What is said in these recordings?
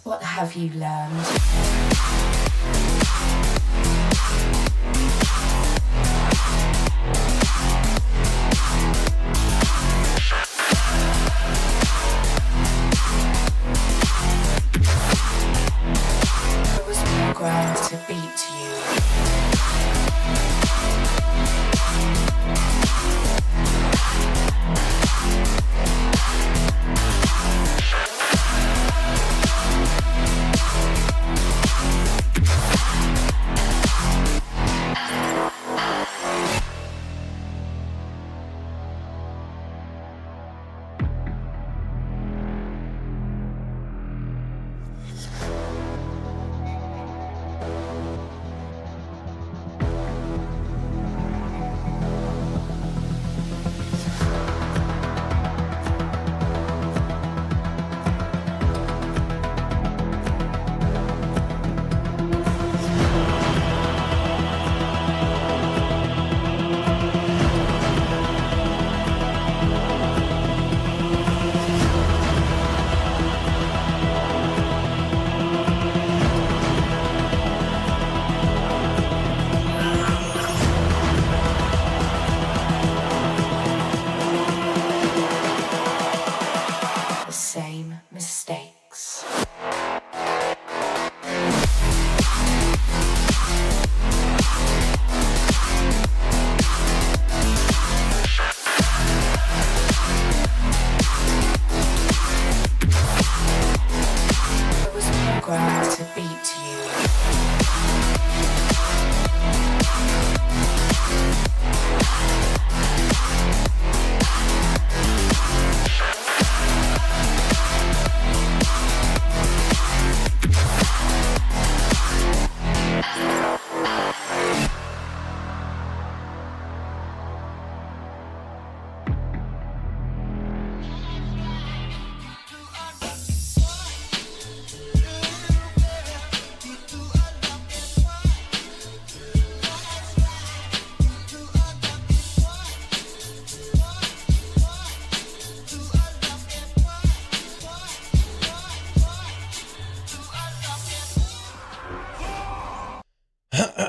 What have you learned? I was programmed to beat you.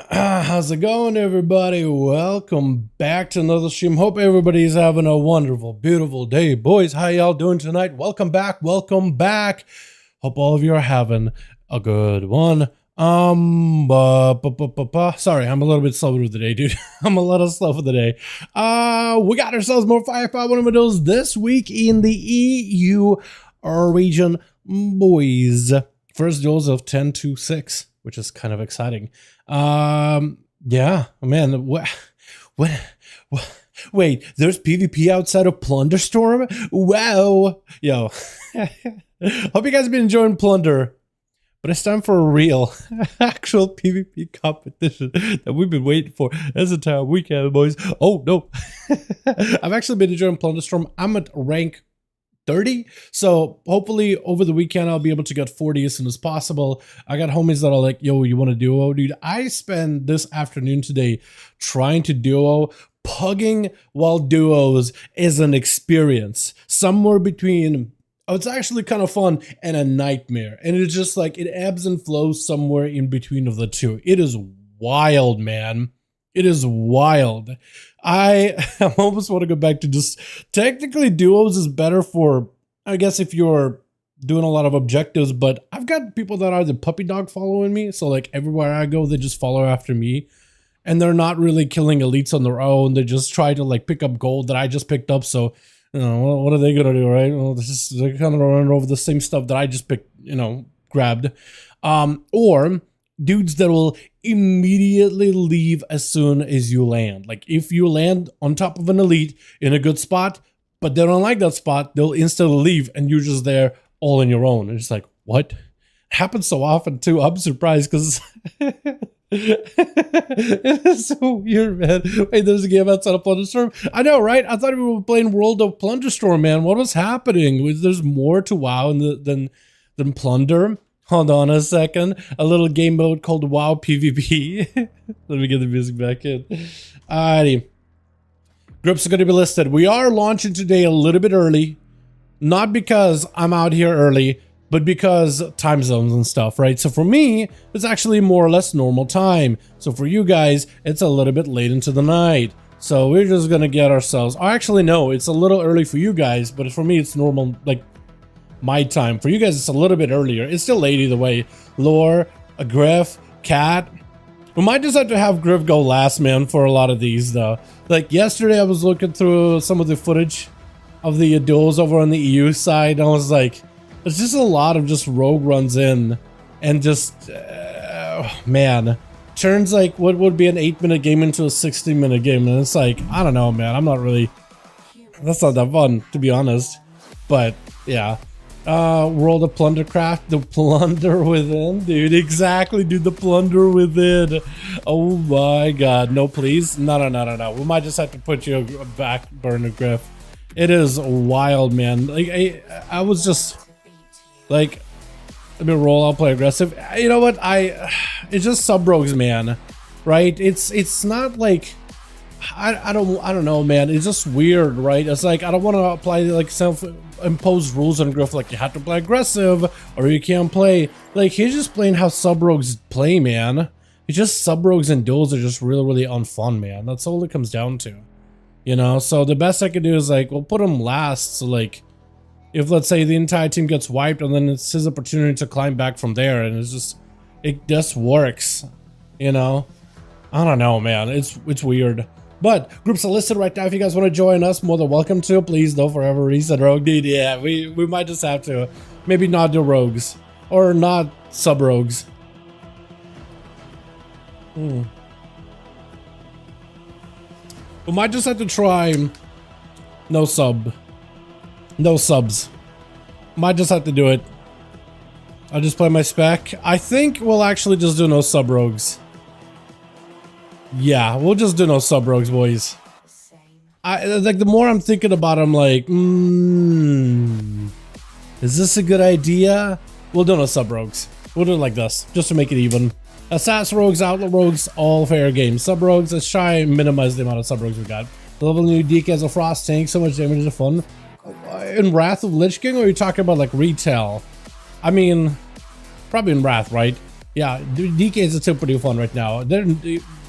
How's it going, everybody? Welcome back to another stream. Hope everybody's having a wonderful, beautiful day. Boys, how y'all doing tonight? Welcome back. Welcome back. Hope all of you are having a good one. Sorry, I'm a little bit slow with the day, dude. I'm a little slow for the day. We got ourselves more 5V5 1v1 DUELS this week in the EU region, boys. First duels of 10-6, which is kind of exciting. Yeah, man, what, wait, there's PvP outside of Plunderstorm? Wow. Yo, hope you guys have been enjoying Plunder, but it's time for a real, actual PvP competition that we've been waiting for this entire weekend, boys. Oh, no. I've actually been enjoying Plunderstorm. I'm at rank 30, so hopefully over the weekend I'll be able to get 40 as soon as possible. I got homies that are like, yo, you want to duo? Dude, I spent this afternoon today trying to duo. Pugging while duos is an experience somewhere between, oh, it's actually kind of fun and a nightmare, and it's just like it ebbs and flows somewhere in between of the two. It is wild, man. It is wild. I almost want to go back to just, technically duos is better for, I guess, if you're doing a lot of objectives, but I've got people that are the puppy dog following me. So like everywhere I go, they just follow after me, and they're not really killing elites on their own. They just try to like pick up gold that I just picked up. So, you know, what are they going to do, right? Well, they're kind of running over the same stuff that I just picked, you know, grabbed. Or dudes that will immediately leave as soon as you land. Like if you land on top of an elite in a good spot, but they don't like that spot, they'll instantly leave and you're just there all on your own. And it's like, what? It happens so often too. I'm surprised because it is so weird, man. Wait, there's a game outside of Plunderstorm? I know, right? I thought we were playing World of Plunderstorm, man. What was happening? There's more to WoW than Plunder. Hold on a second. A little game mode called WoW PvP. Let me get the music back in. Alrighty. Groups are going to be listed. We are launching today a little bit early. Not because I'm out here early, but because time zones and stuff, right? So for me, it's actually more or less normal time. So for you guys, it's a little bit late into the night. So we're just gonna get ourselves, oh, actually no, it's a little early for you guys, but for me it's normal, like my time. For you guys it's a little bit earlier. It's still late either way. Lore, a Griff, Cat. We might just have to have Griff go last, man, for a lot of these though. Like yesterday I was looking through some of the footage of the duels over on the EU side, and I was like, there's just a lot of just rogue runs in, and just, man, turns like what would be an 8-minute game into a 60-minute game, and it's like, I don't know, man, I'm not really, that's not that fun, to be honest, but yeah. World of Plundercraft, the plunder within, dude, exactly, dude, the plunder within. Oh my god, no please, no, we might just have to put you a back burner, Griff. It is wild, man. Like I was just like, let me roll, I'll play aggressive. You know what, it's just sub rogues, man, right? It's not like, I don't know, man, it's just weird, right? It's like, I don't want to apply like self-imposed rules on Griff, like you have to play aggressive or you can't play. Like, he's just playing how sub rogues play, man. It's just sub rogues and duels are just really unfun, man. That's all it comes down to, you know? So the best I can do is like, we'll put him last, so like, if let's say the entire team gets wiped and then it's his opportunity to climb back from there, and it just works, you know? I don't know, man, it's weird. But groups are listed right now. If you guys want to join us, more than welcome to. Please don't forever reset rogue, dude. Yeah, we might just have to maybe not do rogues or not sub rogues. We might just have to try no subs. Might just have to do it. I'll just play my spec. I think we'll actually just do no sub rogues. Yeah, we'll just do no sub rogues, boys. Like, the more I'm thinking about it, I'm like, is this a good idea? We'll do no sub rogues. We'll do it like this, just to make it even. Assassin rogues, outlaw rogues, all fair game. Sub rogues, let's try and minimize the amount of sub rogues we got. The level new DK as a frost tank, so much damage is fun. In Wrath of Lich King, or are you talking about like retail? I mean, probably in Wrath, right? Yeah, DK is still pretty fun right now.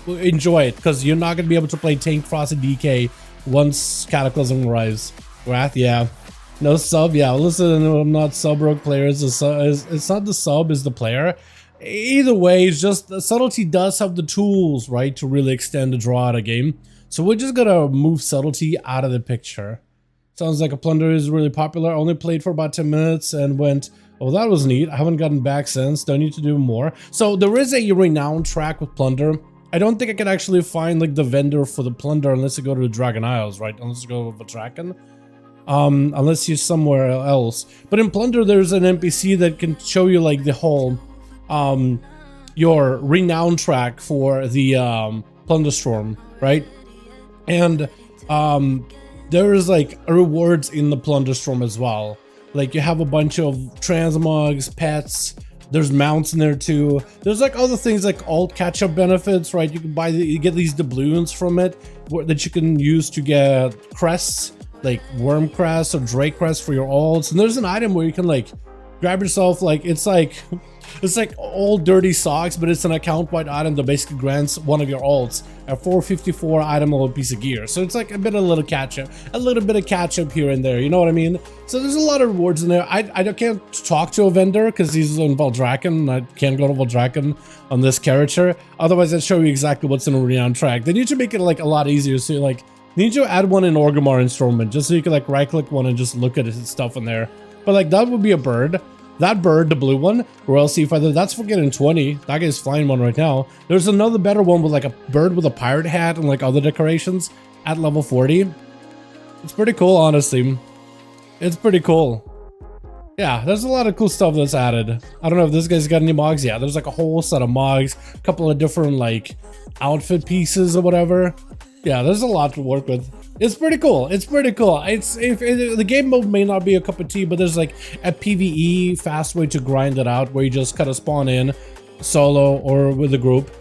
Enjoy it, because you're not going to be able to play tank frost and DK once Cataclysm arrives. Wrath, yeah. No sub, yeah. Listen, I'm not sub rogue players. It's not the sub, it's the player. Either way, it's just Subtlety does have the tools, right, to really extend the draw out of game. So we're just gonna move Subtlety out of the picture. Sounds like a Plunder is really popular. Only played for about 10 minutes and went, oh, that was neat. I haven't gotten back since. Don't need to do more. So there is a renowned track with Plunder. I don't think I can actually find like the vendor for the Plunder unless you go to the Dragon Isles, right? Unless you go to Vatrakan. Unless you're somewhere else. But in Plunder, there's an NPC that can show you like the whole, your renowned track for the Plunderstorm, right? And there is like rewards in the Plunderstorm as well. Like you have a bunch of transmogs, pets. There's mounts in there too. There's like other things like alt catch-up benefits, right? You can buy you get these doubloons from it that you can use to get crests, like worm crest or drake crest for your alts. And there's an item where you can like grab yourself, like it's like old dirty socks, but it's an account-wide item that basically grants one of your alts a 454 item of a piece of gear. So it's like a little catch-up, a little bit of catch-up here and there, you know what I mean? So there's a lot of rewards in there. I can't talk to a vendor because he's in Valdraken. I can't go to Valdraken on this character. Otherwise, I'd show you exactly what's in a renowned track. They need to make it like a lot easier. So like, they need to add one in Orgrimmar Instrument just so you can like right-click one and just look at his stuff in there. But like, that would be a bird. That bird, the blue one, Royal Sea Feather, that's for getting 20. That guy's flying one right now. There's another better one with like a bird with a pirate hat and like other decorations at level 40. It's pretty cool, honestly. It's pretty cool. Yeah, there's a lot of cool stuff that's added. I don't know if this guy's got any mogs. Yeah, there's like a whole set of mogs, a couple of different like outfit pieces or whatever. Yeah, there's a lot to work with. It's pretty cool. It's pretty cool. The game mode may not be a cup of tea, but there's like a PvE fast way to grind it out where you just kind of spawn in solo or with a group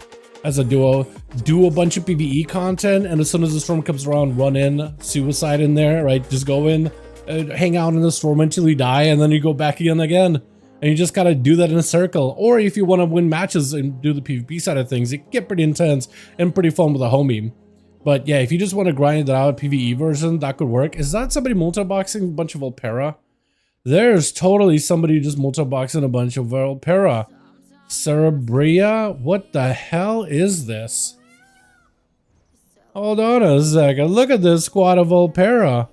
as a duo, do a bunch of PvE content, and as soon as the storm comes around, run in, suicide in there, right? Just go in, hang out in the storm until you die, and then you go back again. And you just gotta do that in a circle. Or if you want to win matches and do the PvP side of things, it can get pretty intense and pretty fun with a homie. But yeah, if you just want to grind it out, PvE version, that could work. Is that somebody multi-boxing a bunch of Volpera? There's totally somebody just multi-boxing a bunch of Volpera. Cerebria? What the hell is this? Hold on a second. Look at this squad of Volpera.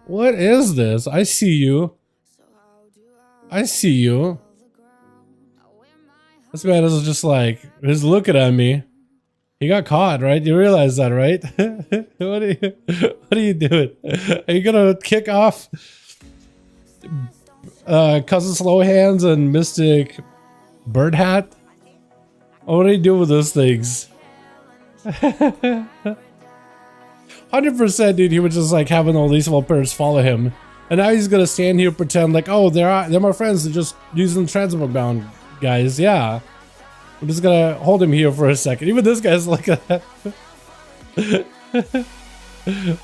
What is this? I see you. I see you. This man is just like, he's looking at me. He got caught, right? You realize that, right? What are you doing? Are you gonna kick off Cousin Slow Hands and Mystic Bird Hat? What do you do with those things? 100%, dude. He was just like having all these Volperas follow him. And now he's gonna stand here and pretend like, oh, they're my friends. They're just using transport bound guys. Yeah, I'm just gonna hold him here for a second. Even this guy's like that.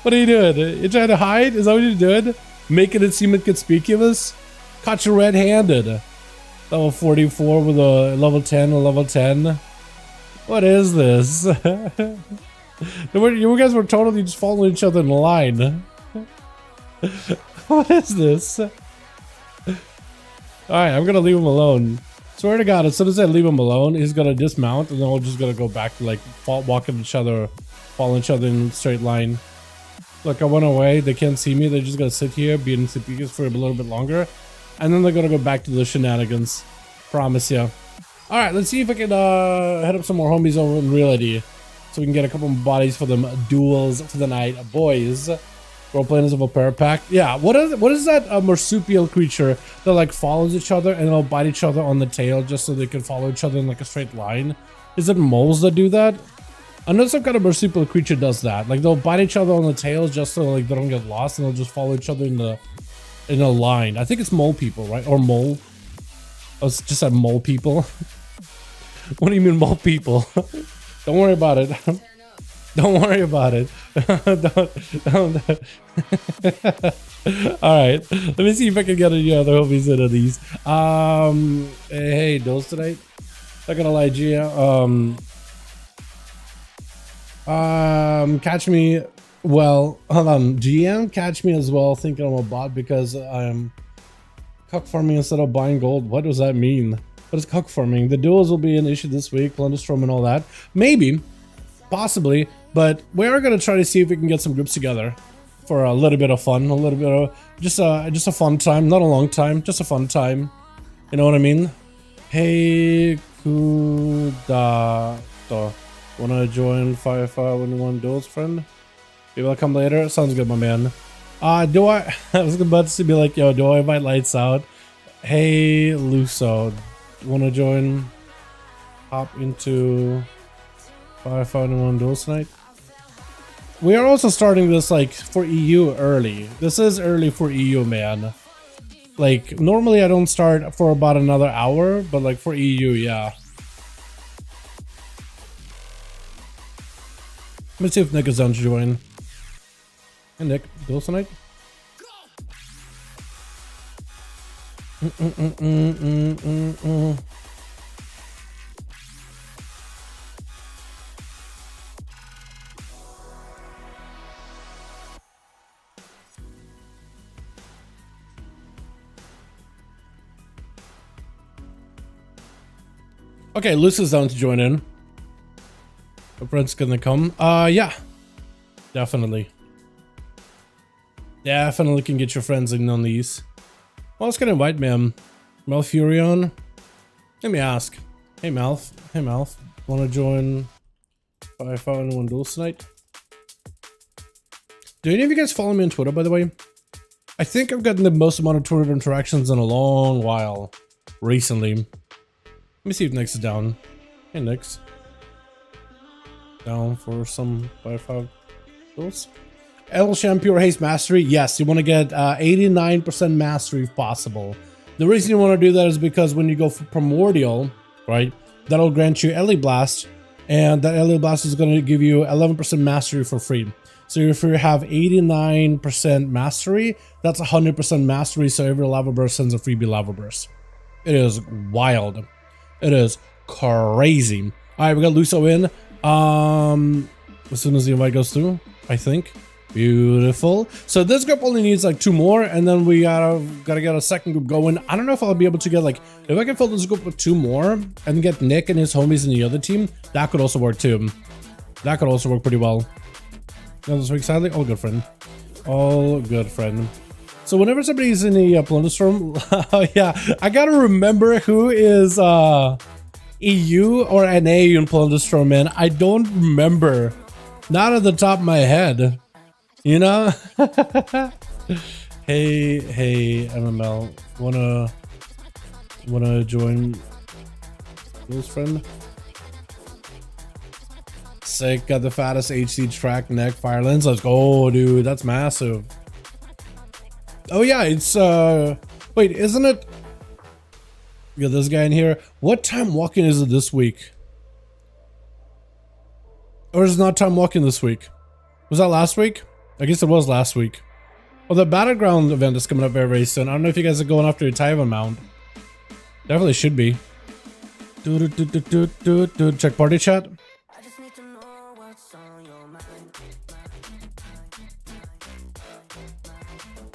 What are you doing? You trying to hide? Is that what you're doing? Making it seem inconspicuous? Caught you red-handed. Level 44 with a level 10, a level 10. What is this? You guys were totally just following each other in line. What is this? Alright, I'm gonna leave him alone. Swear to God, as soon as I leave him alone, he's gonna dismount and then we're just gonna go back to like walking each other, following each other in a straight line. Look, I went away, they can't see me, they're just gonna sit here, be in CPUs for a little bit longer, and then they're gonna go back to the shenanigans. Promise ya. Alright, let's see if I can head up some more homies over in reality. So we can get a couple more bodies for them duels for the night. Boys. Role playing as a Volpera pack. Yeah, what is that marsupial creature that like follows each other and they'll bite each other on the tail just so they can follow each other in like a straight line? Is it moles that do that? I know some kind of marsupial creature does that. Like they'll bite each other on the tail just so like they don't get lost and they'll just follow each other in a line. I think it's mole people, right? Or mole. I was just said mole people. What do you mean mole people? Don't worry about it. Don't worry about it. don't. Alright, let me see if I can get any other homies into these. Hey, Duels tonight? Not gonna lie, Gia. Catch me. Well, hold on. GM, catch me as well, thinking I'm a bot because I'm cuck farming instead of buying gold. What does that mean? What is cuck farming? The duels will be an issue this week, Plunderstorm and all that. Maybe. Possibly, but we are gonna try to see if we can get some groups together for a little bit of fun, a little bit of just a fun time, not a long time, just a fun time. You know what I mean? Hey, Kudato, wanna join 5V5 1V1 Duels, friend? Maybe I'll come later. Sounds good, my man. Do I? I was about to be like, yo, do I invite lights out? Hey, Luso, wanna join? Hop into 5V5 1V1 Duels tonight. We are also starting this like for EU early. This is early for EU, man. Like normally I don't start for about another hour, but like for EU, yeah. Let me see if Nick is down to join. Hey Nick, Duels tonight? Okay, Lucy's down to join in. My friend's gonna come. Yeah. Definitely. Definitely can get your friends in on these. Well, let's get invite ma'am. Malfurion. Let me ask. Hey Malf. Hey Malf. Wanna join 5V5 1V1 Duels tonight? Do any of you guys follow me on Twitter, by the way? I think I've gotten the most amount of Twitter interactions in a long while recently. Let me see if Nyx is down. Hey Nyx. Down for some 5V5 Duels? El Shampure Haste Mastery. Yes, you want to get 89% mastery if possible. The reason you want to do that is because when you go for Primordial, right, that'll grant you Ellie Blast, and that Ellie Blast is going to give you 11% mastery for free. So if you have 89% mastery, that's 100% mastery, so every lava burst sends a freebie lava burst. It is wild. It is crazy. All right, we got Luso in. As soon as the invite goes through, I think. Beautiful. So this group only needs like 2 more, and then we gotta get a second group going. I don't know if I'll be able to get like, if I can fill this group with 2 more and get Nick and his homies in the other team, that could also work too. That could also work pretty well. This week, sadly, all good, friend. All good, friend. So whenever somebody's in the Plunderstorm, yeah, I gotta remember who is EU or NA in Plunderstorm, man. I don't remember. Not at the top of my head. You know? hey, MML. Wanna join Duels, friend? Sick, got the fattest HC track neck fire lens. Let's go, dude. That's massive. Oh yeah, it's wait, isn't it? We got this guy in here. What time walking is it this week? Or is it not time walking this week? Was that last week? I guess it was last week. Well, the Battleground event is coming up very, very soon. I don't know if you guys are going after a Taiwan mount. Definitely should be. Check party chat.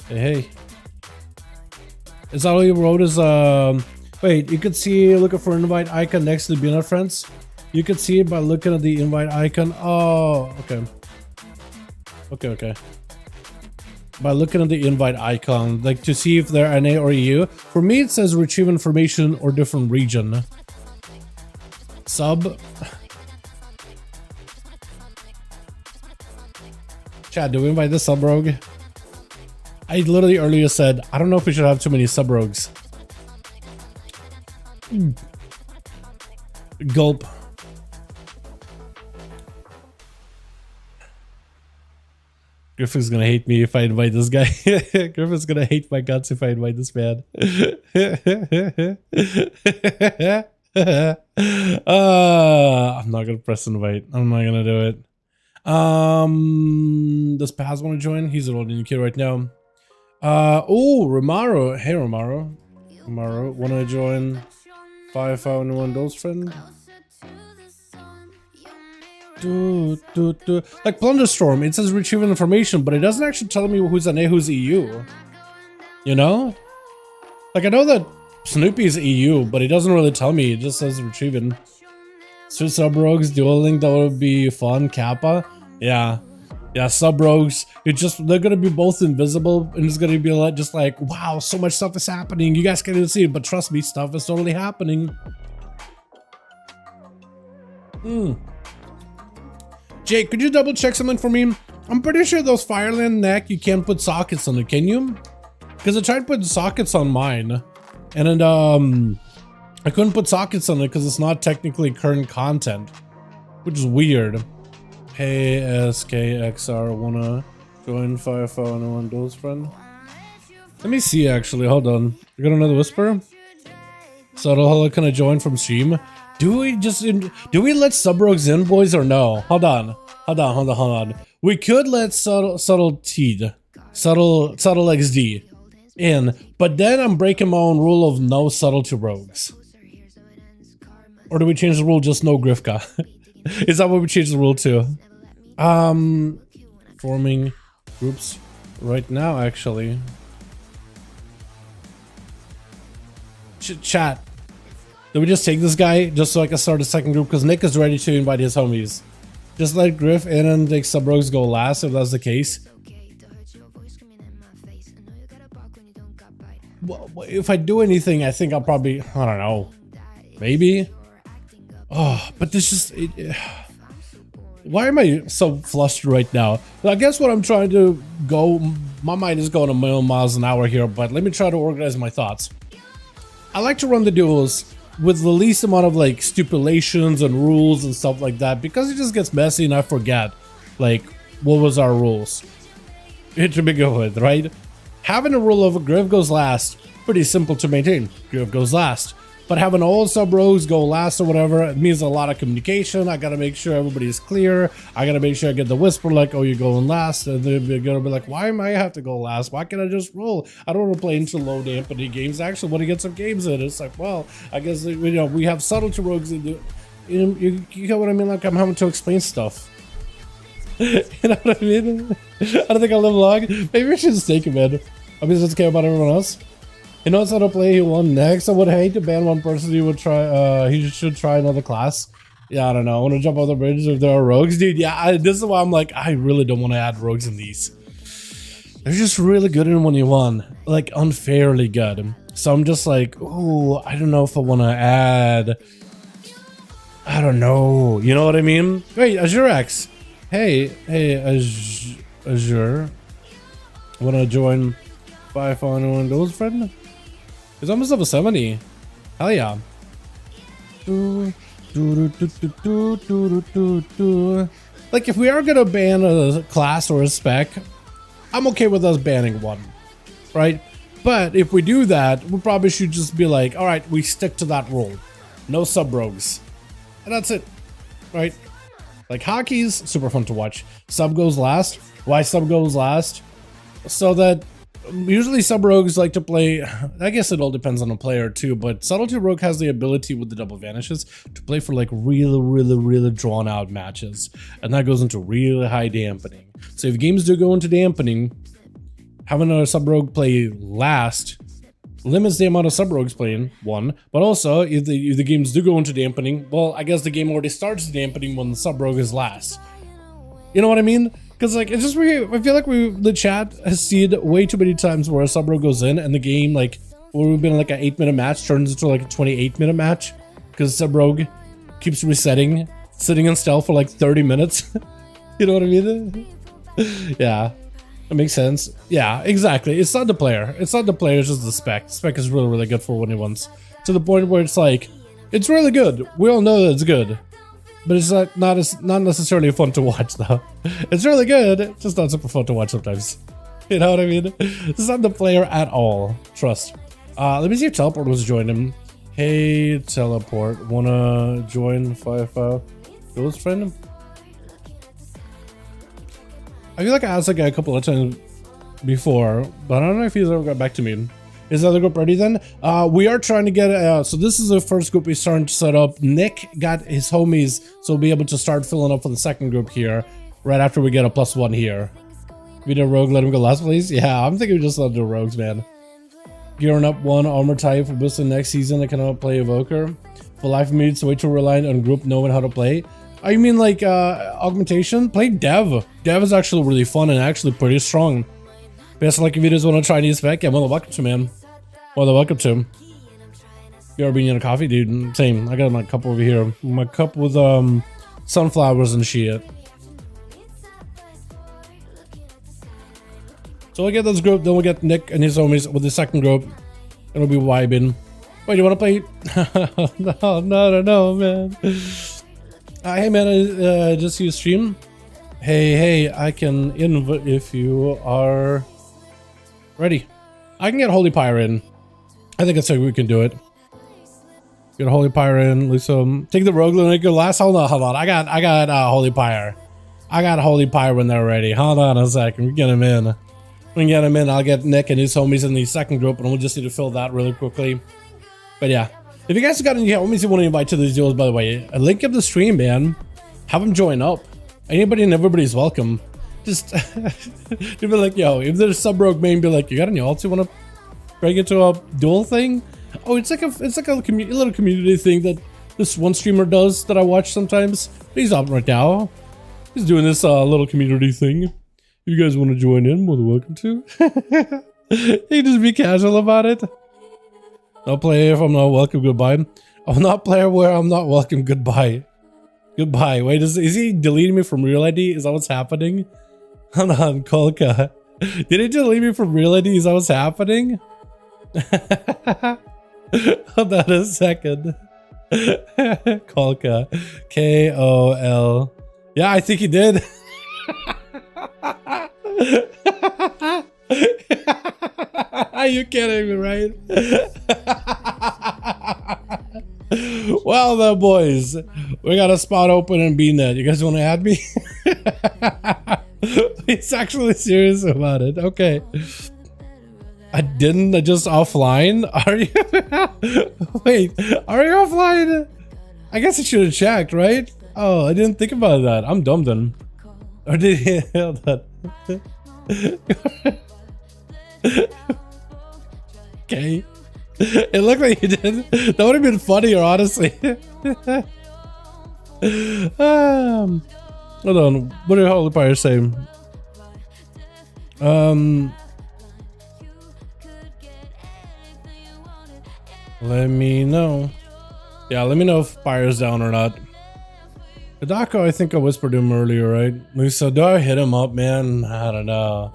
Hey. Is that all you wrote is, wait, you could see, looking for invite icon next to the Beanut Friends. You could see it by looking at the invite icon. Oh, okay. Okay. By looking at the invite icon, like to see if they're NA or EU. For me, it says retrieve information or different region. Sub. Chat, do we invite the sub rogue? I literally earlier said, I don't know if we should have too many sub rogues. Gulp. Griffin's gonna hate me if I invite this guy. Griffin's gonna hate my guts if I invite this man. I'm not gonna press invite. I'm not gonna do it. Does Paz want to join? He's a rolling kid right now. Oh, Romaro. Hey, Romaro. Romaro, wanna join 5V5 1V1 Duels, friend? Like Plunderstorm, it says retrieving information, but it doesn't actually tell me who's NA, who's EU. You know? Like, I know that Snoopy is EU, but it doesn't really tell me. It just says retrieving. So sub rogues dueling, that would be fun. Kappa, yeah, sub rogues. They're gonna be both invisible, and it's gonna be like, just like, wow, so much stuff is happening. You guys can't even see it, but trust me, stuff is totally happening. Jake, could you double check something for me? I'm pretty sure those Fireland neck, you can't put sockets on it, can you? Because I tried putting sockets on mine, and then I couldn't put sockets on it because it's not technically current content, which is weird. Hey, SKXR, wanna join 5V5 1V1 Duels, friend? Let me see, actually, hold on. You got another whisper? So can I join from stream? Do we let sub rogues in, boys, or no? Hold on. We could let subtle XD in, but then I'm breaking my own rule of no subtlety rogues. Or do we change the rule just no Grifka? Is that what we change the rule to? Forming groups right now, actually. Chat. Did we just take this guy just so I can start a second group? Because Nick is ready to invite his homies. Just let Griff in and like sub rogues go last if that's the case. Well, if I do anything, I think I'll probably, I don't know, maybe. Oh, but this just, why am I so flustered right now? Well, I guess what I'm trying to go, my mind is going a million miles an hour here, but let me try to organize my thoughts. I like to run the duels with the least amount of like stipulations and rules and stuff like that, because it just gets messy and I forget like what was our rules to begin with, right? Having a rule of Griff goes last, pretty simple to maintain. Griff goes last. But having all sub rogues go last or whatever, it means a lot of communication. I gotta make sure everybody's clear. I gotta make sure I get the whisper like, oh, you're going last. And they're gonna be like, why am I have to go last? Why can't I just roll? I don't want to play into low dampening games. I actually want to get some games in. It's like, well, I guess, you know, we have subtlety rogues in the, you know what I mean? Like, I'm having to explain stuff. You know what I mean? I don't think I'll live long. Maybe I should just take it, man. I mean, just care about everyone else. He knows how to play. He won next. I would hate to ban one person. He would try. He should try another class. Yeah, I don't know. I want to jump over the bridge if there are rogues, dude. Yeah, this is why I'm like, I really don't want to add rogues in these. They're just really good in 1v1, like unfairly good. So I'm just like, oh, I don't know if I want to add. I don't know. You know what I mean? Wait, Azure X. Hey, Azure. Want to join 5V5 1v1 DUELS, friend? He's almost level 70. Hell yeah. Like, if we are gonna ban a class or a spec, I'm okay with us banning one, right? But if we do that, we probably should just be like, all right, we stick to that rule. No sub rogues. And that's it, right? Like, hockey's super fun to watch. Sub goes last. Why sub goes last? So that usually sub rogues like to play, I guess it all depends on the player too, but subtlety rogue has the ability with the double vanishes to play for like really drawn out matches, and that goes into really high dampening. So if games do go into dampening, having a sub rogue play last limits the amount of sub rogues playing, one, but also if the games do go into dampening, well, I guess the game already starts dampening when the sub rogue is last. You know what I mean? Because, like, it's just weird. I feel like the chat has seen way too many times where a sub rogue goes in and the game, like, where we've been like an 8-minute match turns into like a 28-minute match because sub rogue keeps resetting, sitting in stealth for like 30 minutes. You know what I mean? Yeah, that makes sense. Yeah, exactly. It's not the player. It's not the player, it's just the spec. The spec is really good for 1v1s. To the point where it's like, it's really good. We all know that it's good. But it's not necessarily fun to watch though. It's really good, just not super fun to watch sometimes. You know what I mean? It's not the player at all. Trust. Let me see if Teleport was joining him. Hey Teleport, wanna join 5V5 DUELS, friend? I feel like I asked that guy a couple of times before, but I don't know if he's ever got back to me. Is the other group ready then? We are trying to get, so this is the first group we're starting to set up. Nick got his homies, so we'll be able to start filling up for the second group here, right after we get a +1 here. We do a rogue, let him go last, please? Yeah, I'm thinking we just let him do rogues, man. Gearing up one armor type for boosting next season. I cannot play Evoker. For life of me, it's way too reliant on group knowing how to play. Oh, you mean like augmentation? Play Dev. Dev is actually really fun and actually pretty strong. Best like if you just want to try new spec, yeah, well, welcome to, man. Well, welcome to. You ever been in a coffee, dude? Same. I got my cup over here. My cup with sunflowers and shit. So we'll get this group, then we'll get Nick and his homies with the second group. It'll be vibing. Wait, you want to play? No, man. Hey, man, I just see you stream. Hey, I can invite if you are ready. I can get Holy Pyre in. I think that's how we can do it. Get Holy Pyre in. Lisa, take the rogue. Let me go last. Hold on. I got Holy Pyre. I got Holy Pyre when they're ready. Hold on a second. We get him in. We get him in. I'll get Nick and his homies in the second group, and we'll just need to fill that really quickly. But yeah, if you guys got any homies you want to invite to these duels, by the way, link up the stream, man. Have them join up. Anybody and everybody's welcome. Just you'd be like, yo, if there's sub rogue main, be like, you got any alts you want to bring it to a duel thing? Oh, it's like a little community thing that this one streamer does that I watch sometimes. He's up right now. He's doing this little community thing. If you guys want to join in, more than welcome to. You just be casual about it. I'll play if I'm not welcome. Goodbye. I'll not play where I'm not welcome. Goodbye. Goodbye. Wait, is he deleting me from real ID? Is that what's happening? Hold on, Kolka. Did he delete me from real ID? Is that what's happening? Hold on a second. Kolka. K-O-L. Yeah, I think he did. Are you kidding me, right? Well then, boys, we got a spot open in BNet. You guys want to add me? He's actually serious about it. Okay. I didn't just offline? Are you? Wait, are you offline? I guess I should have checked, right? Oh, I didn't think about that. I'm dumb then. Or did he hear that? Okay. It looked like you did. That would have been funnier, honestly. Hold on. What did Holy Fire say? Let me know. Yeah, let me know if Fire's down or not. Hidako, I think I whispered him earlier, right? Luso, do I hit him up, man? I don't know.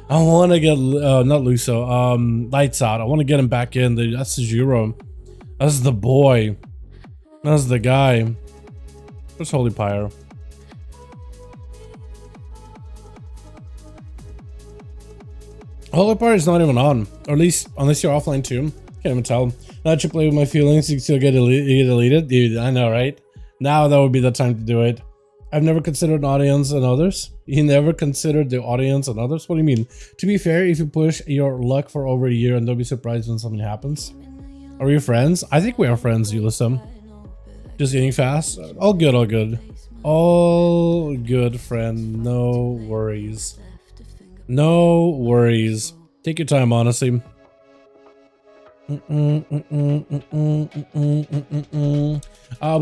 I want to get, not Luso, Lights Out. I want to get him back in. That's the Jiro. That's the boy. That's the guy. Where's Holy Pyre? Holy Pyre is not even on. Or at least, unless you're offline too. Can't even tell. Not to play with my feelings, you still get deleted. Dude, I know, right? Now that would be the time to do it. I've never considered an audience and others. You never considered the audience and others? What do you mean? To be fair, if you push your luck for over a year and don't be surprised when something happens. Are we friends? I think we are friends, Ulyssum. Just getting fast? All good, all good. All good, friend. No worries. No worries. Take your time, honestly. But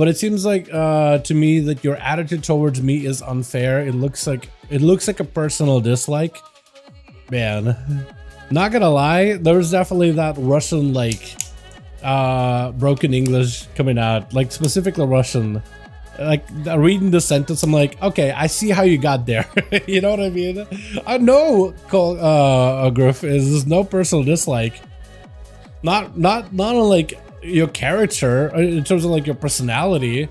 it seems like to me that your attitude towards me is unfair. It looks like a personal dislike. Man, not gonna lie, there's definitely that Russian like broken English coming out, like specifically Russian. Like reading the sentence, I'm like, okay, I see how you got there. You know what I mean? I know, Griff, is no personal dislike. Not on like your character in terms of like your personality,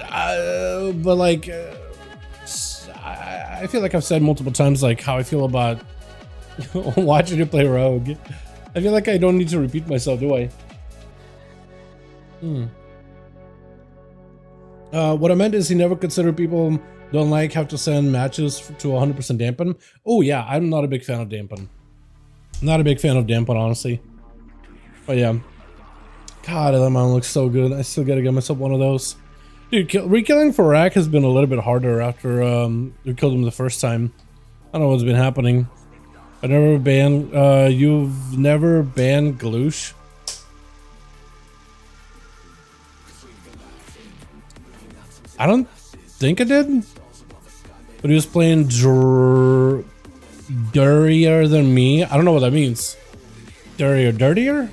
but like I feel like I've said multiple times like how I feel about watching you play Rogue. I feel like I don't need to repeat myself, do I? What I meant is he never considered people don't like have to send matches to 100% dampen. Oh yeah, I'm not a big fan of dampen. Not a big fan of dampen, honestly. But yeah. God, that mount looks so good. I still gotta get myself one of those. Dude, re-killing for Rack has been a little bit harder after we killed him the first time. I don't know what's been happening. I never banned, you've never banned Galoosh? I don't think I did. But he was playing dirtier than me. I don't know what that means. Dirtier?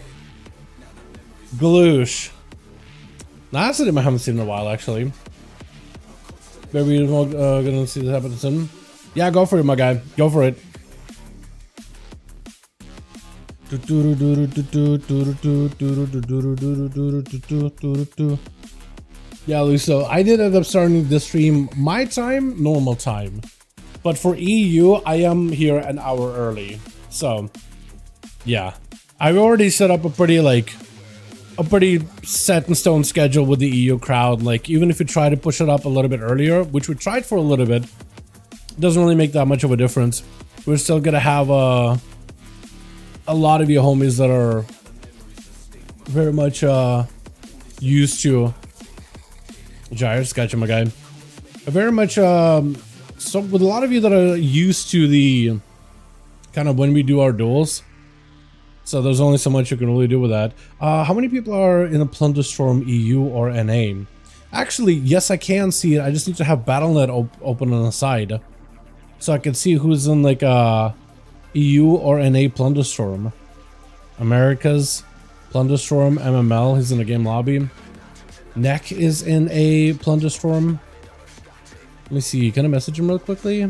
Galoosh. Nah, that's a name I haven't seen in a while, actually. Maybe you're gonna see this happen soon. Yeah, go for it, my guy. Go for it. Yeah, Luso, I did end up starting the stream my time, normal time. But for EU, I am here an hour early. So, yeah. I've already set up a pretty set in stone schedule with the EU crowd. Like, even if we try to push it up a little bit earlier, which we tried for a little bit, doesn't really make that much of a difference. We're still gonna have a lot of you homies that are very much used to Gyres, gotcha, my guy. Very much so with a lot of you that are used to the kind of when we do our duels, so there's only so much you can really do with that. How many people are in a Plunderstorm EU or NA? Actually, yes, I can see it. I just need to have Battle.net open on the side so I can see who's in like EU or NA Plunderstorm. America's Plunderstorm MML, he's in the game lobby. Neck is in a Plunderstorm. Let me see, can I message him real quickly?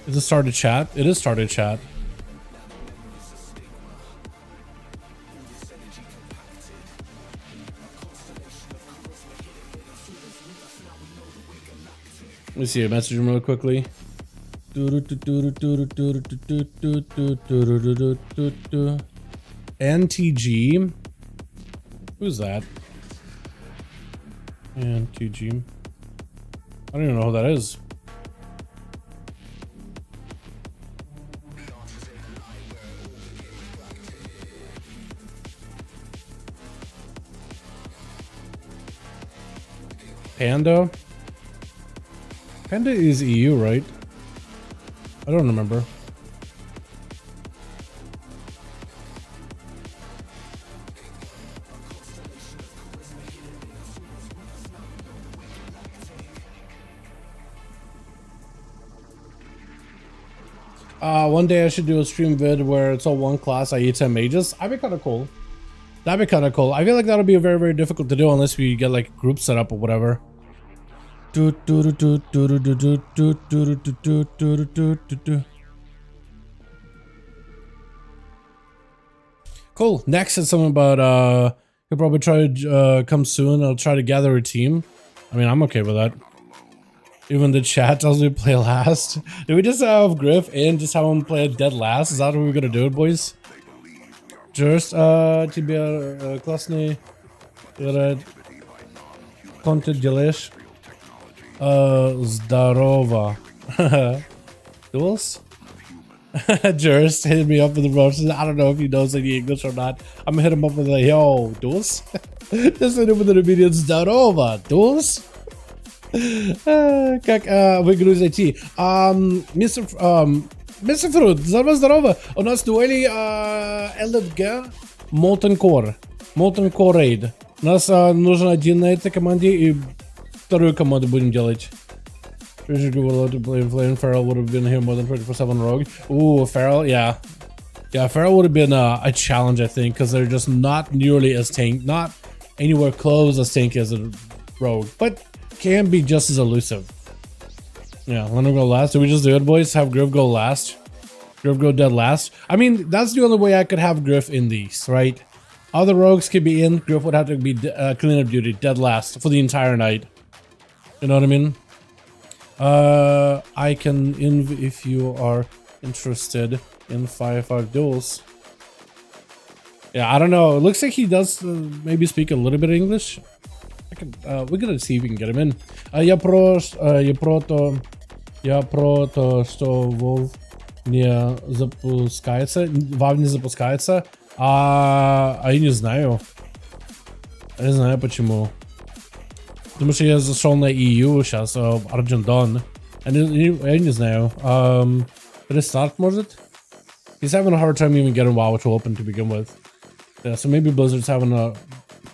Is it started chat? It is started chat. Let me see, message him real quickly. NTG. Who's that? NTG. I don't even know who that is. Panda? Panda is EU, right? I don't remember. One day I should do a stream vid where it's all one class, I 10 mages. That'd be kind of cool. That'd be kind of cool. I feel like that'll be very, very difficult to do unless we get like group set up or whatever. Cool. Next is something about you'll probably try to come soon. I'll try to gather a team. I mean, I'm okay with that. Even the chat tells me to play last. Do we just have Griff and just have him play dead last? Is that what we're gonna do, boys? Just тебе классный контент делаешь. Здорово. Duels? Jurist hit me up with the ropes. I don't know if he knows any English or not. I'm gonna hit him up with a yo, Duels? Just hit him with an immediate Здорово, Duels? Как выиграю зайти? Мистер Фрут, здорово. У нас дуэли LFG Molten Core Raid. У нас нужен один на этой команде и вторую команду будем делать. Feral would have been here more than 24/7 rogue. Ooh, Feral, yeah. Yeah, Feral would have been a challenge, I think, because they're just not nearly as tank, not anywhere close as tanky as a rogue, but can be just as elusive. Yeah, let him go last. Do we just do it, boys? Have Griff go last? Griff go dead last? I mean, that's the only way I could have Griff in these, right? Other rogues could be in. Griff would have to be cleanup duty, dead last for the entire night. You know what I mean? I can invite if you are interested in 5v5 duels. Yeah, I don't know. It looks like he does maybe speak a little bit of English. We're gonna see if we can get him in. Я про то, что WoW не запускается. WoW не запускается. Я не знаю. Я не знаю почему. Потому что я зашел на EU сейчас, Argentdon. Я не знаю. Restart, может? He's having a hard time even getting WoW to open to begin with. Yeah, so maybe Blizzard's having a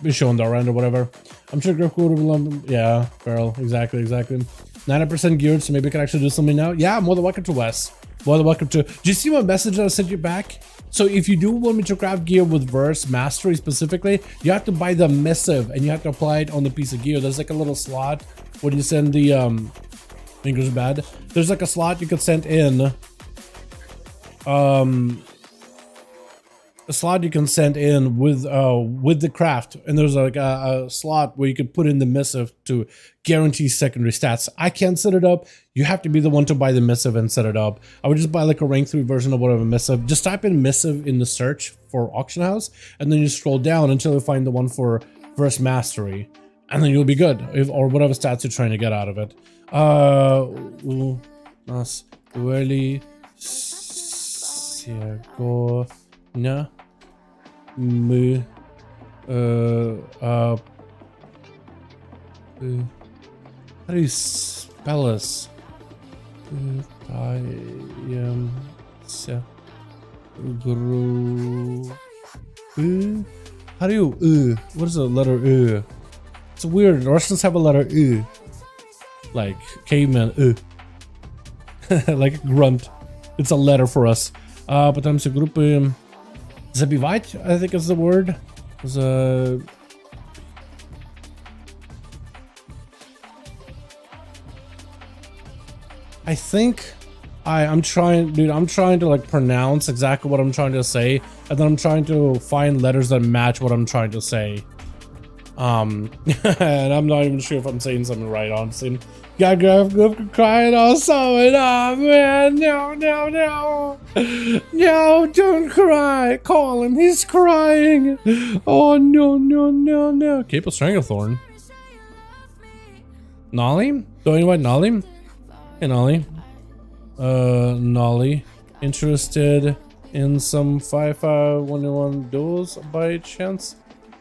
issue on their end or whatever. I'm sure Griff would have, yeah, Feral, exactly. 90% geared, so maybe we can actually do something now. Yeah, more than welcome to Wes. More than welcome to. Do you see my message that I sent you back? So if you do want me to craft gear with Verse Mastery specifically, you have to buy the missive and you have to apply it on the piece of gear. There's like a little slot when you send the English bad. There's like a slot you could send in. A slot you can send in with the craft, and there's like a slot where you could put in the missive to guarantee secondary stats. I can't set it up. You have to be the one to buy the missive and set it up. I would just buy like a rank 3 version of whatever missive. Just type in missive in the search for auction house, and then you scroll down until you find the one for Verse Mastery, and then you'll be good, or whatever stats you're trying to get out of it. У нас дуэли сегодня мы how do you spell this? Пытаемся how do you what is the letter It's weird. Russians have a letter like caveman like a grunt. It's a letter for us. Пытаемся группы забивать, I think is the word. I think I'm trying to like pronounce exactly what I'm trying to say, and then I'm trying to find letters that match what I'm trying to say. And I'm not even sure if I'm saying something right, honestly. God, crying all summer, oh man, no, don't cry. Call him, he's crying. Oh no. Cape of Stranglethorn. Nolly? Don't you want Nolly? Hey Nolly. Nolly. Interested in some 5V5 1v1 duels by chance?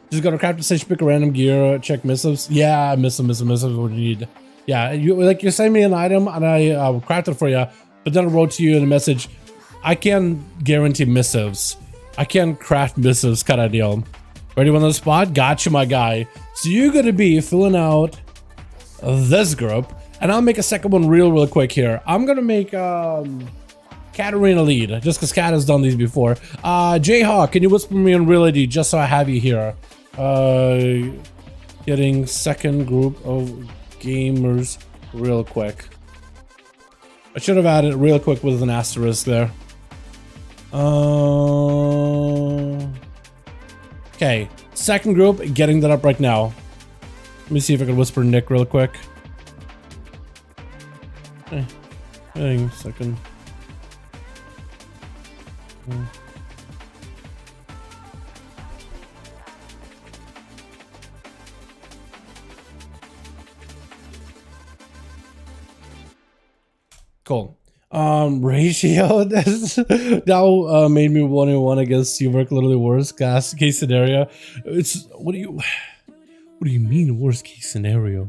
Just gotta craft a stage, pick a random gear, check missives. Yeah, missives what you need. Yeah, you send me an item and I craft it for you, but then I wrote to you in a message, I can't guarantee missives. I can't craft missives kind of deal. Ready on the spot? Gotcha, my guy. So you're gonna be filling out this group, and I'll make a second one real quick here. I'm gonna make Katarina lead, just because Kat has done these before. Jayhawk, can you whisper me in reality just so I have you here? Getting second group of gamers real quick. I should have added real quick with an asterisk there. Okay, second group, getting that up right now. Let me see if I can whisper Nick real quick. Hey, hang on a second. Cool. Ratio now made me 1v1 against Seawork, literally worst case scenario. It's what do you mean worst case scenario?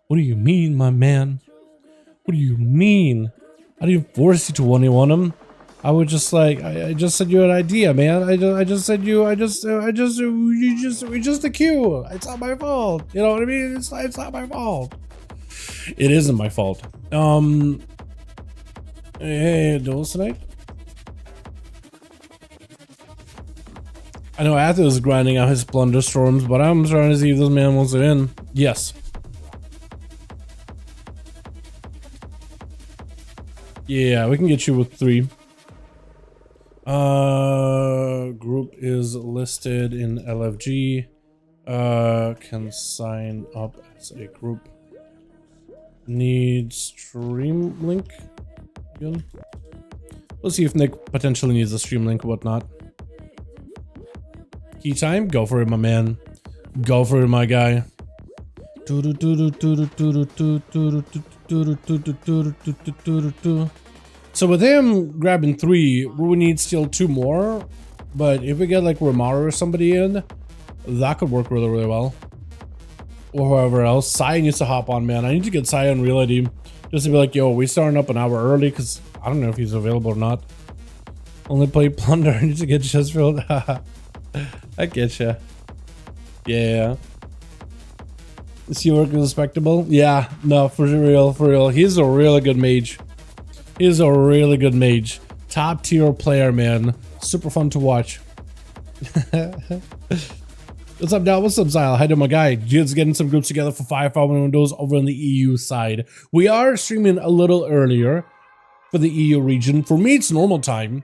What do you mean, my man? What do you mean? I didn't force you to 1v1 him. I would just like I just sent you an idea, man. I just said we just a queue. It's not my fault. You know what I mean? It's not my fault. It isn't my fault. Hey, duels tonight? I know Athos is grinding out his Plunderstorms, but I'm trying to see if this man wants to win. Yes. Yeah, we can get you with 3. Group is listed in LFG. Can sign up as a group. Need stream link. Again. We'll see if Nick potentially needs a stream link or whatnot. Key time? Go for it, my man. Go for it, my guy. So with him grabbing 3, we need still 2 more. But if we get like Ramara or somebody in, that could work really well. Or whoever else. Sai needs to hop on, man. I need to get Sai on reality. Just to be like, yo, we starting up an hour early because I don't know if he's available or not. Only play Plunder. I need to get Sheffield. I get ya. Yeah. Is he working respectable? Yeah, no, for real. He's a really good mage. He's a really good mage. Top tier player, man. Super fun to watch. What's up, Dal? What's up, Zyle? Hi to my guy. Just getting some groups together for 5V5 1v1 over on the EU side. We are streaming a little earlier for the EU region. For me, it's normal time.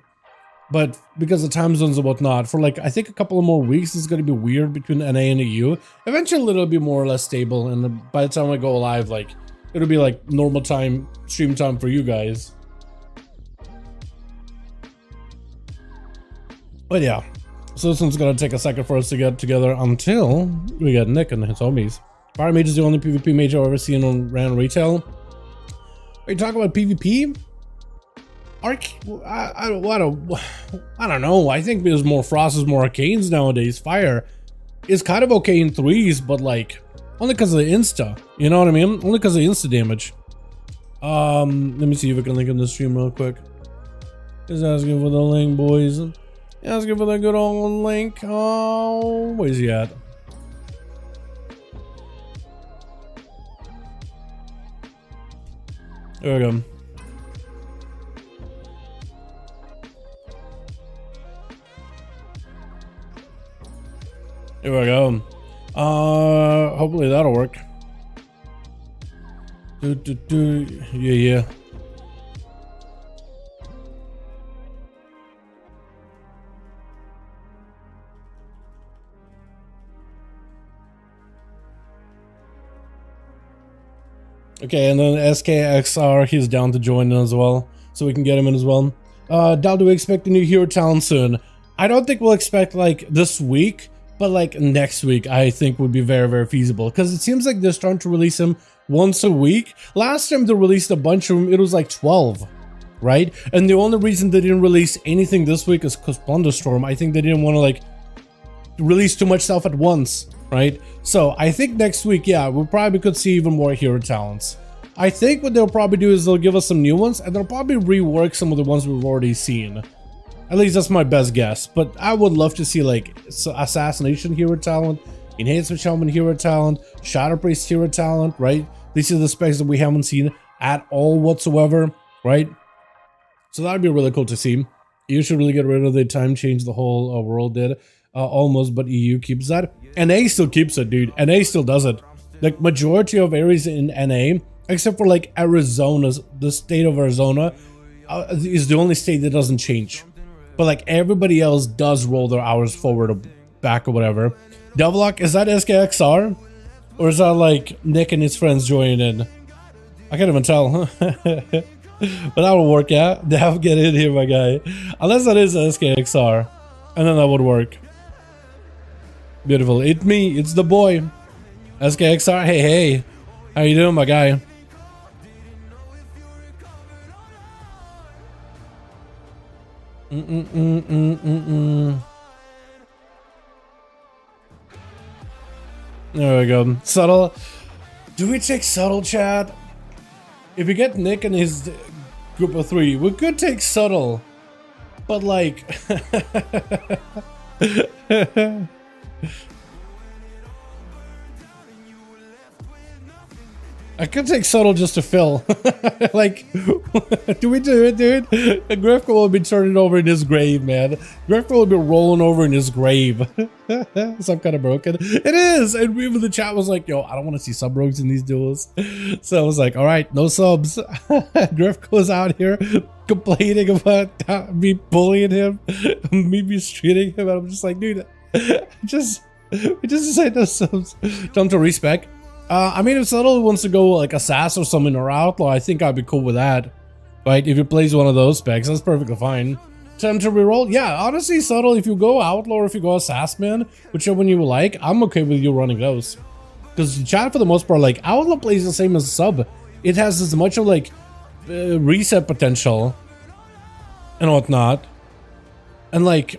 But because of time zones and whatnot, for like, I think a couple of more weeks, it's going to be weird between NA and EU. Eventually, it'll be more or less stable. And by the time I go live, like, it'll be like normal time, stream time for you guys. But yeah. So this one's gonna take a second for us to get together until we get Nick and his homies. Fire Mage is the only PvP mage I've ever seen on random retail. Are you talking about PvP? I don't know. I think there's more Frosts, more Arcanes nowadays. Fire is kind of okay in 3s, but like only because of the insta. You know what I mean? Only because of the insta damage. Let me see if I can link in the stream real quick. Just asking for the link, boys. Asking for the good old link. Oh, where's he at? There we go. Here we go. Hopefully that'll work. Yeah. Okay, and then SKXR, he's down to join in as well, so we can get him in as well. Dal, do we expect a new hero talent soon? I don't think we'll expect like this week, but like next week I think would be very, very feasible, because it seems like they're starting to release him once a week. Last time they released a bunch of them, it was like 12, right? And the only reason they didn't release anything this week is because Plunderstorm. I think they didn't want to like release too much stuff at once, right? So I think next week, yeah, we probably could see even more hero talents. I think what they'll probably do is they'll give us some new ones, and they'll probably rework some of the ones we've already seen. At least that's my best guess. But I would love to see like Assassination hero talent, Enhancement Shaman hero talent, Shadow Priest hero talent, right? These are the specs that we haven't seen at all whatsoever, right? So that'd be really cool to see. You should really get rid of the time change the whole world did. Almost, but EU keeps that. NA still keeps it, dude. NA still does it. Like, majority of areas in NA, except for like Arizona, the state of Arizona, is the only state that doesn't change. But like everybody else does roll their hours forward or back or whatever. Devlock, is that SKXR? Or is that like Nick and his friends joining in? I can't even tell. But that'll work, yeah? Dev, get in here, my guy. Unless that is SKXR. And then that would work. Beautiful. It's me. It's the boy. SKXR. Hey, hey. How you doing, my guy? There we go. Subtle. Do we take Subtle, chat? If we get Nick and his group of 3, we could take Subtle. But like... I could take Subtle just to fill. Like, do we do it, dude? Griffin will be turning over in his grave, man. Griffin will be rolling over in his grave. So I'm kind of broken. It is! And we in the chat was like, yo, I don't want to see sub rogues in these duels. So I was like, alright, no subs. Griff goes out here complaining about me bullying him, me mistreating him, and I'm just like, dude, we just decided no subs. Time to respec. I mean, if Subtle wants to go like Assassin or something or Outlaw, I think I'd be cool with that. Right? If he plays one of those specs, that's perfectly fine. Time to reroll? Yeah, honestly, Subtle, if you go Outlaw or if you go Assassin, man, whichever one you like, I'm okay with you running those. Because chat, for the most part, like, Outlaw plays the same as Sub. It has as much of like reset potential and whatnot. And like,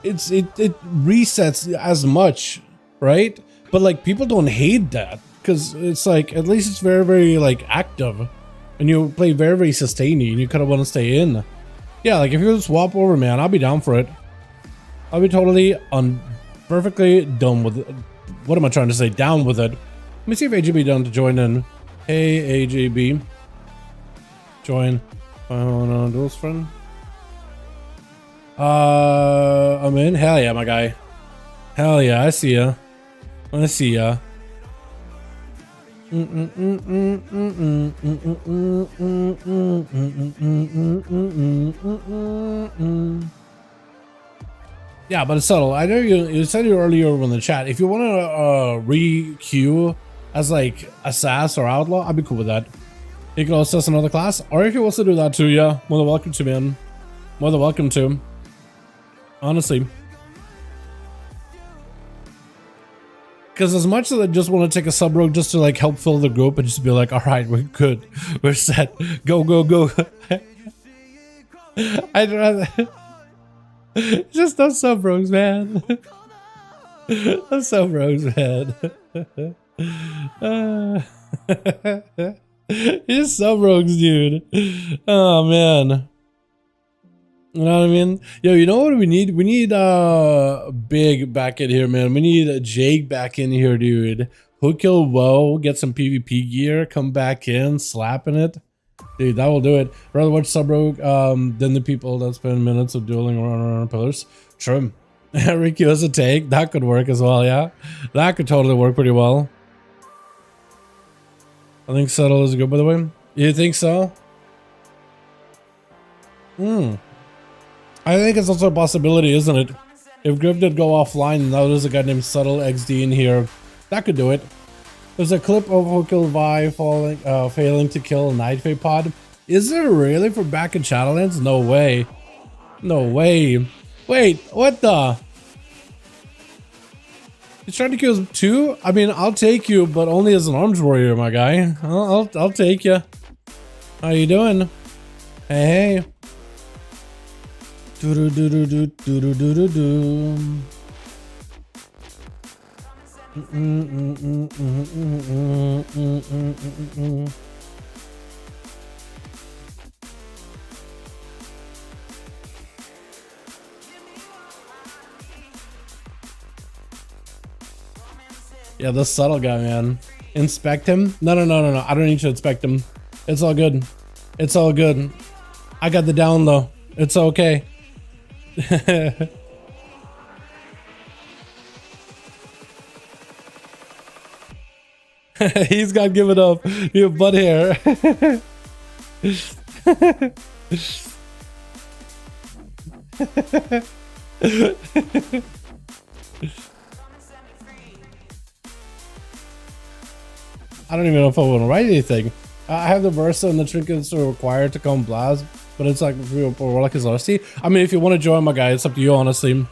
it resets as much, right? But like, people don't hate that because it's like, at least it's very, very like active, and you play very, very sustaining, and you kind of want to stay in. Yeah, like if you swap over, man, I'll be down for it. I'll be totally perfectly done with it. What am I trying to say? Down with it. Let me see if AJB down to join in. Hey, AJB. Join. Duels friend. I'm in. Hell yeah, my guy. Hell yeah, I see ya. I see ya. Yeah, but it's subtle. I know you said it earlier in the chat. If you want to re-queue as like Assassin or Outlaw, I'd be cool with that. You can also assess another class, or if you want to do that too, yeah, more than welcome to, man. More than welcome to. Honestly. Because as much as I just want to take a sub rogue just to like help fill the group and just be like, all right, we're good, we're set, go, go, go. I'd rather just those sub rogues, man. Those sub rogues, man. Just sub rogues, dude. Oh man. You know what I mean? Yo, you know what we need? We need Big back in here, man. We need Jake back in here, dude. Who kill WoW, get some PvP gear, come back in, slapping it. Dude, that will do it. Rather watch sub rogue than the people that spend minutes of dueling around pillars. True. Ricky has a take. That could work as well, yeah. That could totally work pretty well. I think Subtle is good, by the way. You think so? I think it's also a possibility, isn't it? If Griff did go offline and now there's a guy named Subtle XD in here, that could do it. There's a clip of who killed Vi failing to kill a Nightfay pod. Is it really for back in Shadowlands? No way. No way. Wait, what the? He's trying to kill 2? I mean, I'll take you, but only as an arms warrior, my guy. I'll take you. How you doing? Hey, hey. Do do do do do do do do do. Yeah, the subtle guy, man. Inspect him? No. I don't need to inspect him. It's all good. It's all good. I got the down low. It's okay. He's got give it up. You have butt hair. I don't even know if I want to write anything. I have the Versa and the trinkets are required to come blast, but it's like Warlock is honesty. I mean, if you want to join, my guy, it's up to you, honestly.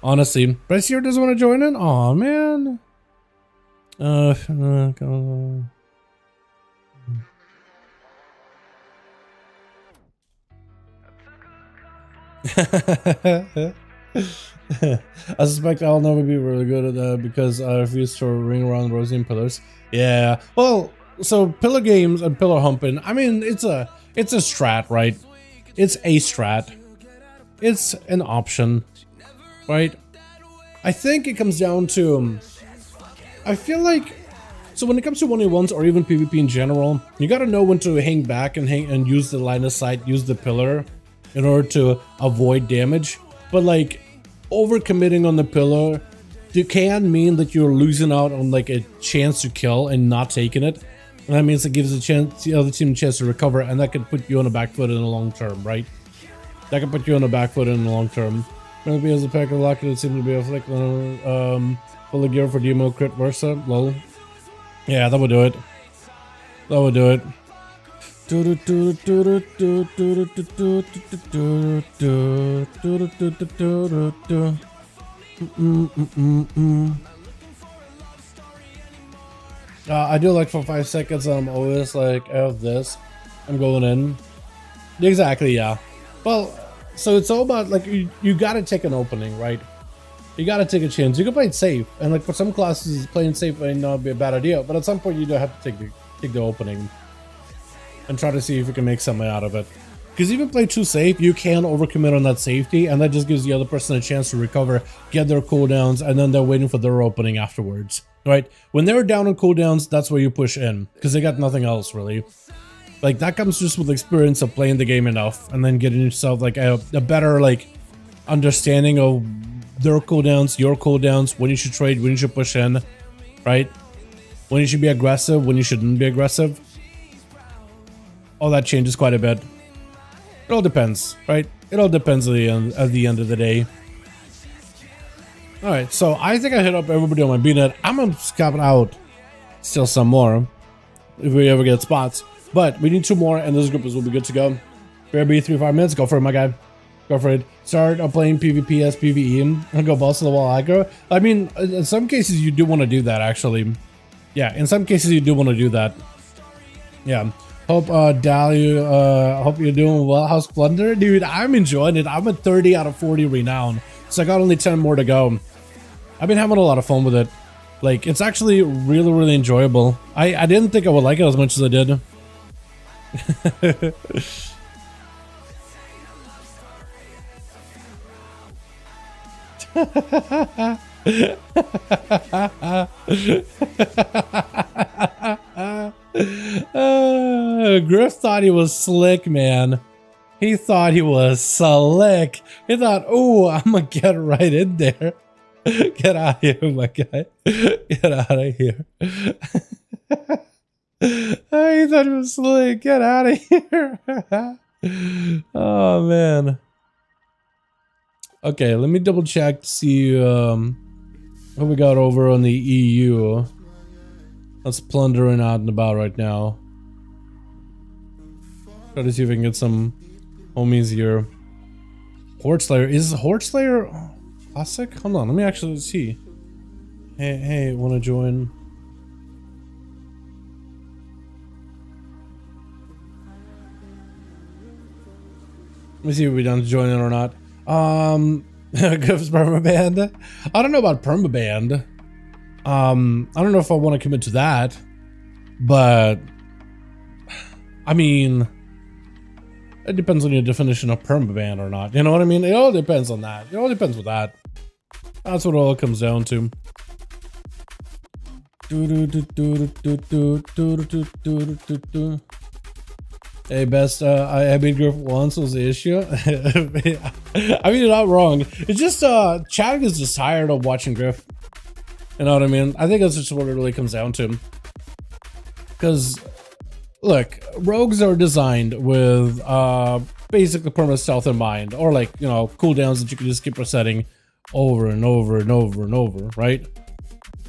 Honestly. Bracier doesn't want to join in? Aw, man. I suspect I'll never be really good at that because I refuse to ring around Rosie and pillars. Yeah, well, so pillar games and pillar humping, I mean, it's a strat, right? It's a strat. It's an option, right? I think it comes down to, I feel like, so when it comes to 1v1s or even PvP in general, you gotta know when to hang back and use the line of sight, use the pillar in order to avoid damage. But like, overcommitting on the pillar, it can mean that you're losing out on like a chance to kill and not taking it. And that means it gives the other team a chance to recover, and that could put you on the back foot in the long term, right? That could put you on the back foot in the long term. Maybe as a pack of luck, it seemed to be a flick full of gear for demo crit versa. Lol. Yeah, that would do it. That would do it. I do like for 5 seconds, I'm always like, I have this, I'm going in. Exactly, yeah. Well, so it's all about like, you gotta take an opening, right? You gotta take a chance. You can play it safe, and like for some classes, playing safe may not be a bad idea, but at some point you do have to take the opening and try to see if you can make something out of it. Because if you play too safe, you can overcommit on that safety, and that just gives the other person a chance to recover, get their cooldowns, and then they're waiting for their opening afterwards, right? When they're down on cooldowns, that's where you push in, because they got nothing else, really. Like, that comes just with experience of playing the game enough, and then getting yourself, like, a better, like, understanding of their cooldowns, your cooldowns, when you should trade, when you should push in, right? When you should be aggressive, when you shouldn't be aggressive. All that changes quite a bit. It all depends, right? It all depends at the end of the day. Alright, so I think I hit up everybody on my BNet. I'm gonna scout out still some more if we ever get spots. But we need 2 more and those groupers will be good to go. BRB 3-5 minutes, go for it, my guy. Go for it. Start playing PvP as PvE and go balls to the wall aggro. I mean, in some cases you do want to do that, actually. Yeah, in some cases you do want to do that. Yeah. Hope hope you're doing well. How's Plunder? Dude, I'm enjoying it. I'm at 30 out of 40 renown. So I got only 10 more to go. I've been having a lot of fun with it. Like, it's actually really, really enjoyable. I didn't think I would like it as much as I did. Griff thought he was slick, man. He thought he was slick. He thought, oh, I'm gonna get right in there. Get out of here, my guy. Get out of here. He thought he was slick. Get out of here. Oh, man. Okay, let me double check to see what we got over on the EU. Let's plundering out and about right now. Try to see if we can get some homies here. Horde Slayer. Is Horde Slayer classic? Hold on, let me actually see. Hey, wanna join? Let me see if we're done joining or not. Gives permaband. I don't know about permaband. I don't know if I want to commit to that, but I mean, it depends on your definition of permaband or not. You know what I mean? It all depends on that. It all depends with that. That's what it all comes down to. Hey, best, I beat Griff once was the issue. I mean, you're not wrong. It's just, Chad is just tired of watching Griff. You know what I mean? I think that's just what it really comes down to. Because, look, rogues are designed with, basically permanent stealth in mind. Or like, you know, cooldowns that you can just keep resetting over and over and over and over, right?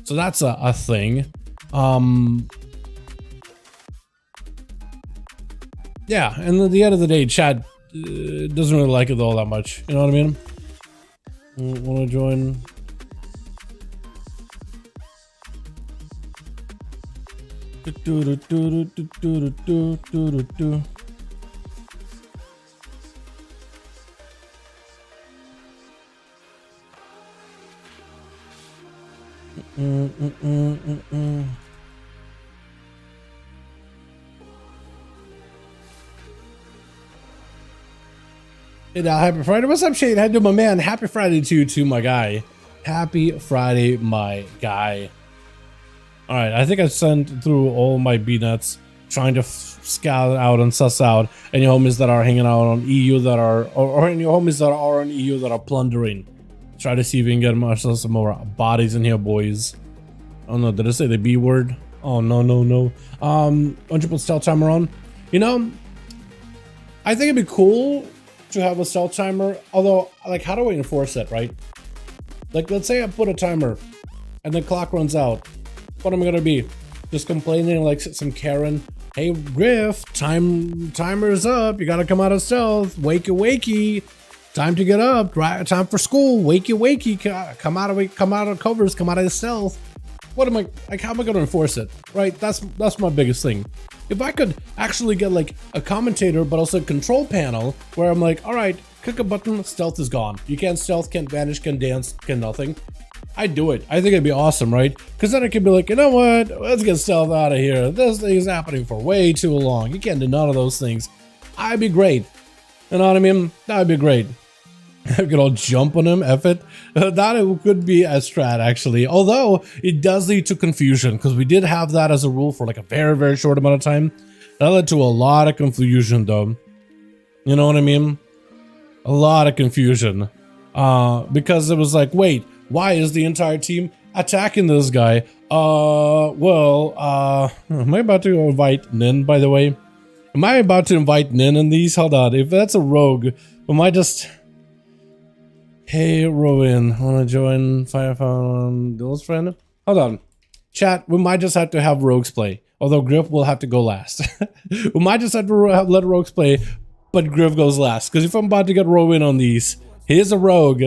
So that's a thing. Yeah, and at the end of the day, Chad doesn't really like it all that much. You know what I mean? Want to join? Hey now, happy Friday. What's up, Shane? How you doing, my man? Happy Friday to you too, my guy. Happy Friday, my guy. Alright, I think I sent through all my B-nuts, trying to scout out and suss out any homies that are hanging out on EU that are, or any homies that are on EU that are plundering. Try to see if we can get ourselves some more bodies in here, boys. Oh no, did I say the B word? Oh no, no, no. Don't you put stealth timer on? You know, I think it'd be cool to have a stealth timer, although, like, how do I enforce it, right? Like, let's say I put a timer and the clock runs out. What am I gonna be? Just complaining like some Karen? Hey, Griff, timer's up. You gotta come out of stealth. Wakey, wakey. Time to get up. Time for school. Wakey, wakey. Come out of covers. Come out of stealth. What am I, like, how am I gonna enforce it? Right? That's my biggest thing. If I could actually get like a commentator, but also a control panel where I'm like, all right, click a button, stealth is gone. You can't stealth, can't vanish, can't dance, can nothing. I'd do it. I think it'd be awesome, right? Because then I could be like, you know what? Let's get stealth out of here. This thing is happening for way too long. You can't do none of those things. I'd be great. You know what I mean? That'd be great. I could all jump on him, F it. That could be a strat, actually. Although, it does lead to confusion, because we did have that as a rule for like a very, very short amount of time. That led to a lot of confusion, though. You know what I mean? A lot of confusion. Because it was like, wait, why is the entire team attacking this guy? Am I about to invite Nin, by the way? Am I about to invite Nin in these? Hold on, if that's a rogue, am I just... Hey, Rowan, wanna join 5V5 1V1 DUELS, friend? Hold on. Chat, we might just have to have rogues play, although Griff will have to go last. We might just have to let rogues play, but Griff goes last, because if I'm about to get Rowan on these, he is a rogue.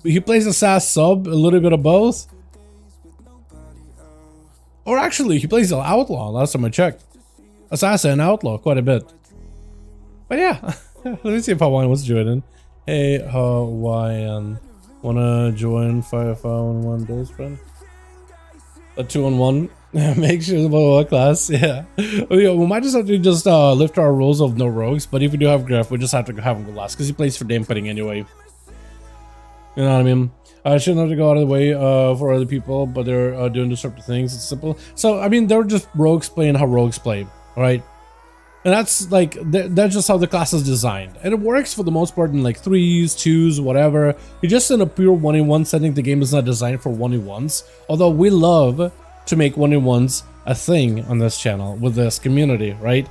He plays a SAS sub, a little bit of both. Or actually, he plays an outlaw, last time I checked. Assassin and outlaw, quite a bit. But yeah, let me see if Hawaiian wants to join in. Hey, Hawaiian, wanna join 5V5 1V1 DUELS, friend? A 2-on-1? Make sure the one class, yeah. We might just have to lift our rules of no rogues, but if we do have Griff, we just have to have him go last, because he plays for damn putting anyway. You know what I mean? I shouldn't have to go out of the way for other people, but they're doing disruptive things. It's simple. So, I mean, they're just rogues playing how rogues play, right? And that's like, that's just how the class is designed. And it works for the most part in like 3s, 2s, whatever. You're just in a pure 1v1 setting. The game is not designed for 1v1s. Although we love to make 1v1s a thing on this channel with this community, right?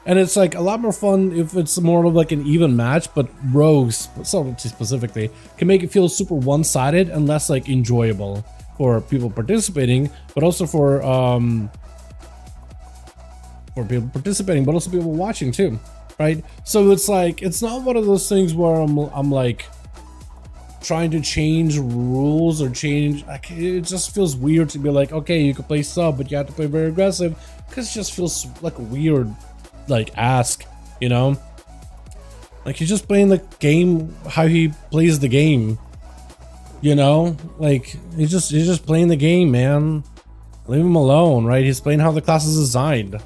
And it's like a lot more fun if it's more of like an even match, but rogues, specifically, can make it feel super one-sided and less like enjoyable. for people participating, but also for people participating, but also people watching too, right? So it's like, it's not one of those things where I'm like trying to change rules or change, like, it just feels weird to be like, okay, you can play sub, but you have to play very aggressive, because it just feels like a weird, like, ask, you know? Like, he's just playing the game how he plays the game, you know? Like, he's just playing the game, man. Leave him alone, right? He's playing how the class is designed.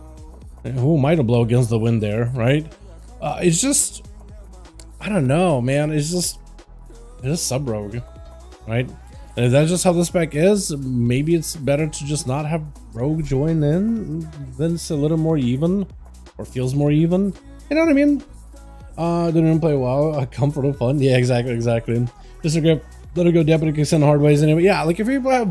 Who am I to blow against the wind there, right? It's just, I don't know, man. It's just sub rogue, right? And if that's just how the spec is, maybe it's better to just not have rogue join in. Then it's a little more even, or feels more even. You know what I mean? Didn't even play WoW. Comfort and fun. Yeah, exactly. Just a grip. Let it go deputy kicks in hard ways anyway. Yeah, like if you have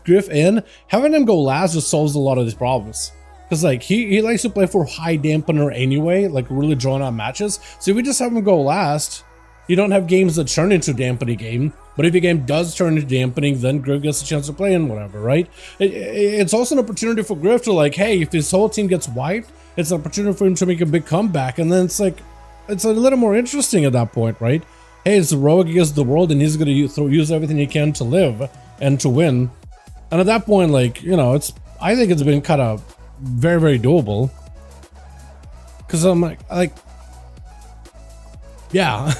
Griff in, having him go last just solves a lot of these problems. Because like he likes to play for high dampener anyway, like really drawn out matches. So if we just have him go last, you don't have games that turn into dampening game. But if your game does turn into dampening, then Griff gets a chance to play and whatever, right? It's also an opportunity for Griff to like, hey, if his whole team gets wiped, it's an opportunity for him to make a big comeback. And then it's like, it's a little more interesting at that point, right? Hey, it's the rogue against the world, and he's gonna use everything he can to live and to win. And at that point, like, you know, I think it's been kind of very, very doable. Cause I'm like, yeah.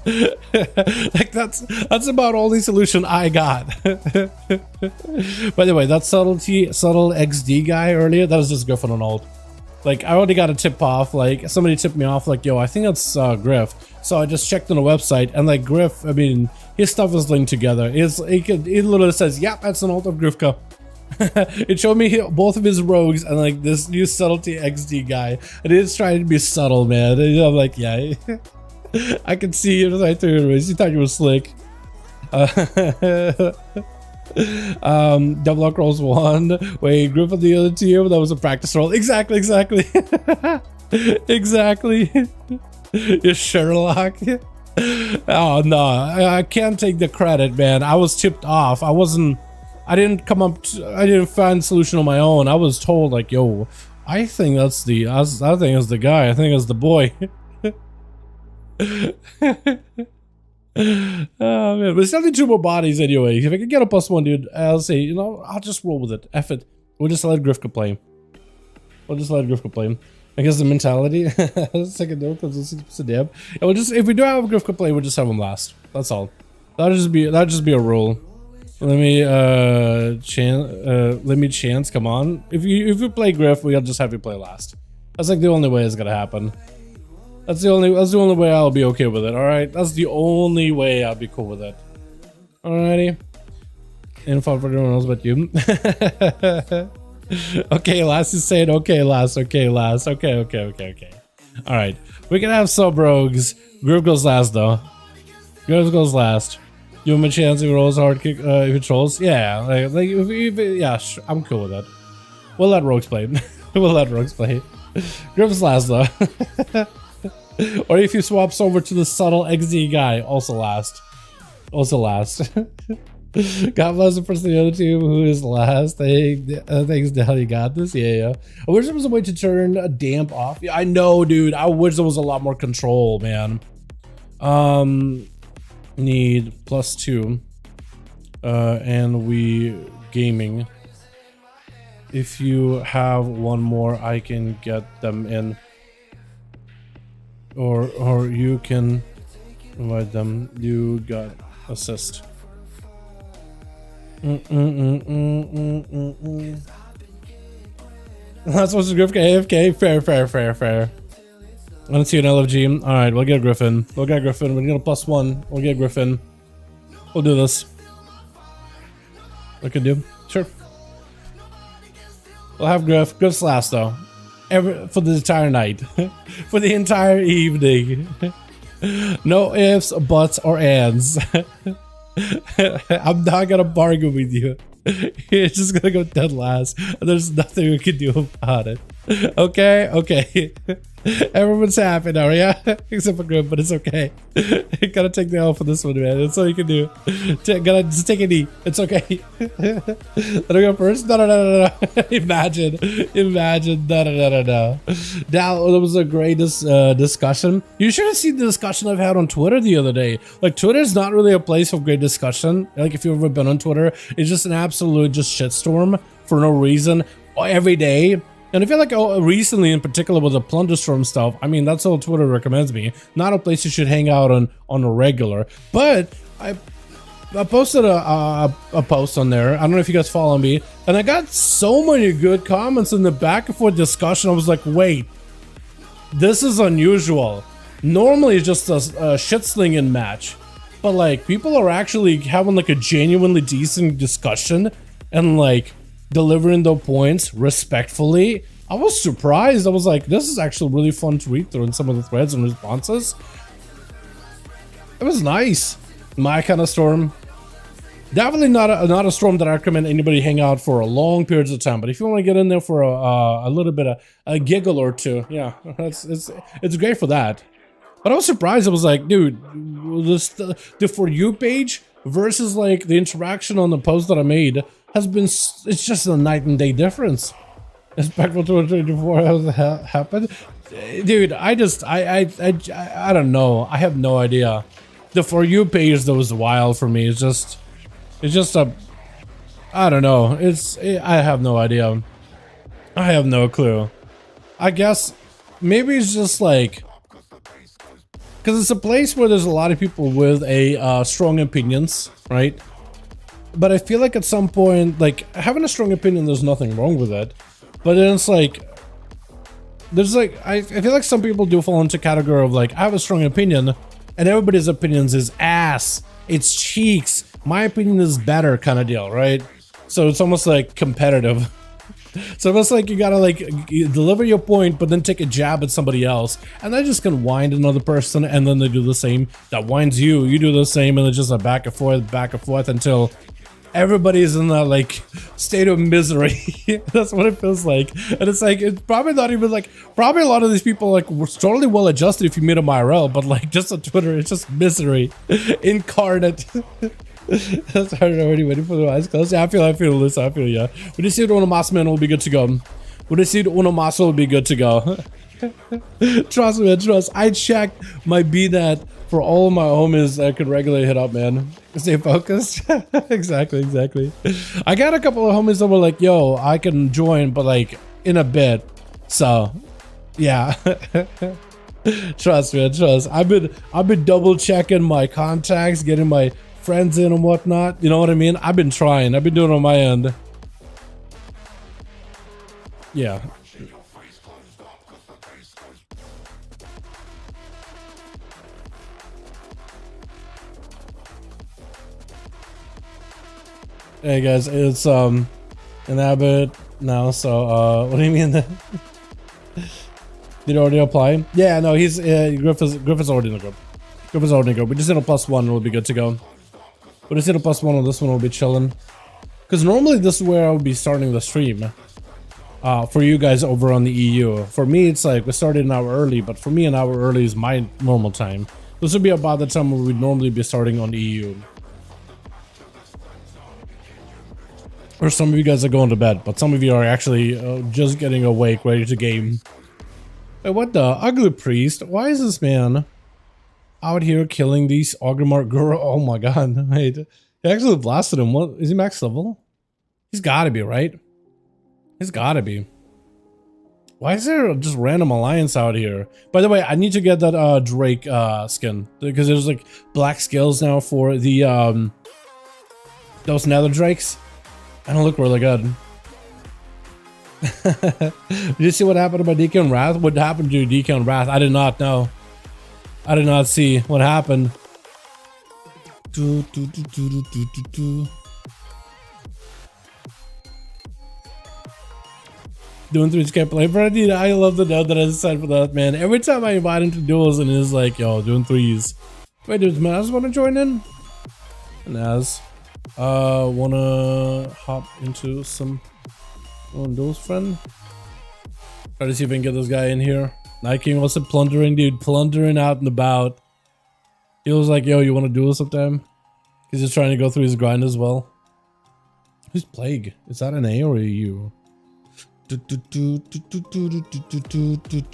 Like that's about all the solution I got. By the way, that subtle XD guy earlier, that was just Griff on an ult. Like, I already got a tip off, like, somebody tipped me off, like, yo, I think that's Griff. So I just checked on the website, and like, Griff, I mean, his stuff is linked together. It literally says, yep, that's an ult of Griffka. It showed me both of his rogues and like this new subtlety XD guy. And it's trying to be subtle, man. And I'm like, yeah, I can see it right through your eyes. You thought you were slick. Double up rolls one. Wait, Griff on the other team. That was a practice roll. Exactly. Exactly. You're Sherlock. Oh no, I can't take the credit, man. I was tipped off. I didn't find the solution on my own. I was told like, yo, I think that's the guy. I think it's the boy. Oh man, but it's only 2 more bodies anyway. If I can get a +1, dude, I'll say, you know, I'll just roll with it. F it. We'll just let Griff play. I guess the mentality. Second note, because it's a dab. Yeah, we'll just, if we do have Griff play, we'll just have him last. That's all. That'll just be a rule. Let me chance. Come on. If you play Griff, we'll just have you play last. That's like the only way it's gonna happen. That's the only way I'll be okay with it. All right, that's the only way I'll be cool with it. Alrighty. Info for everyone else but you. Okay, last is saying okay, last. Okay. All right, we can have sub rogues. Griff goes last though. Griff goes last. Give him a chance if he rolls hard kick, if he trolls. Yeah, yeah, I'm cool with that. We'll let rogues play. Griff's last though. Or if he swaps over to the subtle XD guy, also last. God bless the person in the other team who is last. Thanks, Dal, you got this. Yeah. I wish there was a way to turn a damp off. Yeah, I know, dude. I wish there was a lot more control, man. Need +2. And we gaming. If you have one more, I can get them in. Or you can invite them. You got assist. That's what's Griff AFK. Fair. I don't see an LFG. Alright, we'll get Griffin. We'll get a +1. We'll get Griffin. We'll do this. We can do. Sure. We'll have Griff. Griff's last though. For the entire night. For the entire evening. No ifs, buts, or ands. I'm not gonna bargain with you. You're just gonna go dead last. And there's nothing we can do about it. Okay, okay. Everyone's happy now, yeah? Except for Grim, but it's okay. You gotta take the L for this one, man. That's all you can do. Gotta just take a knee. It's okay. Let me go first. No, no, no, no, no. Imagine. Imagine. No, no, no, no, no. Now, it was a great discussion. You should have seen the discussion I've had on Twitter the other day. Like, Twitter is not really a place of great discussion. Like, if you've ever been on Twitter, it's just an absolute just shitstorm for no reason every day. And I feel like recently, in particular with the Plunderstorm stuff, I mean, that's all Twitter recommends me. Not a place you should hang out on a regular. But I posted a post on there. I don't know if you guys follow me. And I got so many good comments in the back and forth discussion. I was like, wait, this is unusual. Normally it's just a shit-slinging match. But like, people are actually having like a genuinely decent discussion and like delivering their points respectfully. I was surprised. I was like, this is actually really fun to read through in some of the threads and responses. It was nice. My kind of storm. Definitely not a storm that I recommend anybody hang out for a long periods of time. But if you want to get in there for a little bit of a giggle or two, yeah, it's great for that. But I was surprised. I was like, dude, the For You page versus like the interaction on the post that I made has been, it's just a night and day difference. Respectful to 2024 has happened. Dude, I don't know. I have no idea. The For You page that was wild for me. It's just a, I don't know. I have no idea. I have no clue. I guess maybe it's just like, because it's a place where there's a lot of people with strong opinions, right? But I feel like at some point, like, having a strong opinion, there's nothing wrong with it. But then it's like, there's like, I feel like some people do fall into category of like, I have a strong opinion, and everybody's opinions is ass, it's cheeks, my opinion is better kind of deal, right? So it's almost like competitive. So it's like you gotta like deliver your point, but then take a jab at somebody else, and they just can wind another person, and then they do the same. That winds you, you do the same, and it's just a back and forth until everybody's in that like state of misery. That's what it feels like. And it's like, it's probably not even like, probably a lot of these people like were totally well adjusted if you meet them IRL, but like just on Twitter, it's just misery incarnate. That's hard already waiting for the eyes closed. Yeah, I feel this. I feel, yeah. When you see the Unomas, man, we'll be good to go. When you see the Unomas, we'll be good to go. Trust me, man, trust. I checked my BNet for all of my homies that could regularly hit up, man. Stay focused. Exactly. I got a couple of homies that were like, yo, I can join, but like in a bit. So, yeah. Trust me, trust. I've been double checking my contacts, getting my friends in and whatnot. You know what I mean? I've been trying. I've been doing it on my end. Yeah. Hey guys, it's an Abbott now, so what do you mean? Did he already apply? Yeah, no, he's Griffith's already in the group. Griffith's already in the group. We just hit a +1 and we'll be good to go. We just hit a +1 on this one, we'll be chilling. Because normally this is where I would be starting the stream. For you guys over on the EU. For me, it's like we started an hour early, but for me, an hour early is my normal time. This would be about the time where we'd normally be starting on the EU. Or some of you guys are going to bed, but some of you are actually just getting awake, ready to game. Wait, what the? Ugly priest? Why is this man out here killing these Ogrimmar girl? Oh my god, wait. He actually blasted him. What? Is he max level? He's gotta be, right? He's gotta be. Why is there just random alliance out here? By the way, I need to get that Drake skin. Because there's like black scales now for the those nether drakes. I don't look really good. Did you see what happened to my DK and Wrath? What happened to DK and Wrath? I did not know. I did not see what happened. Doing 3K play, but I love the note that I decided for that, man. Every time I invite him to duels and he's like, yo, doing threes. Wait, does Maz want to join in? Maz. Wanna hop into some duels, friend? Try to see if we can get this guy in here. Night King wants to plundering, dude. Plundering out and about. He was like, yo, you want to duel sometime? He's just trying to go through his grind as well. Who's Plague? Is that an A or a U?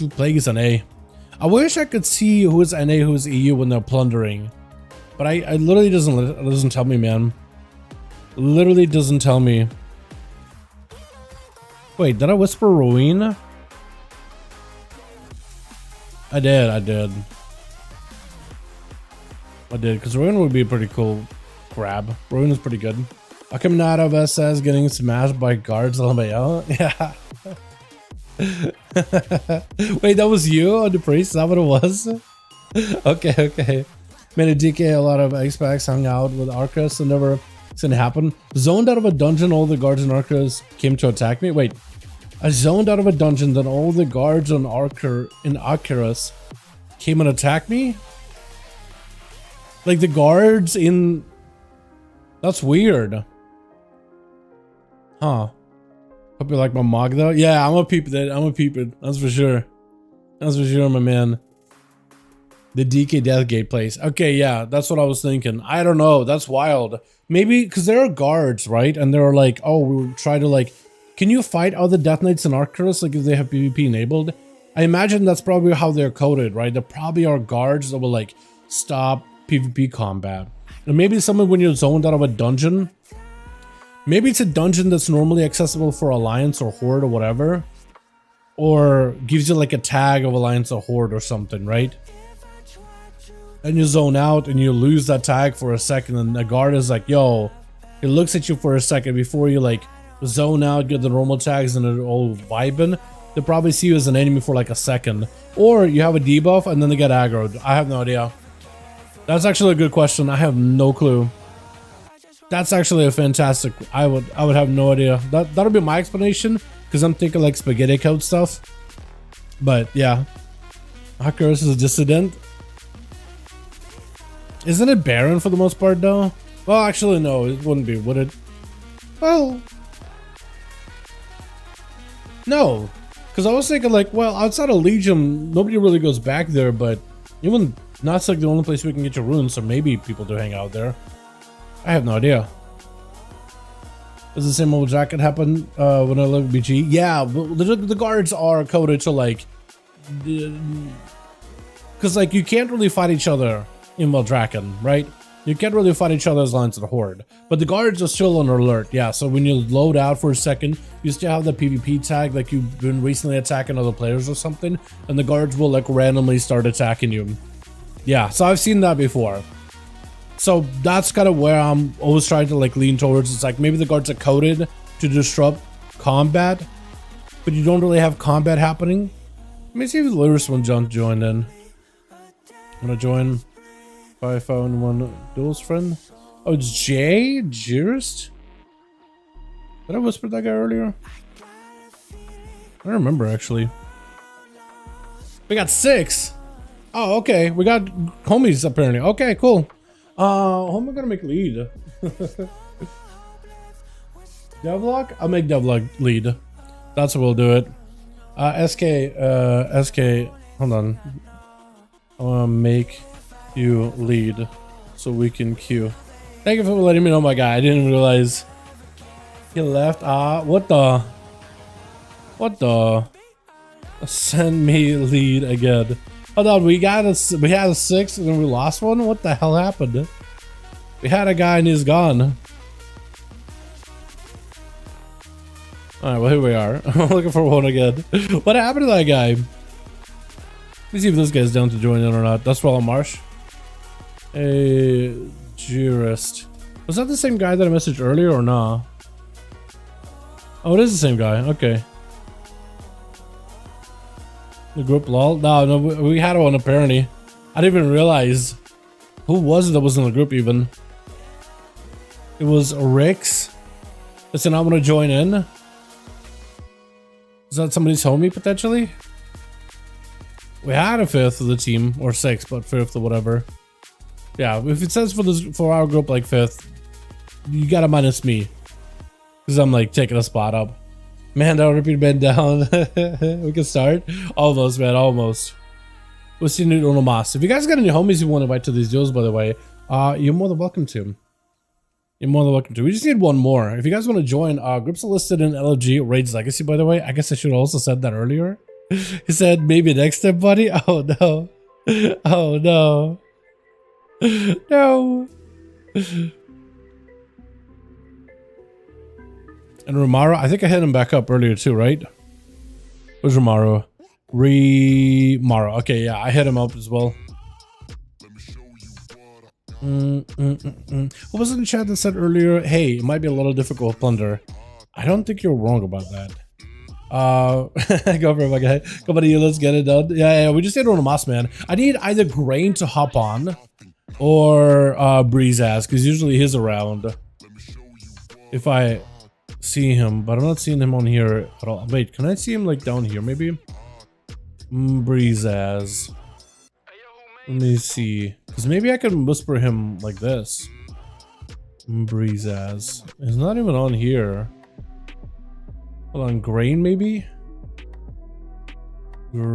Plague is an A. I wish I could see who is NA, who is EU when they're plundering. But I literally doesn't tell me, man. Literally doesn't tell me. Wait, did I whisper Ruin? I did, because Ruin would be a pretty cool grab. Ruin is pretty good. I coming out of SS getting smashed by guards. Yeah. Wait, that was you on the priest? Is that what it was? Okay. Made a DK, a lot of X-Packs hung out with Arcus and never seen it happen. Zoned out of a dungeon, all the guards and Arcus came to attack me. Wait, I zoned out of a dungeon, then all the guards on Arcus came and attacked me? Like the guards in... That's weird. Huh. Hope you like my mog though. Yeah, I'm gonna peep it. That's for sure. That's for sure, my man. The DK Deathgate place. Okay, yeah, that's what I was thinking. I don't know. That's wild. Maybe because there are guards, right? And they're like, oh, we'll try to like... Can you fight other Death Knights and Archers like if they have PvP enabled? I imagine that's probably how they're coded, right? There probably are guards that will like stop PvP combat. And maybe someone when you're zoned out of a dungeon... Maybe it's a dungeon that's normally accessible for Alliance or Horde or whatever. Or gives you like a tag of Alliance or Horde or something, right? And you zone out and you lose that tag for a second and the guard is like, yo, he looks at you for a second before you like zone out, get the normal tags and they're all vibing. They'll probably see you as an enemy for like a second. Or you have a debuff and then they get aggroed. I have no idea. That's actually a good question. I have no clue. That's actually a fantastic... I would have no idea. That'll be my explanation because I'm thinking like spaghetti code stuff. But yeah. Hackers is a dissident. Isn't it Baron for the most part though? Well, actually no, it wouldn't be, would it? Well... No. Because I was thinking like, well, outside of Legion, nobody really goes back there, but even... That's like the only place we can get your runes, so maybe people do hang out there. I have no idea. Does the same old jacket happen when I live BG? Yeah, but the guards are coded to like... Because like you can't really fight each other in Maldraken, right? You can't really fight each other as Lions of the Horde. But the guards are still on alert, yeah. So when you load out for a second, you still have the PvP tag, like you've been recently attacking other players or something, and the guards will like randomly start attacking you. Yeah, so I've seen that before. So that's kind of where I'm always trying to like lean towards. It's like maybe the guards are coded to disrupt combat, but you don't really have combat happening. Let me see if the Lewis one joined in. I'm gonna join 5V5 1V1 Duels friend. Oh, it's Jay Jurist. Did I whisper that guy earlier? I don't remember actually. We got 6. Oh, okay. We got homies apparently. Okay, cool. Who am I gonna make lead? Devlog? I'll make Devlog lead. That's what we'll do it. SK, hold on. I wanna make you lead so we can queue. Thank you for letting me know, my guy. I didn't realize he left. What the? Send me lead again. Hold on, we had a 6 and then we lost one? What the hell happened? We had a guy and he's gone. Alright, well here we are. I'm looking for one again. What happened to that guy? Let me see if this guy's down to join in or not. That's Roland Marsh. A jurist. Was that the same guy that I messaged earlier or nah? Oh, it is the same guy. Okay. The group lol? No, we had one apparently. I didn't even realize. Who was it that was in the group even? It was Rix. Listen, I want to join in. Is that somebody's homie potentially? We had a 5th of the team, or 6th, but 5th or whatever. Yeah, if it says for our group like 5th, you gotta minus me. Because I'm like taking a spot up. Man down, repeat bend down. We can start. Almost, man, almost. We'll see new Onomas. If you guys got any homies you want to invite to these duels, by the way, you're more than welcome to. You're more than welcome to. We just need one more. If you guys want to join, Grips are listed in LFG Raids Legacy, by the way. I guess I should have also said that earlier. He said, maybe next time, buddy. Oh, no. Oh, no. No. And Romaro, I think I hit him back up earlier too, right? Where's Romaro? Remaro. Okay, yeah, I hit him up as well. What was in the chat that said earlier, hey, it might be a little difficult with Plunder? I don't think you're wrong about that. Go for it, my guy. Come on, you, let's get it done. Yeah, we just need on a moss, man. I need either Grain to hop on or Breeze ass, because usually he's around. If I see him, but I'm not seeing him on here at all. Wait, can I see him like down here maybe? Breeze ass. Let me see, because maybe I can whisper him like this. Breeze ass. He's not even on here. Hold on, Grain maybe? Grain.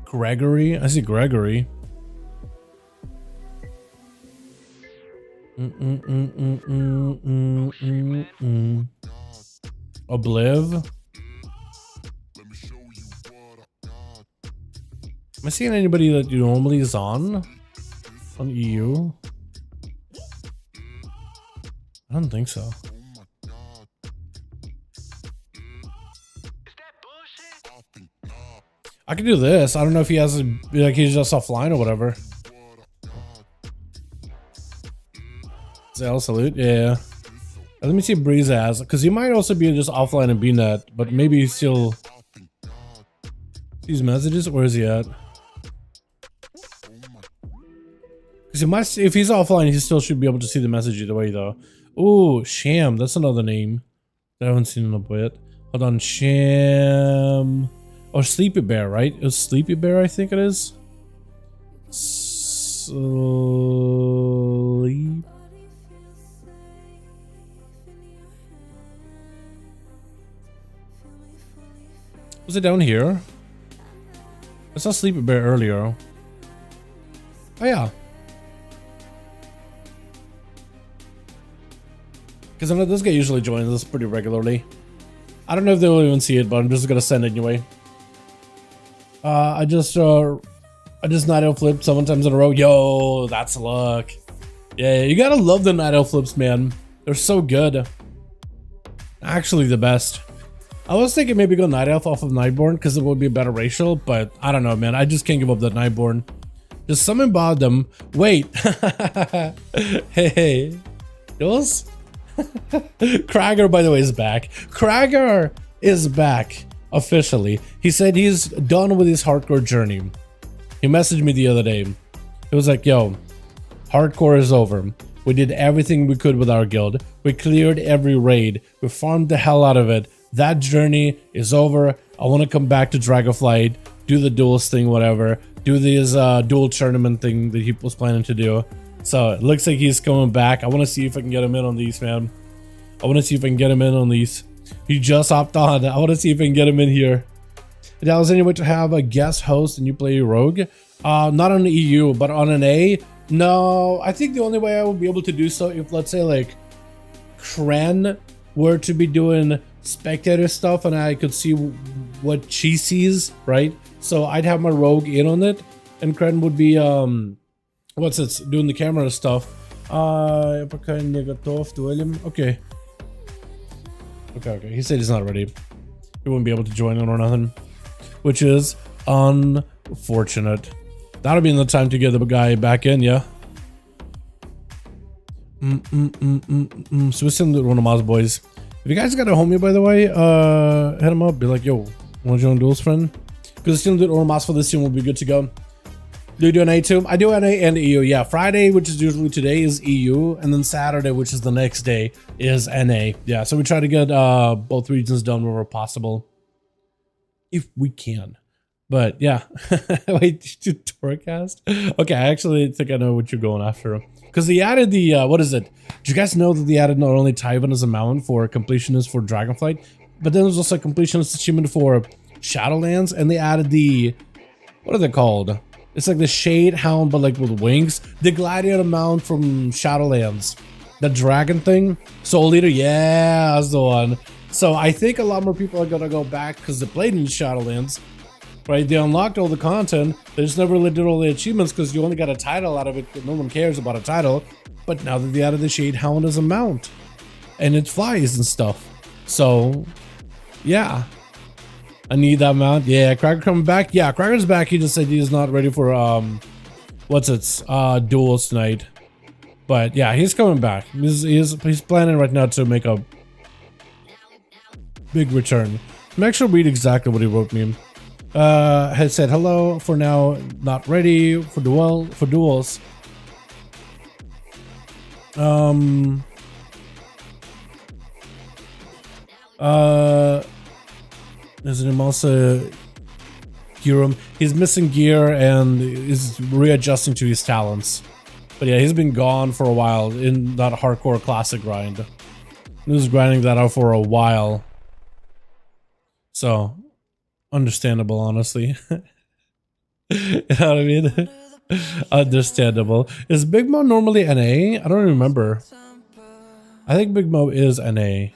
Gregory? I see Gregory. Obliv. Am I seeing anybody that you normally is on EU? I don't think so. I can do this. I don't know if he has a, like he's just offline or whatever. Zell salute, yeah. Let me see if Breeze has, because he might also be just offline and BNet, but maybe he still sees messages. Where is he at? Because he must, if he's offline, he still should be able to see the message either way, though. Ooh, Sham, that's another name that I haven't seen in a bit. Hold on, Sham. Oh, Sleepy Bear, right? It was Sleepy Bear, I think it is. Sleep. Was it down here? I saw Sleepy Bear earlier. Oh yeah. Because I know this guy usually joins us pretty regularly. I don't know if they'll even see it, but I'm just gonna send it anyway. I just night owl flipped 7 times in a row. Yo, that's luck. Yeah, you gotta love the night owl flips, man. They're so good. Actually, the best. I was thinking maybe go Night Elf off of Nightborn because it would be a better ratio, but I don't know, man. I just can't give up that Nightborn. Just summon about them. Wait. Hey. Duels? Krager, by the way, is back. Krager is back officially. He said he's done with his hardcore journey. He messaged me the other day. He was like, yo, hardcore is over. We did everything we could with our guild. We cleared every raid. We farmed the hell out of it. That journey is over. I want to come back to Dragonflight, do the duels thing, whatever. Do this dual tournament thing that he was planning to do. So it looks like he's coming back. I want to see if I can get him in on these, man. I want to see if I can get him in on these. He just hopped on. I want to see if I can get him in here. Now, is there any way to have a guest host and you play Rogue? Not on the EU, but on an A? No, I think the only way I would be able to do so if, let's say, like, Kren were to be doing spectator stuff and I could see what she sees, right? So I'd have my Rogue in on it, and Kren would be what's it, doing the camera stuff. Okay. Okay, he said he's not ready. He wouldn't be able to join in or nothing, which is unfortunate. That'll be in the time to get the guy back in, yeah. So we send one of Moz boys. If you guys got a homie, by the way, hit him up. Be like, yo, want to join Duels, friend? Because still do Ormas for this team will be good to go. Do you do NA too? I do NA and EU. Yeah, Friday, which is usually today, is EU, and then Saturday, which is the next day, is NA. Yeah, so we try to get both regions done wherever possible, if we can. But yeah, wait, Torcast? Okay, I actually think I know what you're going after. Because they added the, what is it? Did you guys know that they added not only Tywin as a mount for completionist for Dragonflight, but then there's also a completionist achievement for Shadowlands, and they added the, what are they called? It's like the Shade Hound, but like with wings. The Gladiator mount from Shadowlands. The dragon thing. Soul Eater, yeah, that's the one. So I think a lot more people are gonna go back because they played in Shadowlands. Right, they unlocked all the content, they just never really did all the achievements because you only got a title out of it. No one cares about a title. But now that they added the Shade Hound as a mount, and it flies and stuff, so yeah, I need that mount. Yeah, Cracker coming back. Yeah, Cracker's back. He just said he's not ready for duels tonight. But yeah, he's coming back. He's planning right now to make a big return. I'm actually read exactly what he wrote me. Has said hello for now, not ready for duels. There's an also Girum. He's missing gear and is readjusting to his talents. But yeah, he's been gone for a while in that hardcore classic grind. He was grinding that out for a while. So understandable, honestly. You know what I mean? Understandable. Is Big Mo normally NA? I don't remember. I think Big Mo is NA.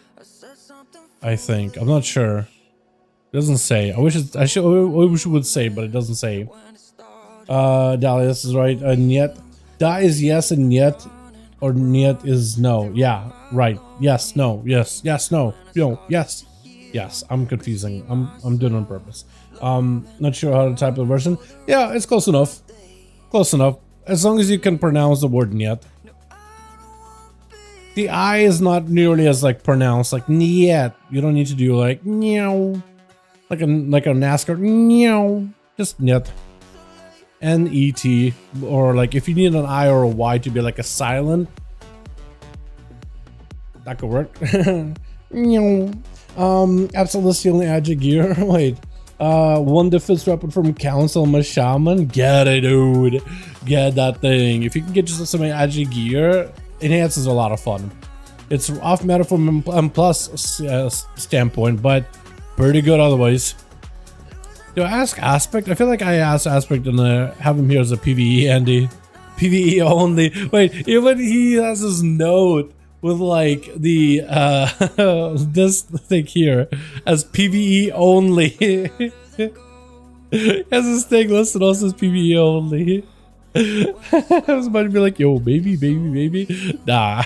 I think. I'm not sure. It doesn't say. I wish it would say, but it doesn't say. Dalius is right. And yet. Da is yes and yet. Or yet is no. Yeah, right. Yes, no, yes, yes, no. No, yes. Yes, I'm confusing. I'm doing it on purpose. Not sure how to type the version. Yeah, it's close enough. Close enough. As long as you can pronounce the word "niet." The I is not nearly as like pronounced like "niet." You don't need to do like "meow," like a NASCAR "meow." Just "niet." N-E-T, or like if you need an I or a Y to be like a silent, that could work. Absolutely only add your gear. Wait, one defense weapon from Council, my shaman. Get it, dude. Get that thing. If you can get just some agi gear, enhances a lot of fun. It's off meta from M plus standpoint, but pretty good otherwise. Do I ask Aspect? I feel like I asked Aspect and have him here as a PvE Andy. PvE only. Wait, even he has his note with like the this thing here as PvE only. He has this thing listed also as PvE only. I was about to be like, yo, baby. Nah.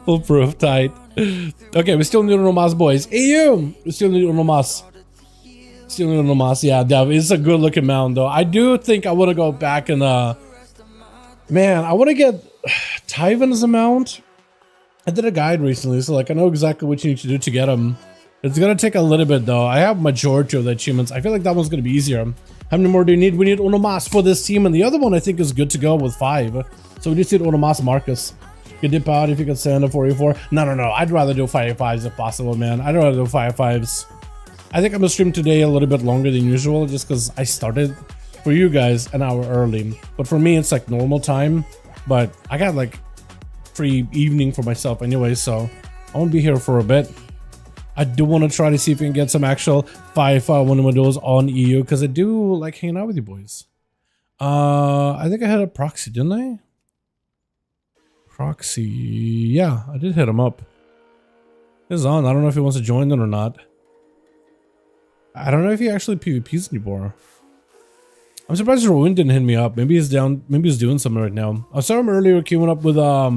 Foolproof, tight. Okay, we still need Unomas, boys. EU! We still need Unomas. Yeah, Dev, it's a good looking mount though. I do think I want to go back and man, I want to get Tywin as a mount. I did a guide recently, so like I know exactly what you need to do to get him. It's gonna take a little bit though. I have majority of the achievements. I feel like that one's gonna be easier. How many more do you need? We need Unomas for this team, and the other one I think is good to go with 5. So we just need Unomas Marcus. You can dip out if you can send a 4v4. No. I'd rather do 5v5s if possible, man. I'd rather do 5v5s. I think I'm gonna stream today a little bit longer than usual just because I started for you guys an hour early. But for me, it's like normal time. But I got like free evening for myself anyway, so I won't be here for a bit. I do want to try to see if we can get some actual 5v5 1v1 duels on EU because I do like hanging out with you boys. I think I had a proxy, didn't I? Proxy, yeah, I did hit him up. It's on. I don't know if he wants to join it or not. I don't know if he actually PvPs anymore. I'm surprised Rowan didn't hit me up. Maybe he's down. Maybe he's doing something right now. I saw him earlier queuing up with what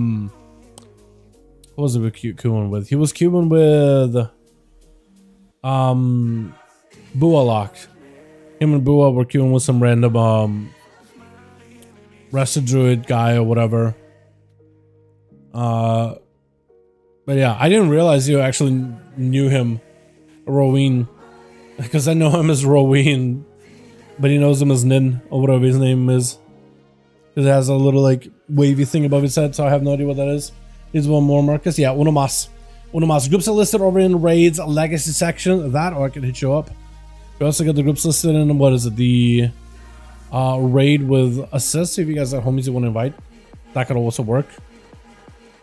was it queuing with? He was queuing with Bua locked. Him and Bua were queuing with some random rested druid guy or whatever. But yeah, I didn't realize you actually knew him, Rowan. Because I know him as Rowan, but he knows him as Nin, or whatever his name is. Because it has a little like wavy thing above his head, so I have no idea what that is. Here's one more, Marcus. Yeah, Unomas. Groups are listed over in Raids Legacy section. That, or I can hit you up. We also got the groups listed in, what is it, the raid with assist. If you guys have homies you want to invite, that could also work.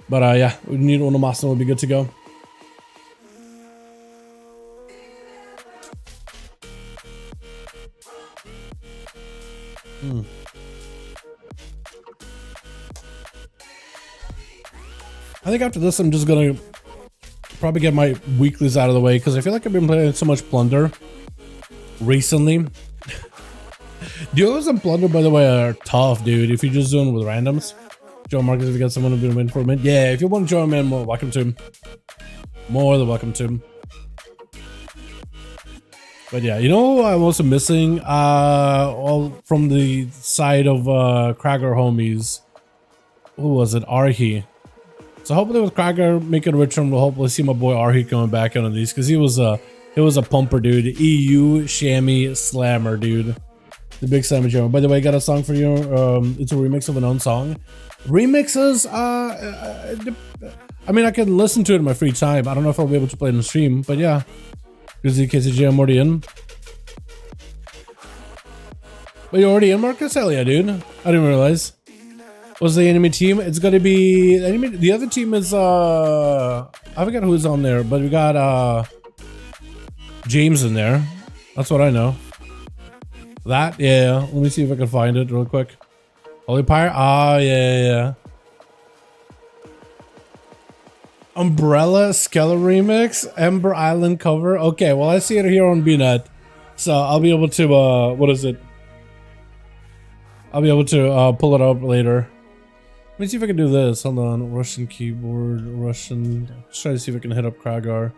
But yeah, we need Onomasa, will be good to go. I think after this, I'm just gonna probably get my weeklies out of the way because I feel like I've been playing so much Plunder recently. Duels and Plunder, by the way, are tough, dude. If you're just doing with randoms. Joe Marcus, if you got someone who's been waiting for a minute. Yeah, if you want to join, man, more welcome to him. More than welcome to him. But yeah, you know I'm also missing? All from the side of Krager homies. Who was it? Arhi. So hopefully with Krager making a return, we'll hopefully see my boy Arhi coming back on these because he was a pumper, dude. EU Shammy Slammer, dude. The big Slammer Jammer. By the way, I got a song for you. It's a remix of an own song. Remixes, I mean, I can listen to it in my free time. I don't know if I'll be able to play it in the stream, but yeah. Because in case I'm already in. But you're already in, Marcus? Hell yeah, dude. I didn't realize. What's the enemy team? It's gonna be the other team is I forgot who's on there, but we got James in there. That's what I know. That, yeah. Let me see if I can find it real quick. Holy Pyre? Ah, yeah. Umbrella Skeller remix, Ember Island cover. Okay, well I see it here on BNet, so I'll be able to what is it? I'll be able to pull it up later. Let me see if I can do this. Hold on, Russian keyboard, Russian. Let's try to see if I can hit up Kragar.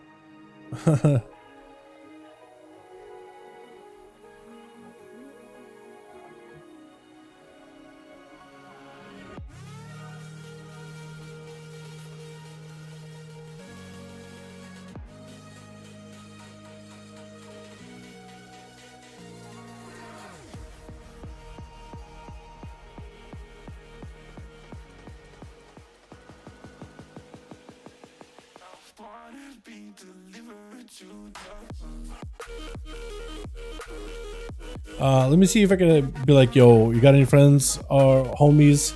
Let me see if I can be like, yo, you got any friends or homies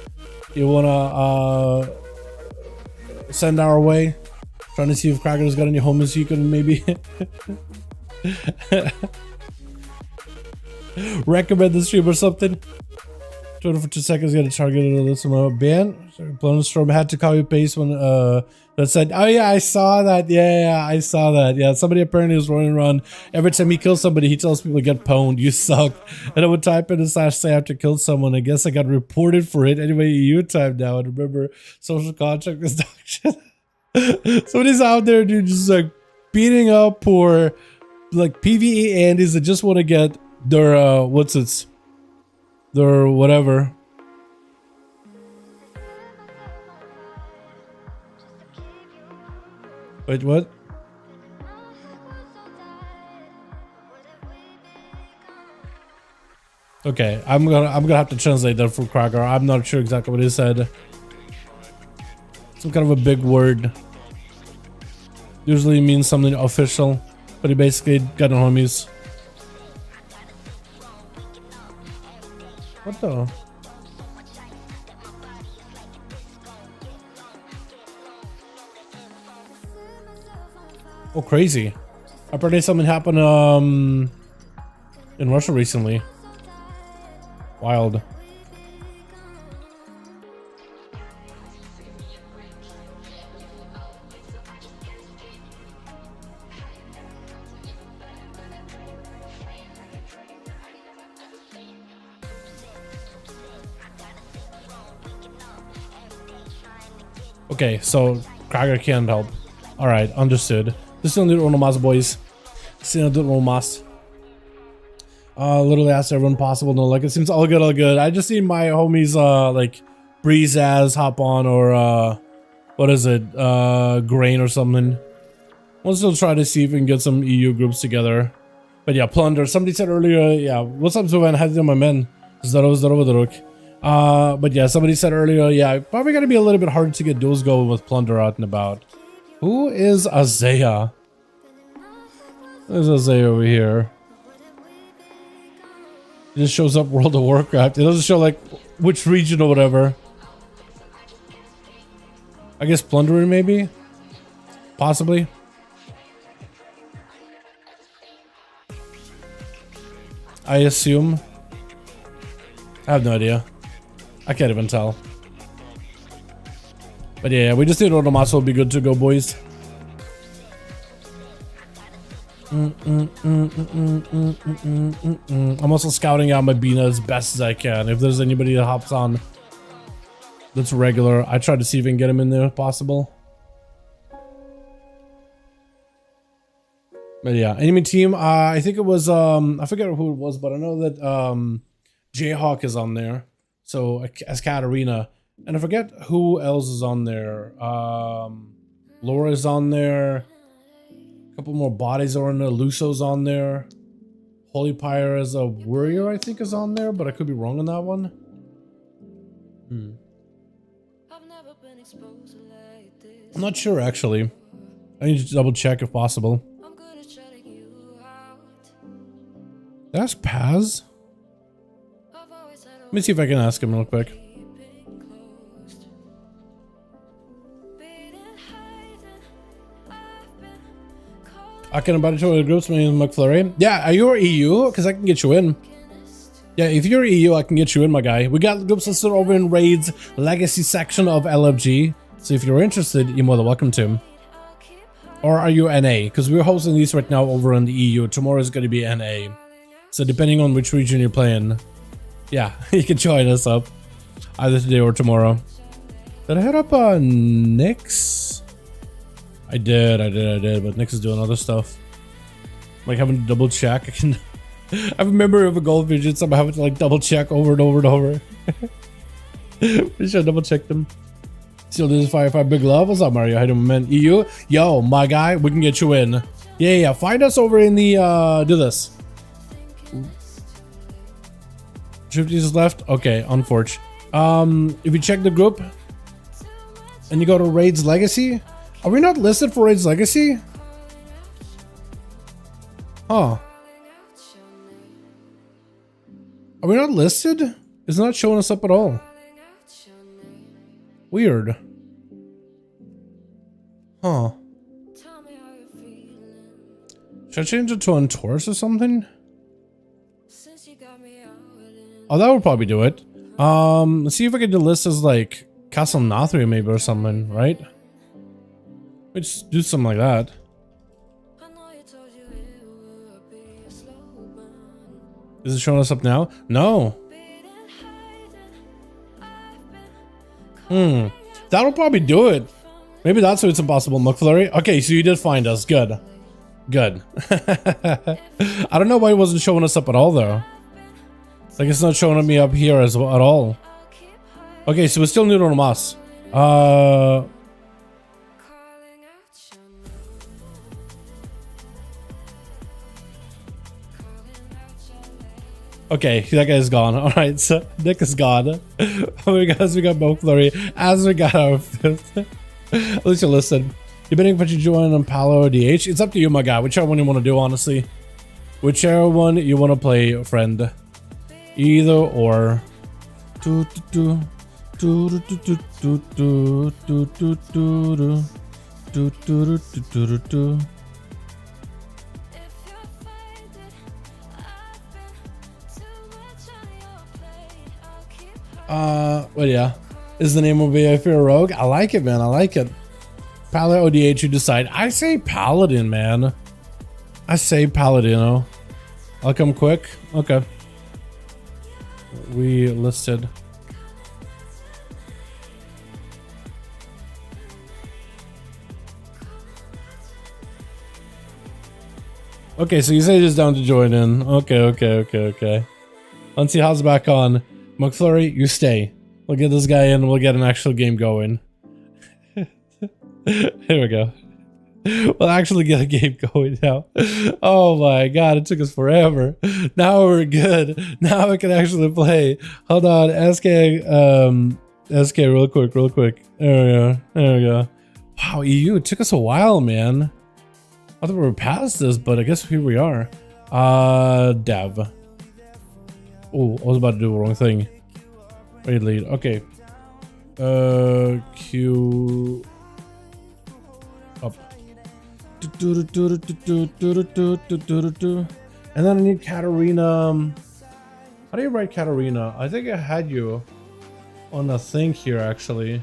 you wanna send our way? Trying to see if Krager's got any homies you can maybe recommend the stream or something. 20 for 2 seconds, get a targeted on this ban. Plunderstorm had to copy paste when that said, oh yeah, I saw that. Yeah, I saw that. Yeah, somebody apparently was running around. Every time he kills somebody, he tells people get pwned, you suck. And I would type in / say after kill someone. I guess I got reported for it. Anyway, EU time now. And remember, social contract is dog shit. Somebody's out there, dude, just like beating up poor like PvE Andes that just want to get their their whatever. Wait, what? Okay, I'm gonna have to translate that for Krager. I'm not sure exactly what he said. Some kind of a big word. Usually means something official, but he basically got no homies. What the? Oh, crazy. Apparently something happened in Russia recently. Wild. Okay, so Krager can't help. Alright, understood. This is gonna do Onomas, boys. This is gonna do Onomas. Literally asked everyone possible. No, like it seems all good, all good. I just need my homies like Breeze as hop on or what is it? Grain or something. We'll still try to see if we can get some EU groups together. But yeah, Plunder. Somebody said earlier, yeah, what's up, Zovan? How's it my men? But yeah, somebody said earlier, yeah, probably gonna be a little bit hard to get duels going with Plunder out and about. Who is Azea? There's Azea over here. It just shows up World of Warcraft. It doesn't show like which region or whatever. I guess plundering maybe? Possibly. I assume. I have no idea. I can't even tell. But yeah, we just need Automaso will be good to go, boys. I'm also scouting out my Bina as best as I can. If there's anybody that hops on that's regular, I try to see if I can get him in there if possible. But yeah, enemy team, I think it was, I forget who it was, but I know that Jayhawk is on there. So, as Katarina. And I forget who else is on there. Laura is on there. A couple more bodies are on there. Luso's on there. Holy Pyre as a warrior, I think, is on there, but I could be wrong on that one. I'm not sure, actually. I need to double check if possible. That's Paz. Let me see if I can ask him real quick. I can invite you to the groups, my name is McFlurry. Yeah, are you EU? Because I can get you in. Yeah, if you're EU, I can get you in, my guy. We got groups listed over in Raid's Legacy section of LFG. So if you're interested, you're more than welcome to. Or are you NA? Because we're hosting these right now over in the EU. Tomorrow is going to be NA. So depending on which region you're playing, yeah, you can join us up either today or tomorrow. Did I hit up Nyx? I did, but Nyx is doing other stuff. Like having to double check. I have a memory of a goldfish and somehow having to like double check over and over and over. We should double check them. Still, this is 5V5 Big Love. What's up, Mario? How you doing, man? EU? Yo, my guy, we can get you in. Yeah. Find us over in the, do this. Drifties is left? Okay, unfortunate. If you check the group and you go to Raid's Legacy, are we not listed for Raid's Legacy? Huh. Are we not listed? It's not showing us up at all. Weird. Huh. Should I change it to Untaurus or something? Oh, that would probably do it. Let's see if I can do list as like Castle Nathria maybe or something, right? Let's do something like that. Is it showing us up now? No. That'll probably do it. Maybe that's why it's impossible, McFlurry. Okay, so you did find us. Good. Good. I don't know why it wasn't showing us up at all, though. Like, it's not showing me up here as well, at all. Okay, so we still need on us. Okay, that guy's gone. Alright, so Nick is gone. We got McFlurry as we got our fifth. At least you listen. Depending if you join on Palo or DH, it's up to you, my guy. Whichever one you want to do, honestly. Whichever one you want to play, friend. Either or. Well, yeah. Is the name will be I Fear Rogue? I like it, man. I like it. Paladin ODH, you decide. I say Paladin, man. I say Paladino. I'll come quick. Okay. We listed. Okay, so you say just down to join in. Okay. Let's see how's back on. McFlurry, you stay. We'll get this guy in and we'll get an actual game going. Here we go. We'll actually get a game going now. Oh my god, it took us forever. Now we're good. Now we can actually play. Hold on, SK real quick. There we go. Wow, EU, it took us a while, man. I thought we were past this, but I guess here we are. Dev. Oh, I was about to do the wrong thing. Wait, lead. Okay. Q up. And then I need Katarina. How do you write Katarina? I think I had you on a thing here actually.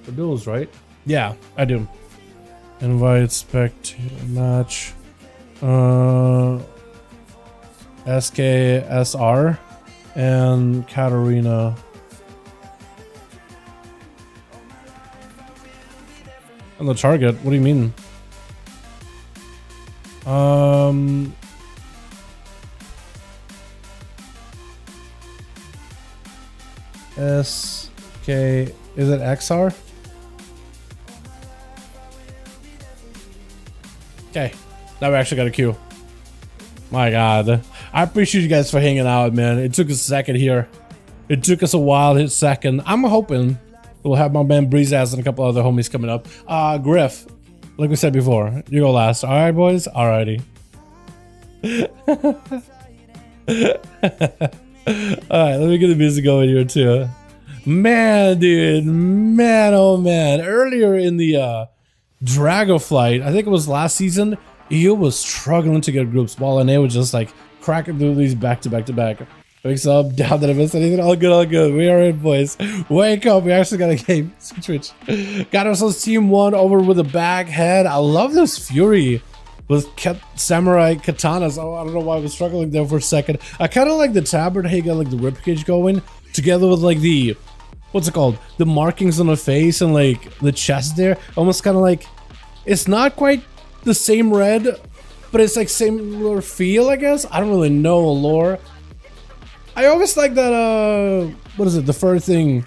For duels, right? Yeah, I do. Invite spectator match. SKSR and Katarina. And the target, what do you mean? SK, is it XR? Okay, now we actually got a queue. My God, I appreciate you guys for hanging out, man. It took a second here. It took us a while to hit second. I'm hoping we'll have my man Breezeass and a couple other homies coming up. Griff, like we said before, you go last. All right, boys. Alrighty. Alright, let me get the music going here too. Man, dude, man, oh man. Earlier in the Dragonflight, I think it was last season, EU was struggling to get groups while NA was just like cracking through these back to back to back. Wakes up, down that I missed anything. All good, all good. We are in, boys. Wake up. We actually got a game. Switch. Got ourselves team 1 over with a back head. I love this Fury with samurai katanas. Oh, I don't know why I was struggling there for a second. I kind of like the tabard. How you got like the ribcage going together with like the, what's it called? The markings on the face and like the chest there. Almost kind of like, it's not quite the same red, but it's like similar feel, I guess. I don't really know lore. I always like that, what is it, the fur thing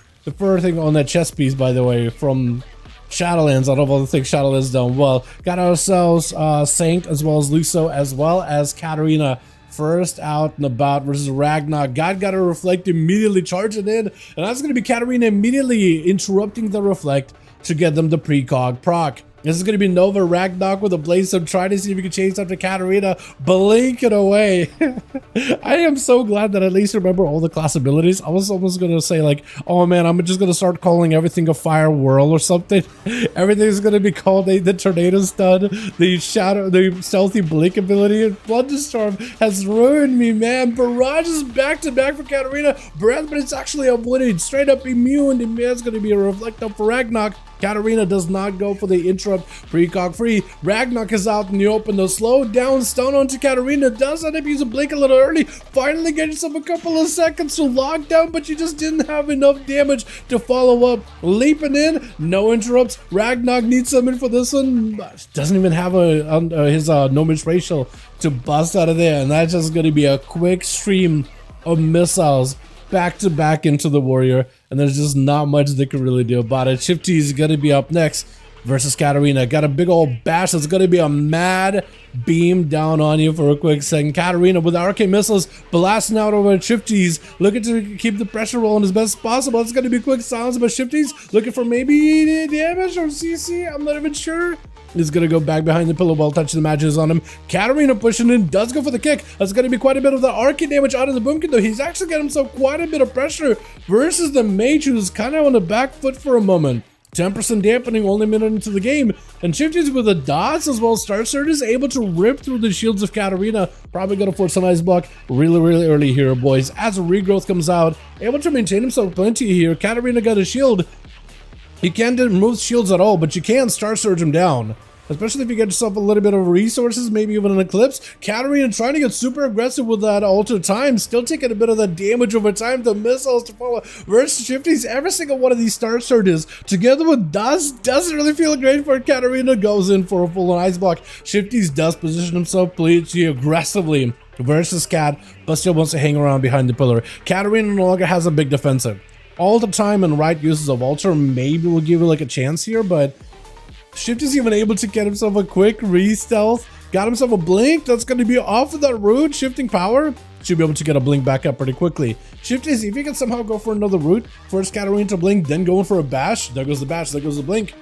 on that chest piece, by the way, from Shadowlands. Out of all the things Shadowlands done well. Got ourselves Saint as well as Luso as well as Katarina first out and about versus Ragnar. God got a reflect immediately charging in, and that's going to be Katarina immediately interrupting the reflect to get them the precog proc. This is going to be Nova Ragnarok with a Blaze. I'm trying to see if we can chase after Katarina. Blink it away. I am so glad that I at least remember all the class abilities. I was almost going to say like, oh man, I'm just going to start calling everything a fire whirl or something. Everything's going to be called the tornado stun, the shadow, the stealthy blink ability. And Plunderstorm has ruined me, man. Barrage is back to back for Katarina. Breath, but it's actually avoided. Straight up immune. And man, it's going to be a reflect up for Ragnarok. Katarina does not go for the interrupt precog free. Ragnarok is out in the open. The slow down stun onto Katarina does end up using blink a little early. Finally getting yourself a couple of seconds to lock down, but you just didn't have enough damage to follow up. Leaping in, no interrupts. Ragnarok needs something for this one. Doesn't even have his Gnomish racial to bust out of there, and that's just going to be a quick stream of missiles back to back into the warrior, and there's just not much they can really do about it. Shifty is going to be up next versus Katarina. Got a big old bash. It's going to be a mad beam down on you for a quick second. Katarina with arcane missiles blasting out over Shifties, looking to keep the pressure rolling as best as possible. It's going to be quick silence, but Shifties looking for maybe damage or CC. I'm not even sure. He's going to go back behind the pillow while touching the matches on him. Katarina pushing in, does go for the kick. That's going to be quite a bit of the arcane damage out of the boomkin, though. He's actually got himself quite a bit of pressure versus the mage, who's kind of on the back foot for a moment. 10% dampening only a minute into the game, and Shifties with the dots as well as Star Surge is able to rip through the shields of Katarina. Probably going to force an ice block really early here, boys. As a regrowth comes out, able to maintain himself plenty here. Katarina got a shield. You can't remove shields at all, but you can Star Surge him down. Especially if you get yourself a little bit of resources, maybe even an Eclipse. Katarina trying to get super aggressive with that Alter Time, still taking a bit of the damage over time. The missiles to follow versus Shifties. Every single one of these Star Surges, together with Dust, doesn't really feel great for Katarina. Goes in for a full ice block. Shifties does position himself pretty aggressively versus Cat, but still wants to hang around behind the pillar. Katarina no longer has a big defensive. All the time and right uses of Alter maybe will give you like a chance here, but Shift is even able to get himself a quick re-stealth. Got himself a blink. That's going to be off of that root. Shifting power. Should be able to get a blink back up pretty quickly. Shift is, if you can somehow go for another root, first Katarina to blink, then going for a bash. There goes the bash. There goes the blink.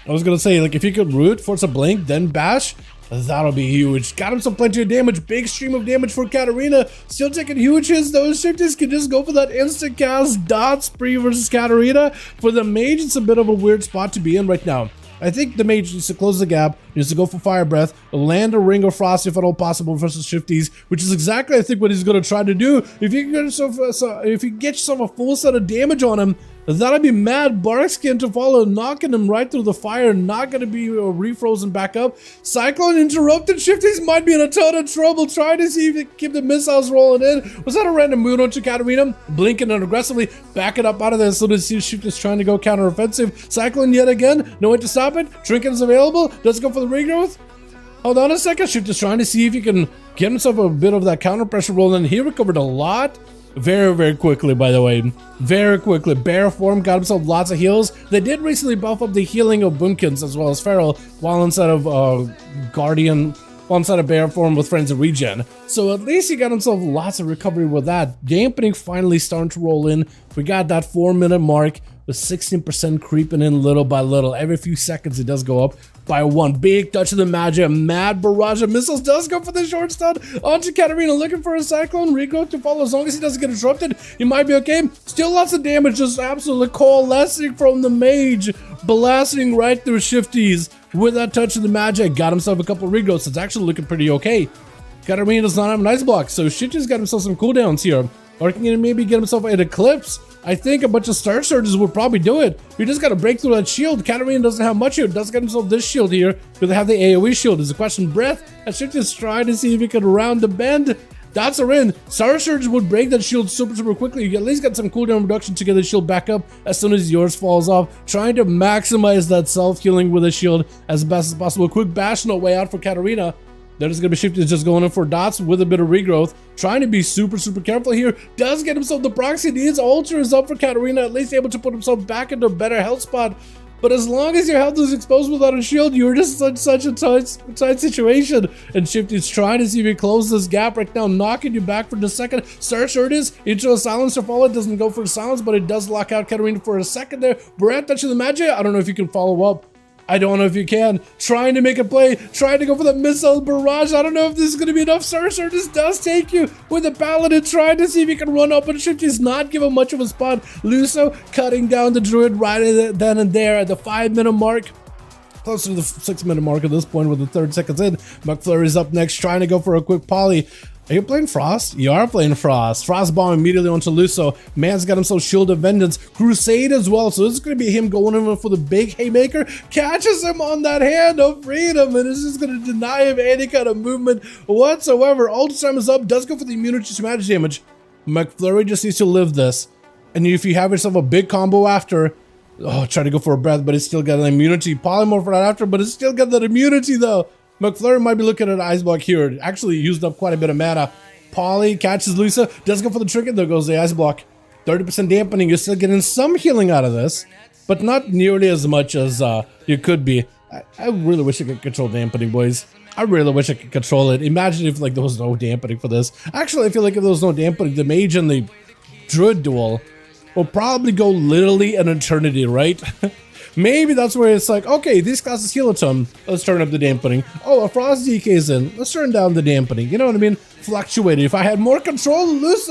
I was gonna say, like, if he could root, force a blink, then bash, that'll be huge. Got him some plenty of damage. Big stream of damage for Katarina. Still taking huge hits. Those shifties can just go for that instant cast dot spree versus Katarina. For the mage, it's a bit of a weird spot to be in right now. I think the mage needs to close the gap, needs to go for Fire Breath, land a Ring of Frost if at all possible versus shifties, which is exactly, I think, what he's going to try to do. If you can get yourself a full set of damage on him, that'd be mad. Barkskin to follow, knocking him right through the fire, not going to be refrozen back up. Cyclone interrupted. Shifties might be in a ton of trouble, trying to see if he can keep the missiles rolling in. Was that a random moon onto Katarina? Blinking and aggressively backing up out of there. So to see Shifties trying to go counter-offensive. Cyclone yet again, no way to stop it. Trinket's available, does go for the regrowth. Hold on a second, Shifties trying to see if he can get himself a bit of that counter pressure rolling. He recovered a lot. Very, very quickly, by the way. Very quickly. Bear form got himself lots of heals. They did recently buff up the healing of Boomkins as well as Feral, while inside of Guardian, while inside of Bear form with Friends of Regen. So at least he got himself lots of recovery with that. Dampening finally starting to roll in. We got that 4-minute mark with 16% creeping in little by little. Every few seconds it does go up by 1. Big touch of the magic. Mad barrage of missiles does go for the short stun onto Katarina, looking for a cyclone regrowth to follow. As long as he doesn't get interrupted, he might be okay. Still lots of damage, just absolutely coalescing from the mage, blasting right through shifties with that touch of the magic. Got himself a couple of regrowths. It's actually looking pretty okay. Katarina does not have an ice block, so shifties got himself some cooldowns here. Or can he maybe get himself an eclipse? I think a bunch of Star Surges would probably do it. He just got to break through that shield. Katarina doesn't have much here. Does get himself this shield here. Do they have the AoE shield? Is the question. Breath. I should just try to see if he can round the bend. Dots are in. Star Surge would break that shield super quickly. You at least get some cooldown reduction to get the shield back up as soon as yours falls off. Trying to maximize that self-healing with a shield as best as possible. Quick bash, no way out for Katarina. There's going to be shifted, just going in for dots with a bit of regrowth. Trying to be super careful here. Does get himself the proxy needs. Alter is up for Katarina, at least able to put himself back into a better health spot. But as long as your health is exposed without a shield, you're just in such a tight situation. And Shifty's trying to see if he closes this gap right now, knocking you back for the second. Star Surges into a silencer follow. It doesn't go for silence, but it does lock out Katarina for a second there. Brad touching the magic. I don't know if you can follow up. I don't know if you can. Trying to make a play. Trying to go for the missile barrage. I don't know if this is going to be enough. Star Surges does take you with the paladin. Trying to see if he can run up, but Shifty's not given much of a spot. Luso cutting down the druid right then and there at the 5-minute mark. Close to the 6-minute mark at this point with the 30 seconds in. McFlurry's up next, trying to go for a quick poly. Are you playing Frost? You are playing Frost. Frost bomb immediately onto Luso. Man's got himself Shield of Vengeance. Crusade as well. So this is going to be him going in for the big haymaker. Catches him on that hand of freedom. And this is going to deny him any kind of movement whatsoever. Ultra time is up. Does go for the immunity to magic damage. McFlurry just needs to live this. And if you have yourself a big combo after... Oh, try to go for a breath, but it's still got an immunity. Polymorph right after, but it's still got that immunity though. McFlurry might be looking at an ice block here. It actually used up quite a bit of mana. Polly catches Lusa, does go for the trinket. There goes the ice block. 30% dampening. You're still getting some healing out of this, but not nearly as much as you could be. I really wish I could control dampening, boys. I really wish I could control it. Imagine if like there was no dampening for this. Actually, I feel like if there was no dampening, the mage and the druid duel will probably go literally an eternity, right? Maybe that's where it's like, okay, these classes heal a ton. Let's turn up the dampening. Oh, a Frost DK is in. Let's turn down the dampening. You know what I mean? Fluctuating. If I had more control, this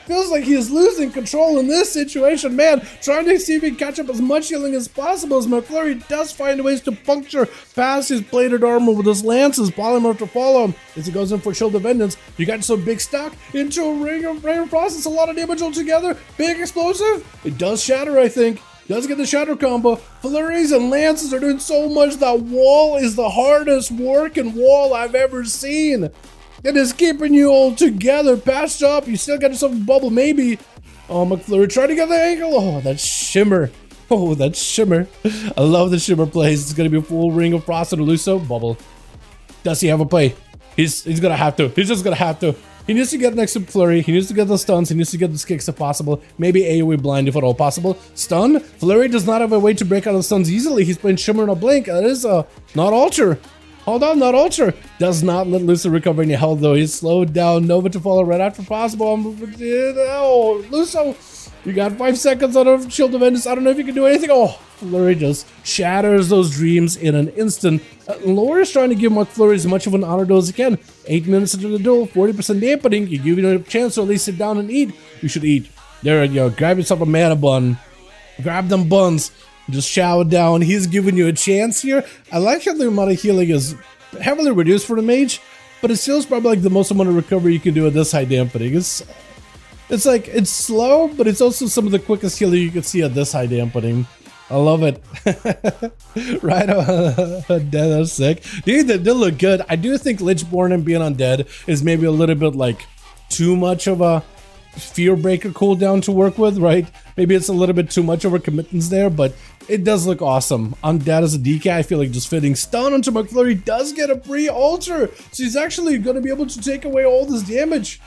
feels like he's losing control in this situation. Man, trying to see if he can catch up as much healing as possible as McFlurry does find ways to puncture past his plated armor with his lances. Polymorph to follow him as he goes in for Shield of Vengeance. You got some big stack into a ring of frost. It's a lot of damage altogether. Big explosive. It does shatter, I think. Does get the shadow combo. Flurries and lances are doing so much. That wall is the hardest working wall I've ever seen. It is keeping you all together, patched up. You still got yourself a bubble, maybe. Oh, McFlurry, try to get the angle. Oh, that shimmer. Oh, that shimmer. I love the shimmer plays. It's going to be a full ring of frost and Luso. Bubble. Does he have a play? He's going to have to. He's just going to have to. He needs to get next to Flurry. He needs to get the stuns. He needs to get the kicks if possible. Maybe AoE blind if at all possible. Stun. Flurry does not have a way to break out of stuns easily. He's playing Shimmer and a Blink. That is not Alter. Hold on, not Alter. Does not let Luso recover any health though. He's slowed down. Nova to follow right after possible. Oh, Luso. You got 5 seconds out of Shield of Vengeance. I don't know if you can do anything. Oh, Flurry just shatters those dreams in an instant. Lore is trying to give McFlurry as much of an honor as he can. 8 minutes into the duel, 40% dampening. You give you a chance to at least sit down and eat. You should eat. There you go. Grab yourself a mana bun. Grab them buns. Just shower down. He's giving you a chance here. I like how the amount of healing is heavily reduced for the mage, but it still is probably like the most amount of recovery you can do at this high dampening. It's like, it's slow, but it's also some of the quickest healing you can see at this high dampening. I love it. Right on. Dead, that's sick. Dude, they look good. I do think Lichborn and being undead is maybe a little bit like too much of a fear breaker cooldown to work with, right? Maybe it's a little bit too much over commitments there, but it does look awesome. Undead as a DK, I feel like just fitting. Stun onto McFlurry does get a pre-alter, so he's actually going to be able to take away all this damage.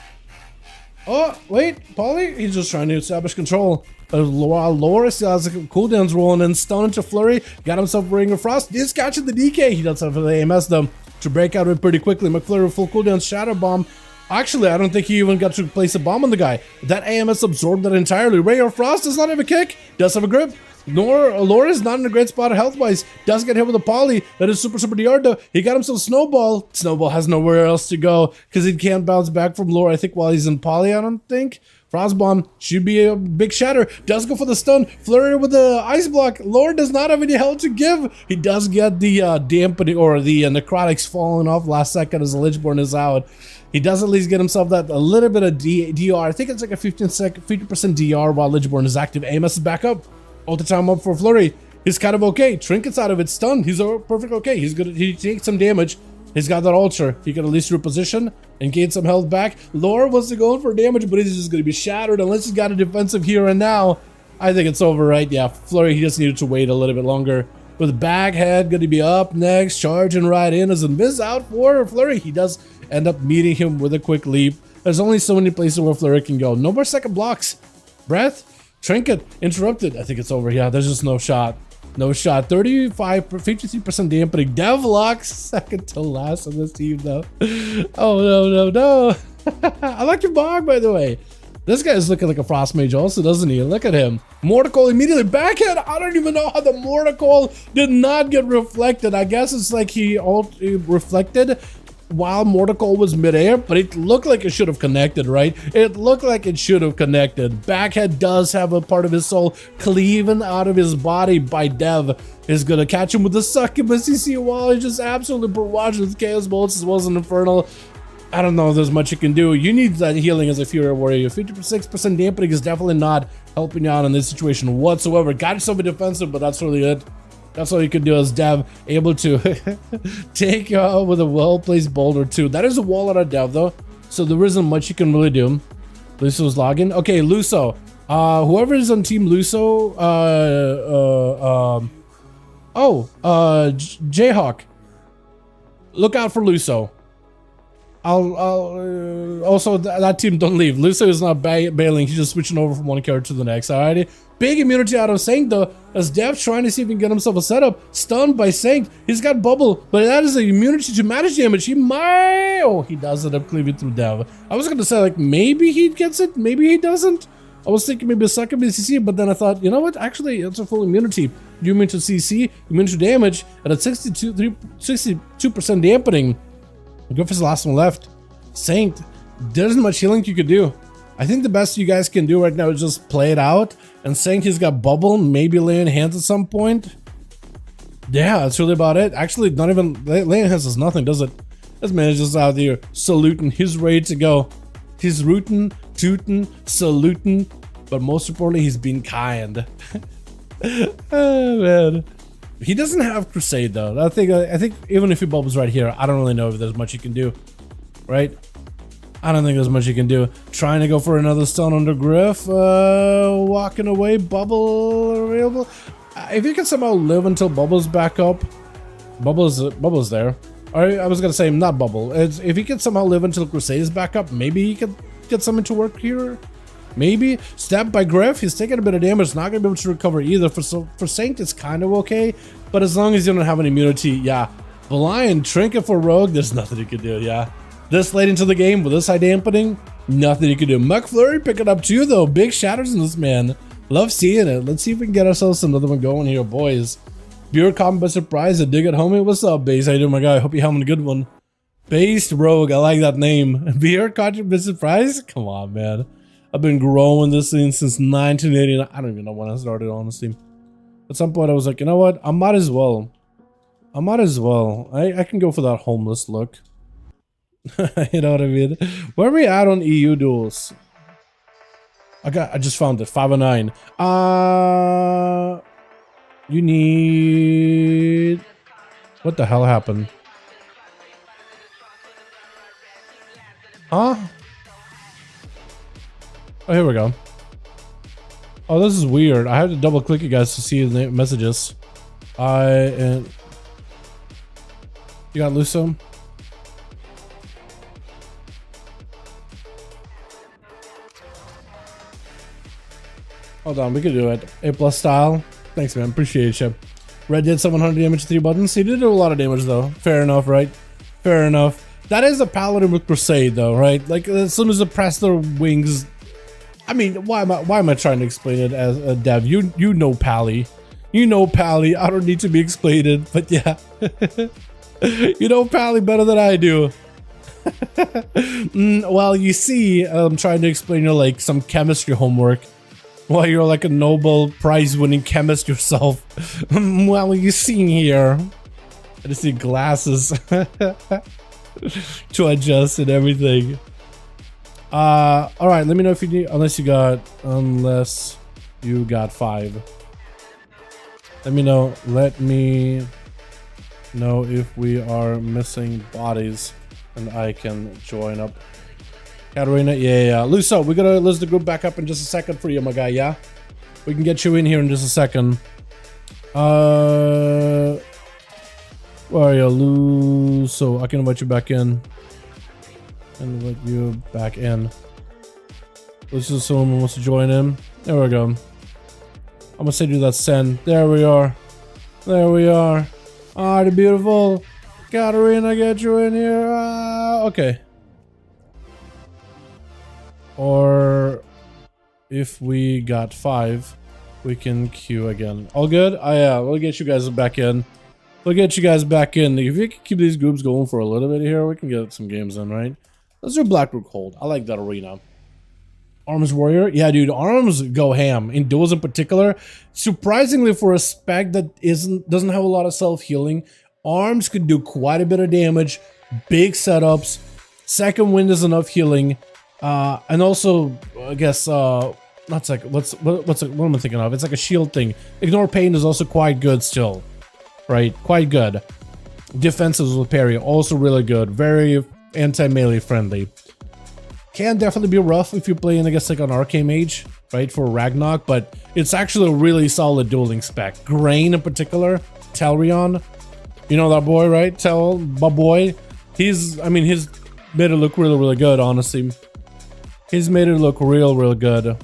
Oh, wait, Polly? He's just trying to establish control. While Laura still has the cooldowns rolling and stun into Flurry, got himself Ring of Frost. He's catching the DK. He does have the AMS though to break out of it pretty quickly. McFlurry full cooldown, Shadow Bomb. Actually, I don't think he even got to place a bomb on the guy. That AMS absorbed that entirely. Ray of Frost does not have a kick, does have a grip. Laura is not in a great spot health-wise. Does get hit with a poly. That is super DR though. He got himself Snowball. Snowball has nowhere else to go because he can't bounce back from Laura, I think, while he's in poly, I don't think. Frostbomb should be a big shatter. Does go for the stun. Flurry with the ice block. Lord does not have any health to give. He does get the dampening or the necrotics falling off last second as the Lichborn is out. He does at least get himself that a little bit of DR. I think it's like a 50% DR while Lichborn is active. Amos is back up. All the time up for Flurry. He's kind of okay. Trinket's out of it. Stunned. He's perfect okay. He's good. He takes some damage. He's got that ultra. He can at least reposition and gain some health back. Laura wants to go in for damage, but he's just going to be shattered unless he's got a defensive here and now. I think it's over, right? Yeah, Flurry, he just needed to wait a little bit longer. With Baghead going to be up next, charging right in as Invis out for Flurry. He does end up meeting him with a quick leap. There's only so many places where Flurry can go. No more second blocks. Breath. Trinket interrupted. I think it's over. Yeah, there's just no shot. No shot. 53% dampening. Devlocks second to last on this team though. Oh no. I like your bog, by the way. This guy is looking like a frost mage also, doesn't he? Look at him. Mortical immediately backhand. I don't even know how the Mortical did not get reflected. I guess it's like he reflected while Mortical was midair, but it looked like it should have connected, right? It looked like it should have connected. Backhead does have a part of his soul cleaving out of his body by Dev. Is gonna catch him with the succubus. You see while he's just absolutely barraged with chaos bolts as well as an infernal. I don't know if there's much you can do. You need that healing as a Fury Warrior. 56% dampening is definitely not helping you out in this situation whatsoever. Got yourself a defensive, but that's really it. That's all you can do as Dev, able to take you out with a well-placed boulder too. That is a wall out of Dev though, so there isn't much you can really do. Luso's logging. Okay, Luso. Whoever is on Team Luso, Jayhawk. Look out for Luso. Also that team don't leave. Luso is not bailing. He's just switching over from one character to the next. Alrighty. Big immunity out of Sanct though, as Dev trying to see if he can get himself a setup. Stunned by Sanct. He's got bubble, but that is an immunity to magic damage. He might. Oh, he does end up cleaving through Dev. I was gonna say like maybe he gets it, maybe he doesn't. I was thinking maybe a succubus CC, but then I thought, you know what? Actually, it's a full immunity. You immune to CC, immune to damage, and at 62% dampening. Go for his last one left. Sanct, there isn't much healing you could do. I think the best you guys can do right now is just play it out. And Sanct, he's got bubble, maybe laying hands at some point. Yeah, that's really about it. Actually, not even laying hands does nothing, does it? This man is just out there saluting. He's ready to go. He's rooting, tooting, saluting, but most importantly, he's being kind. Oh man. He doesn't have Crusade though. I think even if he bubbles right here, I don't really know if there's much you can do, right? I don't think there's much you can do. Trying to go for another stun under Griff, walking away, bubble available. If you can somehow live until Bubble's back up, Bubble's there. Or I was gonna say not Bubble. If he can somehow live until Crusade is back up, maybe he could get something to work here. Maybe. Stabbed by Griff, he's taking a bit of damage, not gonna be able to recover either. For Sanct, it's kind of okay, but as long as you don't have an immunity, yeah. Lion, Trinket for Rogue, there's nothing you can do, yeah. This late into the game with this high dampening, Nothing you can do. McFlurry picking up too, though. Big shatters in this man. Love seeing it. Let's see if we can get ourselves another one going here, boys. Beer caught me by surprise. A dig at homie. What's up, Base? How you doing, my guy? Hope you're having a good one. Based Rogue. I like that name. Beer caught you by surprise? Come on, man. I've been growing this thing since 1989. I don't even know when I started, honestly. At some point, I was like, you know what? I might as well. I can go for that homeless look. You know what I mean? Where are we at on EU duels? I just found it. 509. You need... What the hell happened? Huh? Oh, here we go. Oh, this is weird. I have to double click you guys to see the messages. You got Luso? Hold on, we could do it. A+ style. Thanks, man. Appreciate you. Red did 700 damage, 3 buttons. He did do a lot of damage, though. Fair enough, right? Fair enough. That is a paladin with Crusade, though, right? Like, as soon as they press their wings... I mean, why am I trying to explain it as a dev? You know Pally. You know Pally. I don't need to be explained, but yeah. You know Pally better than I do. Well, you see, I'm trying to explain you like some chemistry homework. While you're like a Nobel Prize winning chemist yourself. Well, you see here. I just need glasses to adjust and everything. Alright, let me know if you need, unless you got 5. Let me know if we are missing bodies and I can join up. Katarina, yeah. Luso, we're gonna list the group back up in just a second for you, my guy, yeah? We can get you in here in just a second. Where are you, Luso? I can invite you back in. Invite you back in. Let's just someone wants to join in. There we go. I'm gonna send you that send. There we are. There we are. Alright, beautiful. Katarina, get you in here. Okay. Or if we got 5, we can queue again. All good? Oh yeah, we'll get you guys back in. If you can keep these groups going for a little bit here, we can get some games in, right? Let's do Blackrook Hold. I like that arena. Arms Warrior? Yeah, dude, Arms go ham. In duels in particular, surprisingly for a spec that doesn't have a lot of self-healing, Arms could do quite a bit of damage, big setups, second wind is enough healing. And also, I guess, not second, what am I thinking of? It's like a shield thing. Ignore Pain is also quite good still, right? Quite good. Defenses with parry, also really good. Very anti-melee friendly. Can definitely be rough if you're playing, I guess, like an Arcane Mage, right, for Ragnarok, but it's actually a really solid dueling spec. Grain in particular, Telrion, you know that boy, right? My boy. He's made it look really, really good, honestly. He's made it look real good.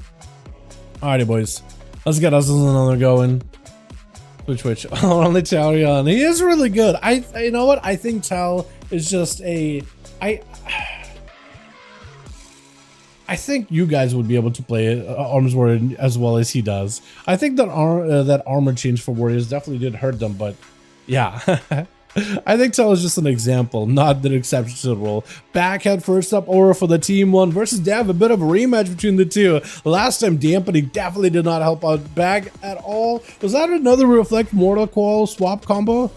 Alrighty, boys. Let's get us another going. Which only Telrion. He is really good. You know what? I think Tel is just a... I think you guys would be able to play Arms Warrior as well as he does. I think that that armor change for Warriors definitely did hurt them, but yeah. I think Tel is just an example, not the exception to the rule. Backhead first up, Aura for the Team 1 versus Dev. A bit of a rematch between the two. Last time, Dampening definitely did not help out Bag at all. Was that another Reflect Mortal Coil swap combo?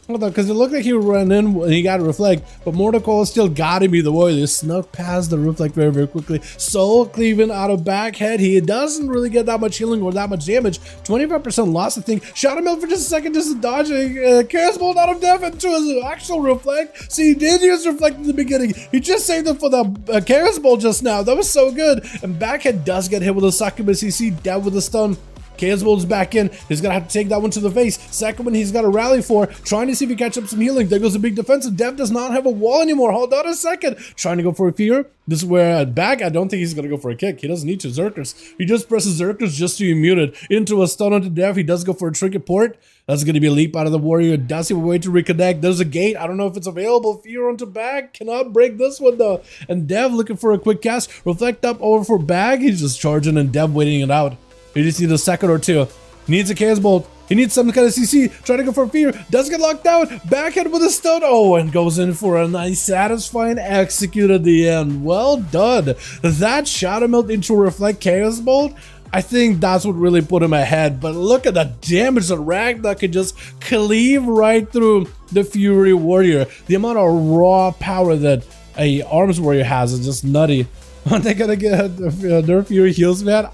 Hold on, because it looked like he ran in and he got a Reflect, but Mortal Coil still got him either way. They snuck past the Reflect very, very quickly. Soul Cleaving out of Backhead. He doesn't really get that much healing or that much damage. 25% loss, I think. Shot him out for just a second, just dodging. Chaos Bolt out of Dev into his actual Reflect. See, he did use Reflect in the beginning. He just saved it for the Chaos Bolt just now. That was so good. And Backhead does get hit with a Succubus. You see Dev with a stun. Chaos Bolt's back in. He's gonna have to take that one to the face. Second one he's got to rally for, trying to see if he catch up some healing. There goes a big defensive. Dev does not have a wall anymore. Hold on a second. Trying to go for a fear. This is where at back, I don't think he's gonna go for a kick. He doesn't need to. Zerkers. He just presses Zerkers just to immune it. Into a stun onto Dev. He does go for a trinket port. That's gonna be a leap out of the warrior. Does he have a way to reconnect? There's a gate. I don't know if it's available. Fear onto bag. Cannot break this one though. And Dev looking for a quick cast. Reflect up over for bag. He's just charging and Dev waiting it out. He just needs a second or two. Needs a Chaos Bolt. He needs some kind of CC. Trying to go for fear. Does get locked out. Backhand with a stun. Oh, and goes in for a nice satisfying execute at the end. Well done. That Shadow Melt into a Reflect Chaos Bolt. I think that's what really put him ahead. But look at the damage that Ragnar could just cleave right through the Fury Warrior. The amount of raw power that a Arms Warrior has is just nutty. Aren't they gonna get their Fury heals, man?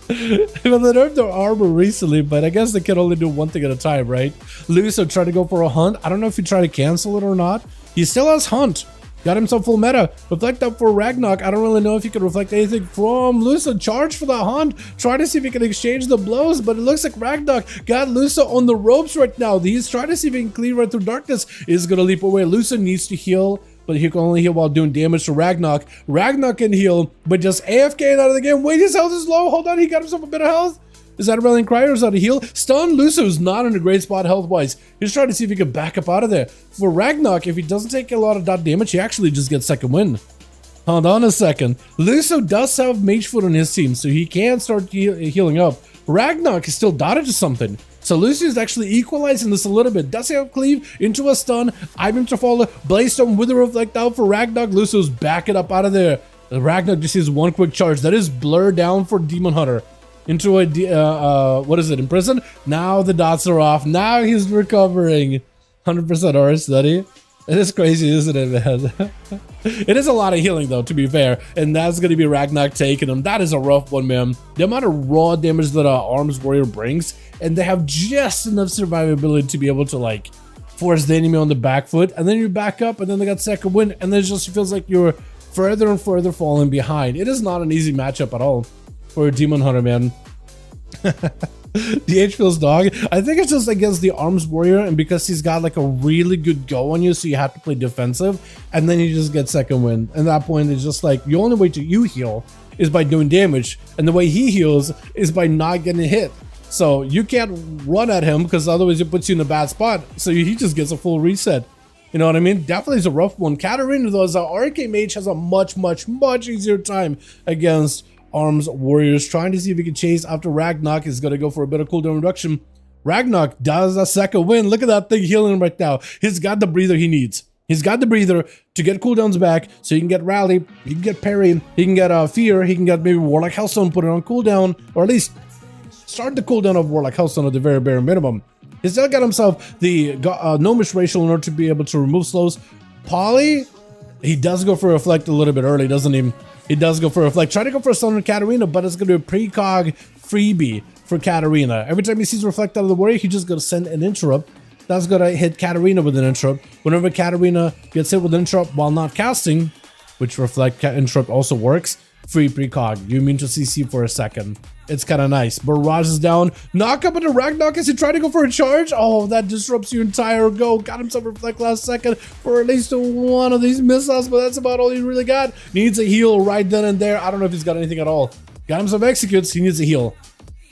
Well, they nerfed their armor recently, but I guess they can only do one thing at a time, right? Luso tried to go for a hunt. I don't know if he tried to cancel it or not. He still has hunt. Got himself full meta. Reflect up for Ragnarok. I don't really know if he can reflect anything from Luso. Charge for the hunt. Try to see if he can exchange the blows, but it looks like Ragnarok got Luso on the ropes right now. He's trying to see if he can clear right through darkness. Is gonna leap away. Luso needs to heal, but he can only heal while doing damage to Ragnarok. Ragnarok can heal, but just AFK out of the game. Wait, his health is low. Hold on, he got himself a bit of health. Is that a rallying cry or is that a heal? Stun Luso's not in a great spot health-wise. He's trying to see if he can back up out of there. For Ragnarok, if he doesn't take a lot of dot damage, he actually just gets second win. Hold on a second. Luso does have Mage Foot on his team, so he can start healing up. Ragnarok is still dotted to something. So Lucio is actually equalizing this a little bit. Does he have cleave into a stun? Ivan Trafalgar, Blaze-Stone with a reflect out for Ragnarok. Lucio's backing up out of there. Ragnarok just sees one quick charge. That is blur down for Demon Hunter. Into a, what is it, in prison? Now the dots are off. Now he's recovering. 100% aura study. It is crazy, isn't it, man? It is a lot of healing, though, to be fair. And that's going to be Ragnarok taking him. That is a rough one, man. The amount of raw damage that Arms Warrior brings, and they have just enough survivability to be able to, like, force the enemy on the back foot. And then you back up, and then they got second win. And then it just feels like you're further and further falling behind. It is not an easy matchup at all for a Demon Hunter, man. DH feels dog. I think it's just against the Arms Warrior, and because he's got like a really good go on you, so you have to play defensive, and then you just get second win. And at that point, it's just like the only way to you heal is by doing damage, and the way he heals is by not getting hit. So you can't run at him because otherwise it puts you in a bad spot. So he just gets a full reset. You know what I mean? Definitely is a rough one. Katarina, though, as an RK mage, has a much easier time against Arms Warriors. Trying to see if he can chase after Ragnarok. Is going to go for a bit of cooldown reduction. Ragnarok does a second win. Look at that thing healing him right now. He's got the breather he needs. He's got the breather to get cooldowns back, so he can get Rally, he can get Parry, he can get Fear, he can get maybe Warlock Hellstone, put it on cooldown, or at least start the cooldown of Warlock Hellstone at the very bare minimum. He's still got himself the Gnomish Racial in order to be able to remove slows. Polly, he does go for a Reflect a little bit early, doesn't he? He does go for a Reflect. Try to go for a stun on Katarina, but it's going to be a precog freebie for Katarina. Every time he sees Reflect out of the warrior, he's just going to send an interrupt. That's going to hit Katarina with an interrupt. Whenever Katarina gets hit with an interrupt while not casting, which Reflect interrupt also works, free precog. You mean to CC for a second. It's kind of nice. Barrage is down. Knock up into Ragnarok as he tried to go for a charge. Oh, that disrupts your entire go. Got himself Reflect last second for at least one of these missiles, but that's about all he really got. Needs a heal right then and there. I don't know if he's got anything at all. Got himself executes. He needs a heal.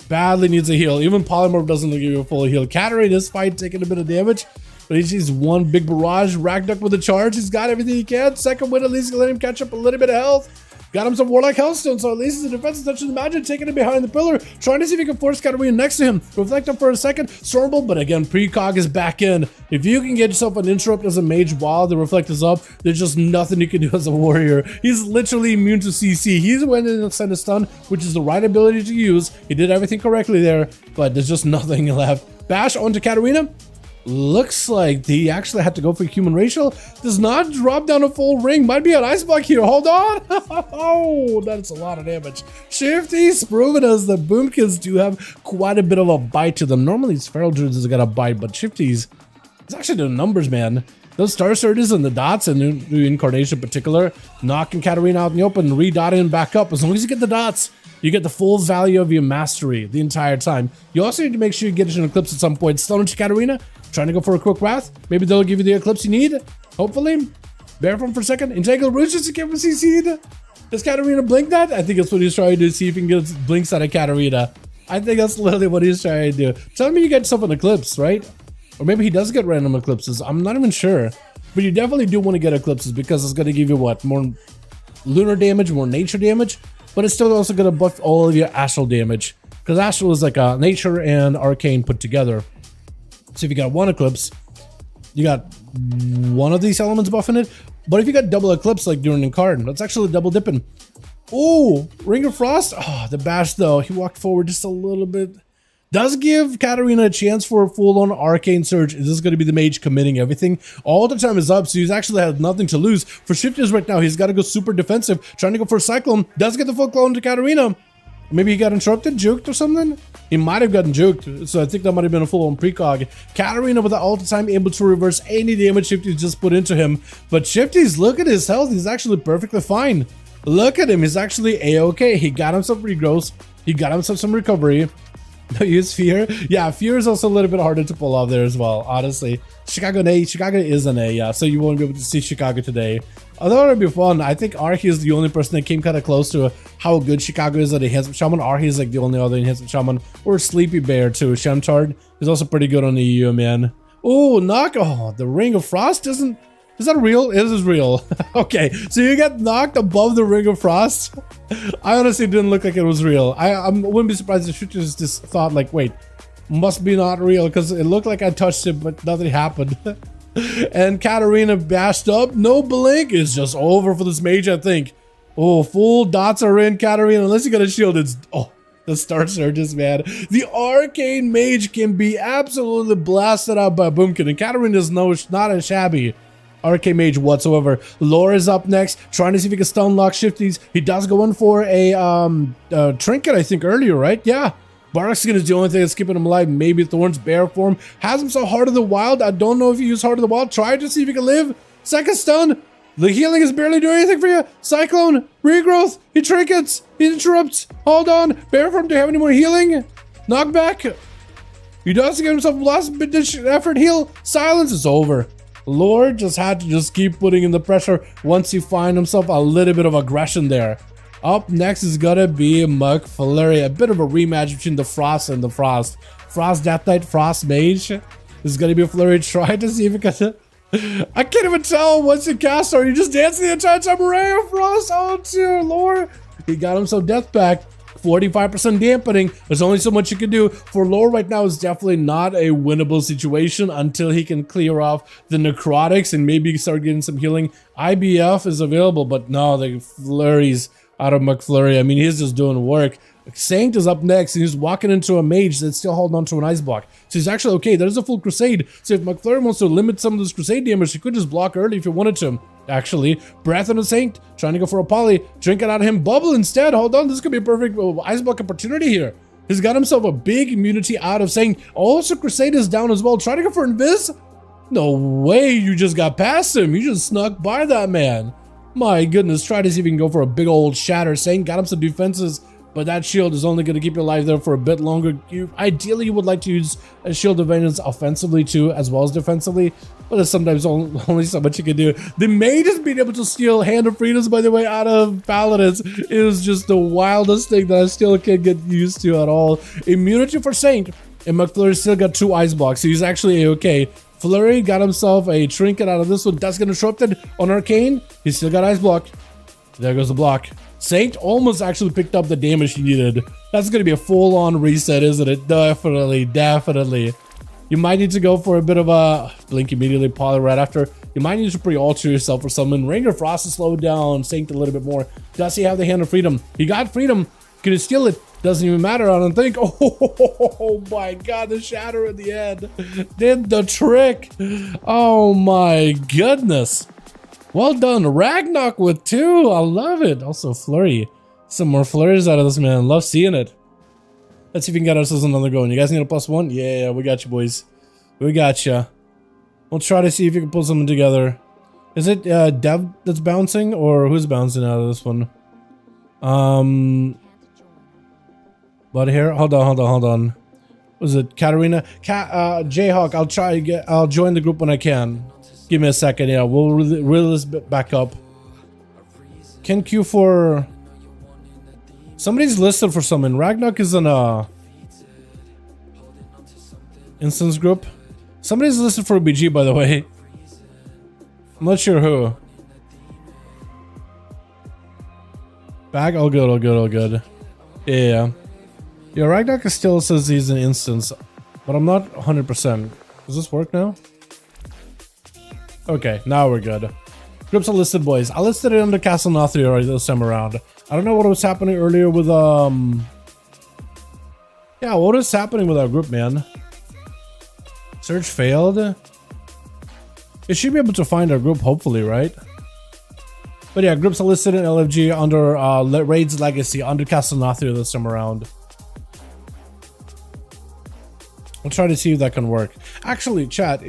Badly needs a heal. Even Polymorph doesn't give you a full heal. Katarina this fight taking a bit of damage, but he sees one big barrage. Ragnarok with a charge. He's got everything he can. Second win at least. Let him catch up a little bit of health. Got him some Warlock Hellstone, so at least his defense is touching the magic, taking it behind the pillar, trying to see if he can force Katarina next to him. Reflect him for a second, Stormbolt, but again, precog is back in. If you can get yourself an interrupt as a mage while the Reflect is up, there's just nothing you can do as a warrior. He's literally immune to CC. He's went in and sent a stun, which is the right ability to use. He did everything correctly there, but there's just nothing left. Bash onto Katarina. Looks like he actually had to go for human racial. Does not drop down a full ring. Might be an ice block here. Hold on. Oh, that's a lot of damage. Shifty's proven us that Boomkins do have quite a bit of a bite to them. Normally, these Feral Druids has got a bite, but Shifty's, it's actually the numbers, man. Those Star Surges and the dots, and the Incarnation in particular, knocking Katarina out in the open, re-dotting back up. As long as you get the dots, You get the full value of your mastery the entire time. You also need to make sure you get an Eclipse at some point. Stone and Katarina, trying to go for a quick wrath. Maybe they'll give you the Eclipse you need. Hopefully. Bear from for a second. Entangle Rouge just to get him CC'd. Does Katarina blink that? I think that's what he's trying to do. See if he can get blinks out of Katarina. I think that's literally what he's trying to do. Tell me you get yourself an Eclipse, right? Or maybe he does get random Eclipses. I'm not even sure. But you definitely do want to get Eclipses because it's going to give you what? More lunar damage, more nature damage. But it's still also going to buff all of your astral damage. Because astral is like a nature and arcane put together. So if you got one Eclipse, you got one of these elements buffing it. But if you got double Eclipse like during Incarn, that's actually double dipping. Oh, Ring of Frost. Oh, the bash though. He walked forward just a little bit. Does give Katarina a chance for a full-on Arcane Surge. Is this going to be the mage committing everything? All the time is up, so he's actually had nothing to lose. For Shifties right now, he's got to go super defensive, trying to go for a Cyclone. Does get the full clone to Katarina. Maybe he got interrupted, juked or something? He might have gotten juked, so I think that might have been a full-on precog. Katarina with the all the time able to reverse any damage Shifties just put into him. But Shifties, look at his health. He's actually perfectly fine. Look at him. He's actually A-okay. He got himself regrowth. He got himself some recovery. No use Fear. Yeah, Fear is also a little bit harder to pull off there as well, honestly. Chicago is an A, yeah, so you won't be able to see Chicago today. Although it'd be fun, I think Arhi is the only person that came kind of close to how good Chicago is at Enhancement Shaman. Arhi is like the only other Enhancement Shaman. Or Sleepy Bear too. Shemtard is also pretty good on the EU, man. Oh, knock. Oh, the Ring of Frost isn't... Is that real? It is real. Okay, so you get knocked above the Ring of Frost. I honestly didn't look like it was real. I wouldn't be surprised if shooters just thought like, wait, must be not real because it looked like I touched it, but nothing happened. And Katarina bashed up. No blink. It's just over for this mage, I think. Oh, full dots are in, Katarina. Unless you got a shield, it's... Oh, the Star Surges, man. The Arcane Mage can be absolutely blasted out by Boomkin. And Katarina is not as shabby Arcane Mage whatsoever. Lore is up next, trying to see if he can stun lock Shifties. He does go in for a trinket, I think, earlier, right? Yeah. Barkskin is the only thing that's keeping him alive. Maybe Thorns Bear form. Has himself Heart of the Wild. I don't know if you use Heart of the Wild. Try to see if he can live. Second stun. The healing is barely doing anything for you. Cyclone. Regrowth. He trinkets. He interrupts. Hold on. Bear form, do you have any more healing? Knockback. He does give himself a last bit effort heal. Silence is over. Lord just had to just keep putting in the pressure once he find himself a little bit of aggression there. Up next is gonna be McFlurry. A bit of a rematch between the Frost and the Frost. Frost Death Knight, Frost Mage. This is gonna be a Flurry. Try to see if it can... I can't even tell once you cast. Are you just dancing the entire time? Ray of Frost. Oh dear Lord. He got himself death back. 45% dampening. There's only so much you can do. For Lore right now is definitely not a winnable situation until he can clear off the necrotics and maybe start getting some healing. IBF is available, but no, the flurries out of McFlurry. I mean, he's just doing work. Saint is up next, and he's walking into a mage that's still holding on to an ice block. So he's actually okay. There's a full crusade. So if McFlurry wants to limit some of this crusade damage, he could just block early if he wanted to. Actually, Breath of the Saint, trying to go for a poly, drink it out of him. Bubble instead. Hold on, this could be a perfect ice block opportunity here. He's got himself a big immunity out of Saint. Also, crusade is down as well. Trying to go for Invis. No way, you just got past him. You just snuck by that man. My goodness, try to see if you can go for a big old shatter. Saint got him some defenses, but that shield is only going to keep you alive there for a bit longer. Ideally, you would like to use a Shield of Vengeance offensively too, as well as defensively, but there's sometimes only so much you can do. The mage has been able to steal Hand of Freedoms, by the way, out of Paladins. It is just the wildest thing that I still can't get used to at all. Immunity for Saint, and McFlurry still got 2 ice blocks, so he's actually okay. Flurry got himself a trinket out of this one. That's gonna interrupted on Arcane. He's still got ice block. There goes the block. Saint almost actually picked up the damage he needed. That's gonna be a full-on reset, isn't it? Definitely, definitely. You might need to go for a bit of a blink immediately, poly right after. You might need to pre-alter yourself or something. Ring of Frost to slow down Saint a little bit more. Does he have the Hand of Freedom? He got freedom. Can he steal it? Doesn't even matter, I don't think. Oh my god, the shatter at the end did the trick. Oh my goodness. Well done, Ragnarok with 2. I love it. Also, Flurry. Some more flurries out of this man. Love seeing it. Let's see if we can get ourselves another going. You guys need a +1? Yeah, we got you, boys. We got you. We'll try to see if you can pull something together. Is it Dev that's bouncing, or who's bouncing out of this one? But here, hold on. Was it Katarina? Jayhawk, I'll join the group when I can. Give me a second, yeah, we'll reel this bit back up. Can queue for... Somebody's listed for something. Ragnarok is in a... instance group. Somebody's listed for a BG, by the way. I'm not sure who. Back? All good. Yeah. Yeah, Ragnarok still says he's an instance, but I'm not 100%. Does this work now? Okay, now we're good. Groups are listed, boys. I listed it under SATA-III already this time around. I don't know what was happening earlier with, yeah, what is happening with our group, man? Search failed? It should be able to find our group, hopefully, right? But yeah, groups are listed in LFG under Raids Legacy, under SATA-III this time around. I'll try to see if that can work. Actually, chat,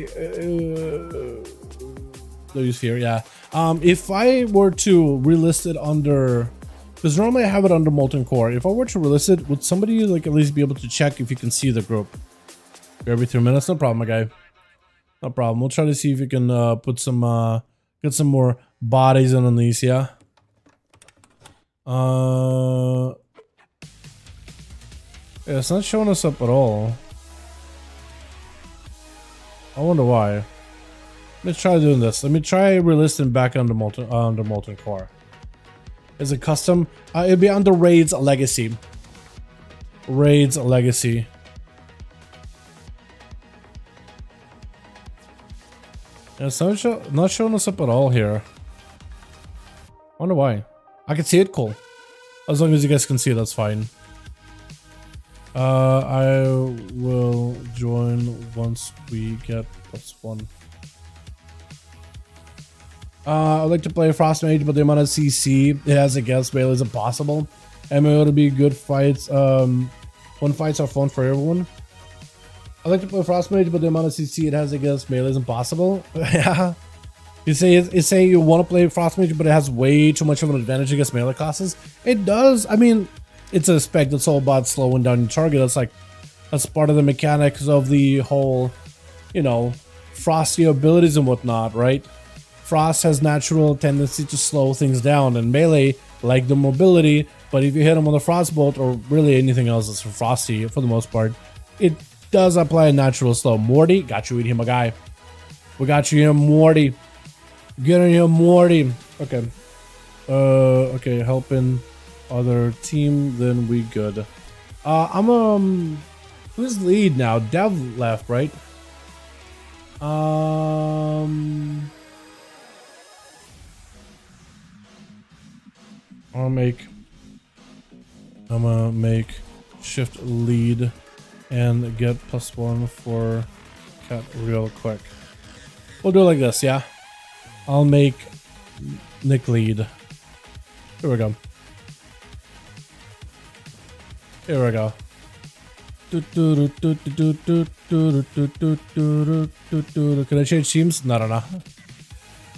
use here, yeah. If I were to relist it under, because normally I have it under Molten Core. If I were to relist it, would somebody like at least be able to check if you can see the group every 3 minutes? No problem, my guy. No problem. We'll try to see if we can put some, get some more bodies in on these, yeah. Yeah, it's not showing us up at all. I wonder why. Let's try doing this. Let me try relisting back under Molten Core. Is it custom? It'll be under Raids Legacy. Raids Legacy. Yeah, it's not showing us up at all here. I wonder why. I can see it, cool. As long as you guys can see it, that's fine. I will join once we get +1. I'd like to play Frost Mage, but the amount of CC it has against melee is impossible. MMO to be good fights. When fights are fun for everyone. I'd like to play Frost Mage, but the amount of CC it has against melee is impossible. Yeah. You say you want to play Frost Mage, but it has way too much of an advantage against melee classes. It does. I mean, it's a spec that's all about slowing down your target. That's part of the mechanics of the whole, you know, frosty abilities and whatnot, right? Frost has natural tendency to slow things down, and melee like the mobility, but if you hit them with a frostbolt or really anything else that's frosty for the most part, it does apply a natural slow. Morty, got you in here, my guy. We got you here, Morty. Get in here, Morty. Okay. Okay, helping other team, then we good. Who's lead now? Dev left, right? I'm gonna make shift lead and get +1 for cat real quick. We'll do it like this, yeah? I'll make Nick lead. Here we go. Here we go. Can I change teams? No.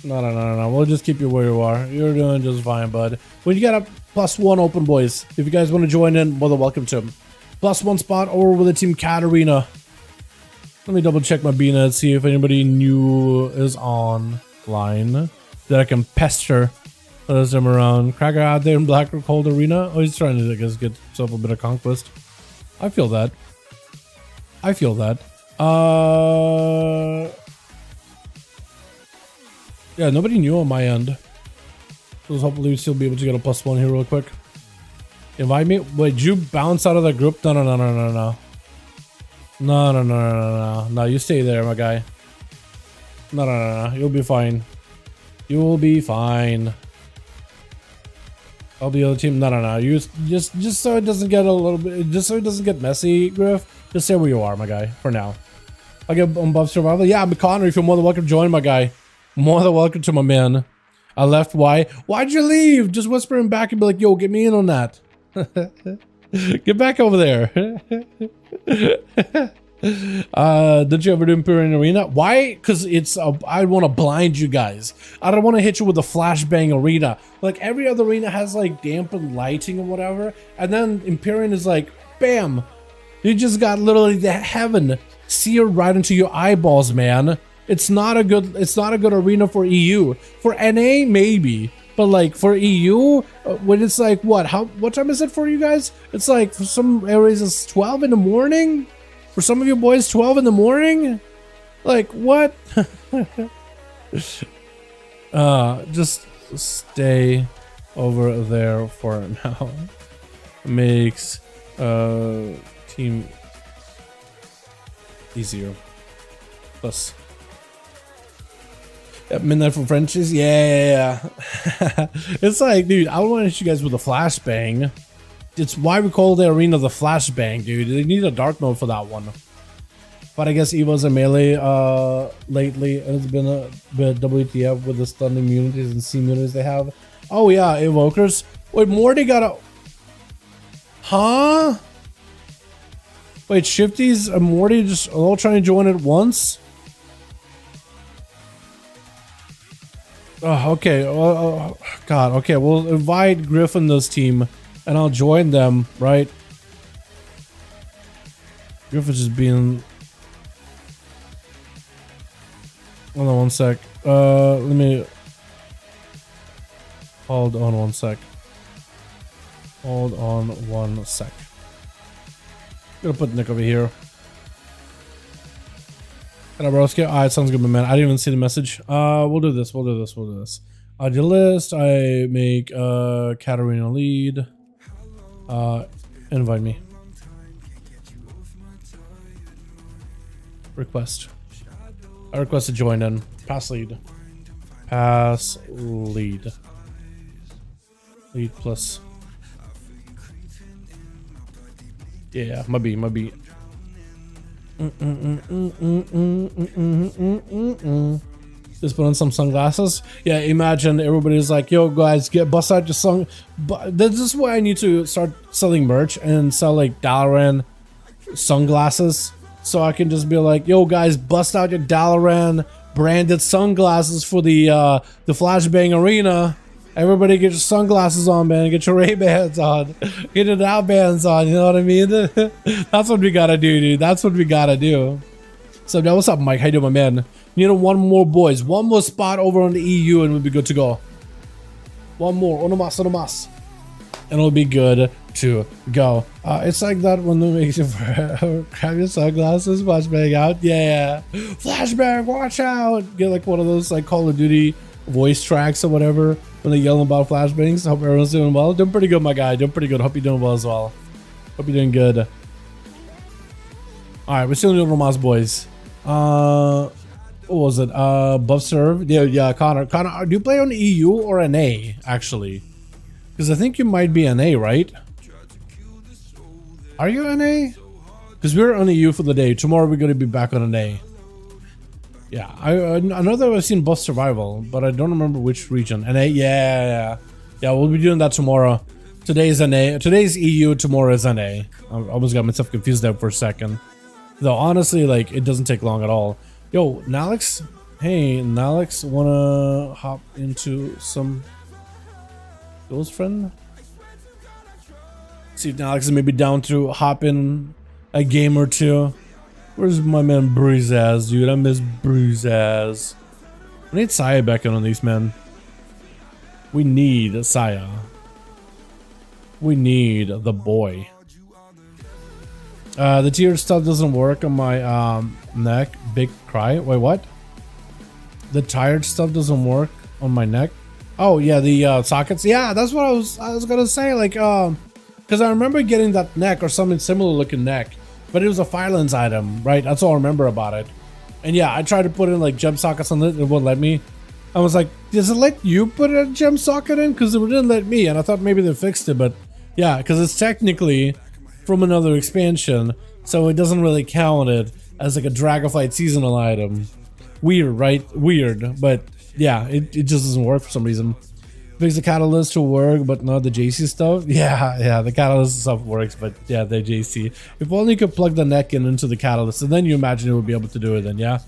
No. We'll just keep you where you are. You're doing just fine, bud. When you get a +1 open, boys, if you guys want to join in, more than welcome to. +1 spot over with the team Katarina. Let me double check my Bina and see if anybody new is online that I can pester as them around. Cracker out there in Black Rock Cold Arena. Oh, he's trying to, I guess, get himself a bit of conquest. I feel that. Yeah, nobody new on my end. So hopefully we still be able to get a +1 here real quick. Invite me? Wait, did you bounce out of the group? No. No, you stay there, my guy. No. You'll be fine. You'll be fine. I'll be on the team. No. You just so it doesn't get a little bit, just so it doesn't get messy, Griff. Just stay where you are, my guy, for now. I'll get above survival. Yeah, McConnor, if you're more than welcome to join, my guy. More than welcome to my man. I left. Why? Why'd you leave? Just whisper him back and be like, yo, get me in on that. Get back over there. Did you ever do Imperial Arena? Why? Because it's I want to blind you guys. I don't want to hit you with a flashbang arena. Like every other arena has like dampened lighting or whatever, and then Imperial is like bam. You just got literally the heaven seared right into your eyeballs, man. It's not a good arena for EU. For NA, maybe. But like for EU, when it's like what time is it for you guys? It's like for some areas it's 12 in the morning. For some of you boys, 12 in the morning. Like what? Just stay over there for now. Makes team easier. Plus. At midnight for Frenchies, yeah. It's like, dude, I don't want to hit you guys with a flashbang. It's why we call the arena the flashbang, dude. They need a dark mode for that one. But I guess Evo's a melee lately, and it's been a bit WTF with the stun immunities and C immunities they have. Oh yeah, Evokers. Wait, Morty got a... Huh? Wait, Shifties and Morty just all trying to join at once? Oh, okay. Oh, God. Okay, we'll invite Gryffindor's team, and I'll join them, right? Griffin's just being... Hold on one sec. Let me... Hold on one sec. Hold on one sec. Gonna put Nick over here. Broski. Alright, sounds good, my man. I didn't even see the message. We'll do this. We'll do this. We'll do this. The list. I make Katarina lead. Invite me. Request. I request to join in. Pass lead. Pass lead. Lead plus. Yeah, my B. Just put on some sunglasses. Yeah, imagine everybody's like, yo guys, bust out your song. But this is why I need to start selling merch and sell like Dalaran sunglasses. So I can just be like, yo guys, bust out your Dalaran branded sunglasses for the flashbang arena. Everybody get your sunglasses on, man. Get your Ray-Bans on. Get your Now-Bands on, you know what I mean? That's what we gotta do, dude. That's what we gotta do. So, now what's up, Mike? How you doing, my man? Need one more, boys. One more spot over on the EU and we'll be good to go. One more. Uno más. And it'll be good to go. It's like that when they make you grab your sunglasses, flashbang out. Yeah. Flashbang, watch out. Get like one of those like Call of Duty voice tracks or whatever when they yell about flashbangs. Hope everyone's doing well. Doing pretty good, my guy. Doing pretty good. Hope you're doing well as well. Hope you're doing good. Alright, we're still doing Romas, boys. What was it? Buff serve? Yeah, Connor. Connor, do you play on EU or NA, actually? Because I think you might be NA, right? Are you NA? Because we're on EU for the day. Tomorrow we're going to be back on NA. Yeah, I know that I've seen Buff Survival, but I don't remember which region. NA? Yeah, we'll be doing that tomorrow. Today's NA. Today's EU, tomorrow is NA. I almost got myself confused there for a second. Though, honestly, like, it doesn't take long at all. Yo, Nalix? Hey, Nalix, wanna hop into some... Duels, friend? See if Nalix is maybe down to hop in a game or two. Where's my man Bruisaz, dude? I miss Bruisaz. We need Saya back in on these, men. We need Saya. We need the boy. The tiered stuff doesn't work on my neck. Big cry. Wait, what? The tired stuff doesn't work on my neck. Oh yeah, the sockets. Yeah, that's what I was gonna say. Like, because I remember getting that neck or something similar looking neck. But it was a Filens item, right? That's all I remember about it. And yeah, I tried to put in like gem sockets on it. It wouldn't let me. I was like, does it let you put a gem socket in? Because it didn't let me. And I thought maybe they fixed it. But yeah, because it's technically from another expansion. So it doesn't really count it as like a Dragonflight seasonal item. Weird, right? Weird. But yeah, it just doesn't work for some reason. Fix the catalyst to work, but not the JC stuff. Yeah, the catalyst stuff works, but yeah, the JC. If only you could plug the neck in into the catalyst, and then you imagine it would be able to do it. Then yeah,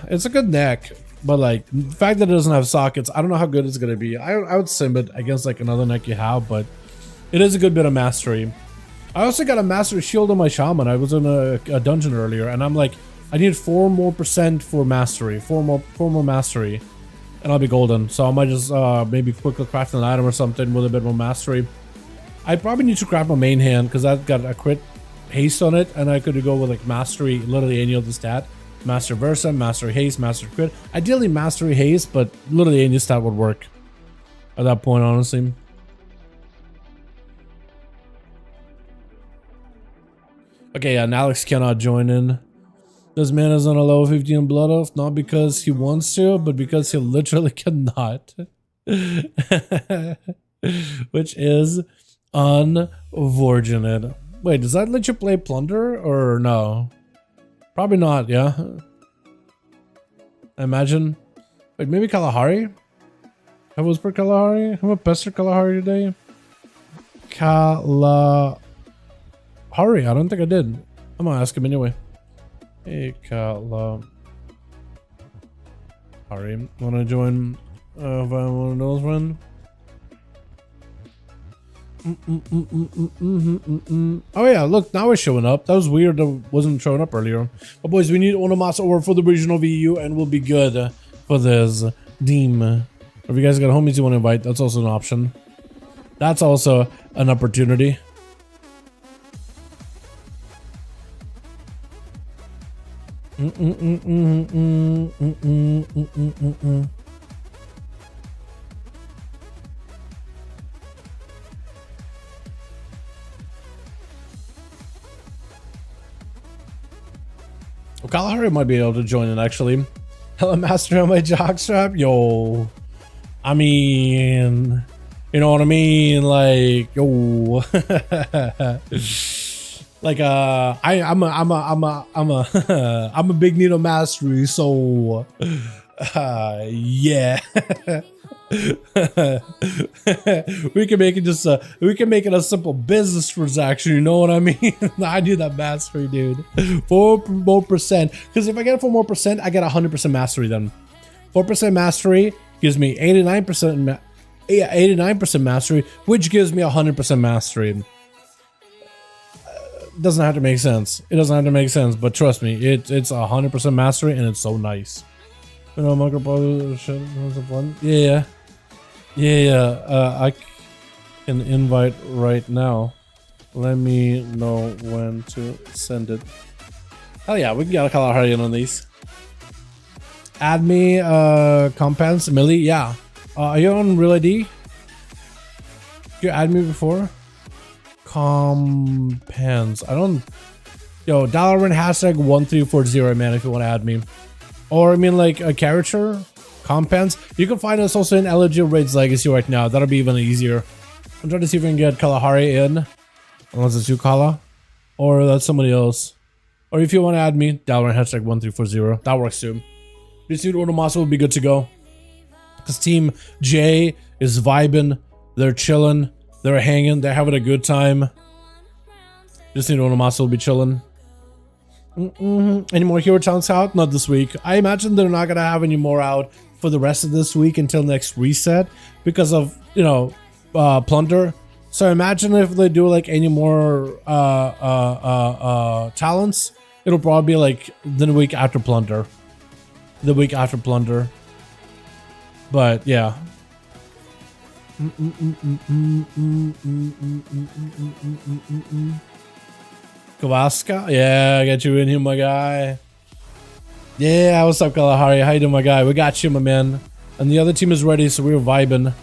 it's a good neck, but like the fact that it doesn't have sockets, I don't know how good it's gonna be. I would sim it against like another neck you have, but It is a good bit of mastery. I also got a mastery shield on my shaman. I was in a dungeon earlier, and I'm like, I need 4% more for mastery, 4 more mastery, and I'll be golden. So I might just maybe quickly craft an item or something with a bit more mastery. I probably need to craft my main hand because I've got a crit haste on it, and I could go with like mastery, literally any other stat. Master Versa, Mastery Haste, Master Crit. Ideally Mastery Haste, but literally any stat would work at that point, honestly. Okay, yeah, and Alex cannot join in. This man is on a level 15 blood off, not because he wants to, but because he literally cannot. Which is unfortunate. Wait, does that let you play Plunder or no? Probably not, yeah. I imagine. Wait, maybe Kalahari? Have whispered Kalahari? Have a pester Kalahari today? Kalahari, I don't think I did. I'm gonna ask him anyway. Hey, Kalahari. Wanna join one of those, friend? Oh yeah, look, now it's showing up. That was weird that it wasn't showing up earlier. But boys, we need Onomasa over for the regional VU and we'll be good for this team. If you guys got homies you want to invite, that's also an option. That's also an opportunity. Well, Kalahari might be able to join in actually. Hello, master on my jockstrap. Yo, I mean, you know what I mean? Like, yo, like I'm a big needle mastery, so yeah. we can make it just we can make it a simple business transaction, you know what I mean? I do that mastery, dude. 4% more, because if I get 4% more, I get 100% mastery. Then 4% mastery gives me 89% mastery, which gives me 100% mastery. Doesn't have to make sense. It doesn't have to make sense, but trust me, it's 100% mastery and it's so nice. You know, micro shit was fun. Yeah. I can invite right now. Let me know when to send it. Hell yeah, we can get a Kalahari in on these. Add me, Compans, Millie. Yeah. Are you on Real ID? Did you add me before? Compans. I don't. Yo, Dalaran hashtag 1340, man. If you want to add me. Or I mean like a character, Compans. You can find us also in LG Raids Legacy right now. That'll be even easier. I'm trying to see if we can get Kalahari in. Unless it's you, Kala. Or that's somebody else. Or if you want to add me, Dalaran hashtag 1340. That works too. This new Onomasa will be good to go. Because Team J is vibing. They're chilling. They're hanging. They're having a good time. This new Onomasa will be chilling. Any more hero talents out? Not this week. I imagine they're not gonna have any more out for the rest of this week until next reset because of, you know, Plunder. So imagine if they do like any more talents, it'll probably be like the week after Plunder. The week after Plunder. But yeah. Kavaska? Yeah, I got you in here, my guy. Yeah, what's up, Kalahari? How you doing, my guy? We got you, my man. And the other team is ready, so we're vibing.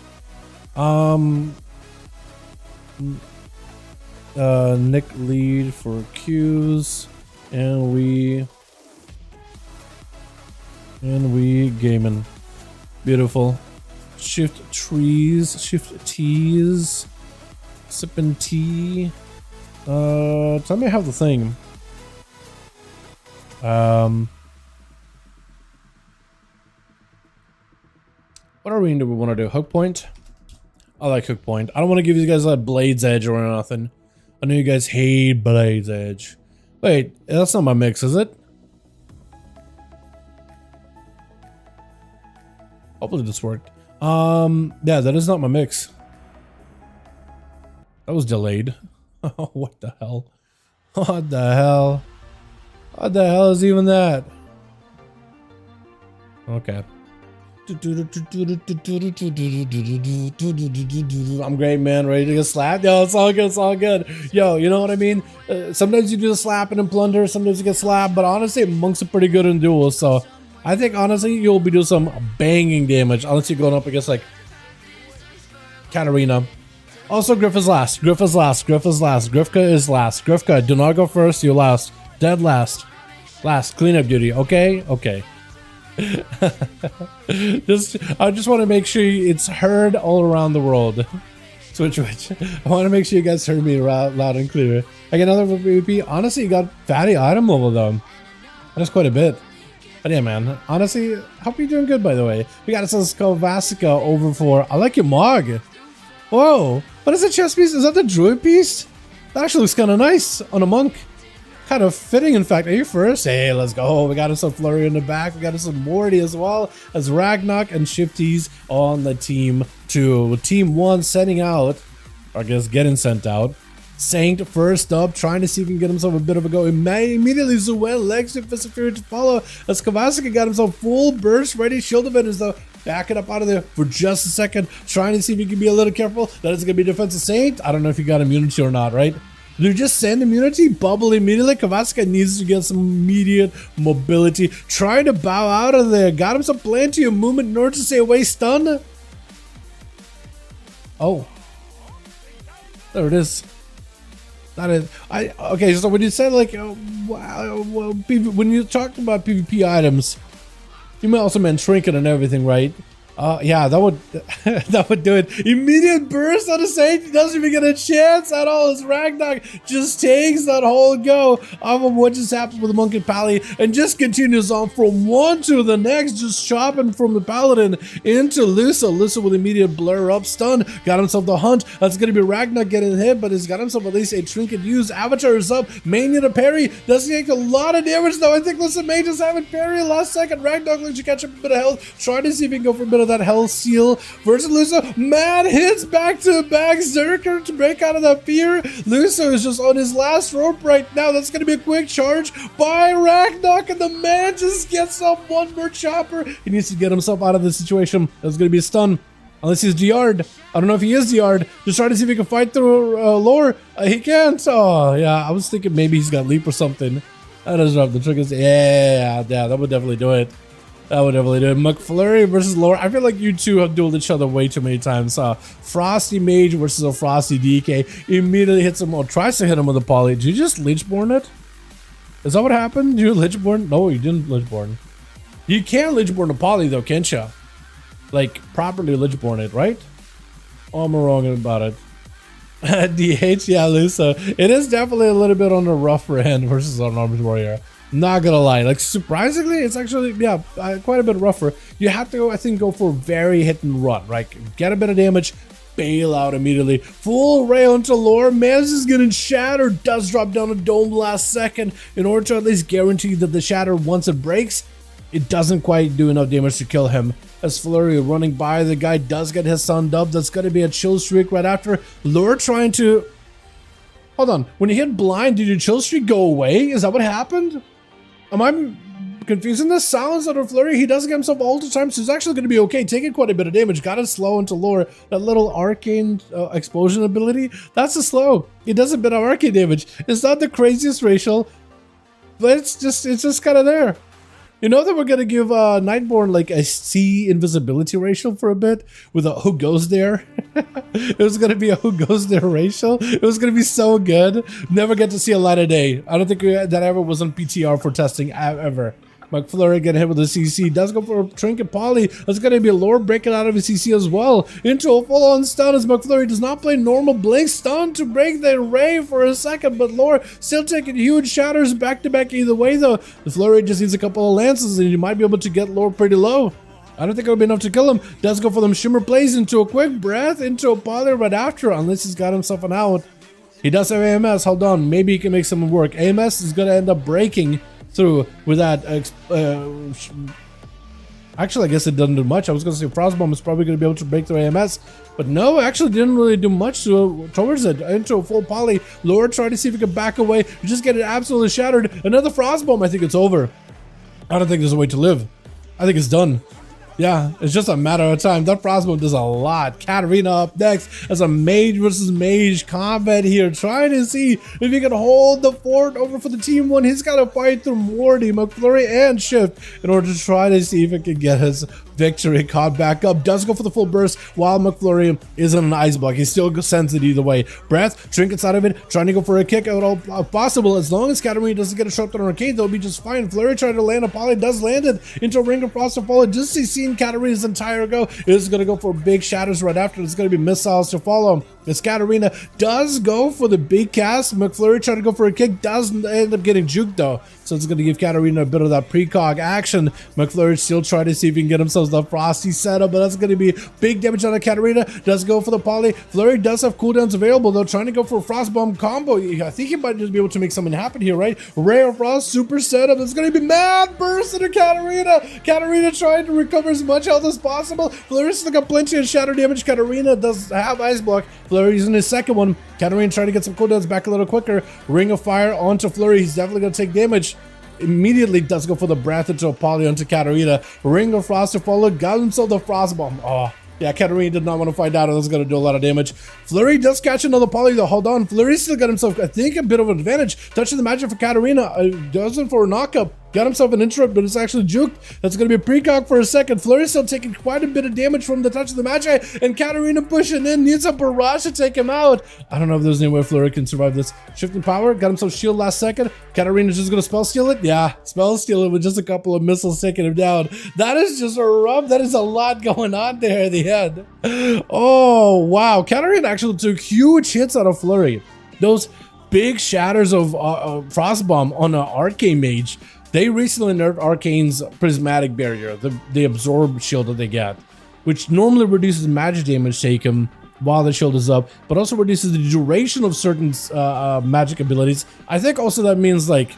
Nick lead for Qs, and we gaming. Beautiful. Shift trees, shift T's, sipping tea. Tell me I have the thing. What arena do we want to do? Hook point? I like hook point. I don't want to give you guys like Blade's Edge or nothing. I know you guys hate Blade's Edge. Wait, that's not my mix, is it? Hopefully this worked. Yeah, that is not my mix. That was delayed. Oh, what the hell? What the hell? What the hell is even that? Okay. I'm great, man. Ready to get slapped? Yo, it's all good. It's all good. Yo, you know what I mean? Sometimes you do the slapping and plunder. Sometimes you get slapped. But honestly, monks are pretty good in duels. So I think, honestly, you'll be doing some banging damage. Unless you're going up against, like, Katarina. Also, Griff is last. Griff is last. Griff is last. Griffka is last. Griffka, do not go first. You're last. Dead last. Last. Cleanup duty. Okay? Okay. I just want to make sure it's heard all around the world. Switch. I want to make sure you guys heard me loud and clear. I get another PvP. Honestly, you got fatty item level though. That's quite a bit. But yeah, man. Honestly, hope you're doing good, by the way. We got this Vasica over for. I like your mog. Whoa. What is the chest piece? Is that the druid piece? That actually looks kind of nice on a monk. Kind of fitting, in fact. Are you first? Hey, let's go. We got us some Flurry in the back. We got us some Morty as well as Ragnarok and Shifties on the team 2. Team 1 sending out, or I guess getting sent out. Saint first up, trying to see if he can get himself a bit of a go. Immediately Zuel, Lex, and Fury to follow. As Kavasika got himself full burst ready. Shield defenders though, backing up out of there for just a second. Trying to see if he can be a little careful. That is going to be defensive Saint. I don't know if he got immunity or not, right? You just send immunity, bubble immediately. Kavasika needs to get some immediate mobility. Trying to bow out of there. Got him some plenty of movement in order to stay away. Stun. Oh. There it is. That is. Okay, so when you said like, when you talked about PvP items, you also meant trinket and everything, right? Yeah, that would that would do it. Immediate burst on the Saint. He doesn't even get a chance at all. As Ragnarok just takes that whole go off of what just happened with the Monk and Pally and just continues on from one to the next, just chopping from the Paladin into Lusa. Lusa with immediate blur up stun. Got himself the hunt. That's going to be Ragnarok getting hit, but he's got himself at least a trinket used. Avatar is up. Mania to parry. Doesn't take a lot of damage though. I think Lusa may just have it parry. Last second, Ragnarok lets you catch up a bit of health. Trying to see if he can go for a bit of that health seal versus Lusa. Mad hits back to back. Zerker to break out of that fear. Lusa is just on his last rope right now. That's going to be a quick charge by Ragnarok, and the man just gets up one more chopper. He needs to get himself out of the situation. That's going to be a stun. Unless he's DR'd. I don't know if he is DR'd. Just trying to see if he can fight through lore. He can't. Oh, yeah. I was thinking maybe he's got leap or something. That does drop the triggers. Yeah, that would definitely do it. That would definitely do it. McFlurry versus Lore. I feel like you two have dueled each other way too many times. Frosty Mage versus a Frosty DK. Immediately hits him or tries to hit him with a poly. Did you just Lichborn it? Is that what happened? Did you Lichborn? No, you didn't Lichborn. You can Lichborn a poly though, can't you? Like properly Lichborn it, right? Oh, I'm wrong about it. DH, yeah, Lusa. It is definitely a little bit on the rougher end versus an Armored Warrior. Not gonna lie, like surprisingly, it's actually, yeah, quite a bit rougher. You have to, I think, go for very hit and run, right? Get a bit of damage, bail out immediately. Full rail into Lore. Mans is getting shattered, does drop down a dome last second in order to at least guarantee that the shatter, once it breaks, it doesn't quite do enough damage to kill him. As Flurry running by, the guy does get his sun dubbed. That's gonna be a chill streak right after. Lure trying to, hold on, when you hit blind, did your chill streak go away? Is that what happened? Am I confusing this? Silence under Flurry, he does get himself ult time, so he's actually going to be okay, taking quite a bit of damage. Got it slow into Lore. That little arcane explosion ability, that's a slow. It does a bit of arcane damage. It's not the craziest racial, but it's just kind of there. You know that we're going to give Nightborn like a C invisibility racial for a bit with a who goes there. It was going to be a who goes there racial. It was going to be so good. Never get to see a light of day. I don't think that ever was on PTR for testing ever. McFlurry getting hit with a CC. Does go for a trinket poly. That's going to be a Lore breaking out of his CC as well. Into a full-on stun as McFlurry does not play normal blink stun to break the array for a second, but Lore still taking huge shatters back-to-back either way though. The Flurry just needs a couple of lances and you might be able to get Lore pretty low. I don't think it would be enough to kill him. Does go for them Shimmer Plays into a quick breath, into a poly right after, unless he's got himself an out. He does have AMS. Hold on. Maybe he can make something work. AMS is going to end up breaking through with that Actually, I guess it doesn't do much. I was going to say Frostbomb is probably going to be able to break through AMS. But no, actually didn't really do much towards it. Into a full poly. Lord tried to see if he could back away. You just get it absolutely shattered. Another Frostbomb. I think it's over. I don't think there's a way to live. I think it's done. Yeah, it's just a matter of time. That Frostbomb does a lot. Katarina up next as a mage versus mage combat here. Trying to see if he can hold the fort over for the team one. He's got to fight through Morty, McFlurry, and Shift in order to try to see if he can get his victory caught back up. Does go for the full burst while McFlurry is in an ice block. He still sends it either way. Breath, trinkets out of it, trying to go for a kick at all possible. As long as Katarina doesn't get a shot on arcade, they'll be just fine. Flurry tried to land a poly, does land it into a ring of frost to follow. Just seeing Katarina's entire go is going to go for big shatters right after. It's going to be missiles to follow. As Katarina does go for the big cast, McFlurry tried to go for a kick, doesn't end up getting juked though. So it's going to give Katarina a bit of that precog action. McFlurry still trying to see if he can get himself the frosty setup, but that's going to be big damage on Katarina. Does go for the poly. Flurry does have cooldowns available though, trying to go for a Frostbomb combo. I think he might just be able to make something happen here, right? Ray of Frost, super setup. It's going to be mad burst into Katarina. Katarina trying to recover as much health as possible. Flurry still got plenty of shatter damage. Katarina does have ice block. Flurry using his second one. Katarina trying to get some cooldowns back a little quicker. Ring of Fire onto Flurry. He's definitely going to take damage. Immediately does go for the breath into a poly onto Katarina. Ring of Frost to follow. Got himself the Frostbomb. Oh, yeah, Katarina did not want to find out. It was going to do a lot of damage. Flurry does catch another poly though. Hold on. Flurry still got himself, I think, a bit of an advantage. Touching the magic for Katarina. Does it for a knockup. Got himself an interrupt, but it's actually juked. That's going to be a precog for a second. Flurry still taking quite a bit of damage from the touch of the Magi, and Katarina pushing in. Needs a barrage to take him out. I don't know if there's any way Flurry can survive this. Shifting power. Got himself shield last second. Katarina's just going to spell steal it. Yeah, spell steal it with just a couple of missiles taking him down. That is just a rough. That is a lot going on there at the end. Oh, wow. Katarina actually took huge hits out of Flurry. Those big shatters of Frostbomb on an Arcane Mage. They recently nerfed Arcane's Prismatic Barrier, the absorb shield that they get, which normally reduces magic damage taken while the shield is up, but also reduces the duration of certain magic abilities. I think also that means like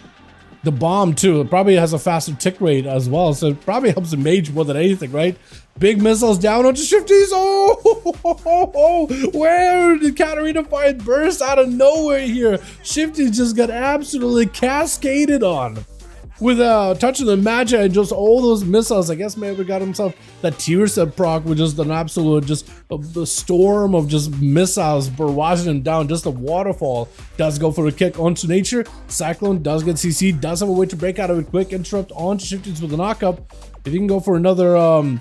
the bomb too. It probably has a faster tick rate as well, so it probably helps the mage more than anything, right? Big missiles down onto Shifties. Oh, where did Katarina find burst out of nowhere here? Shifties just got absolutely cascaded on. With a touch of the Magi and just all those missiles. I guess maybe got himself that tier set proc with just an absolute, just a storm of just missiles barraging him down, just a waterfall. Does go for a kick onto Nature. Cyclone does get CC, does have a way to break out of it quick. Interrupt onto Shifties with a knockup. If you can go for another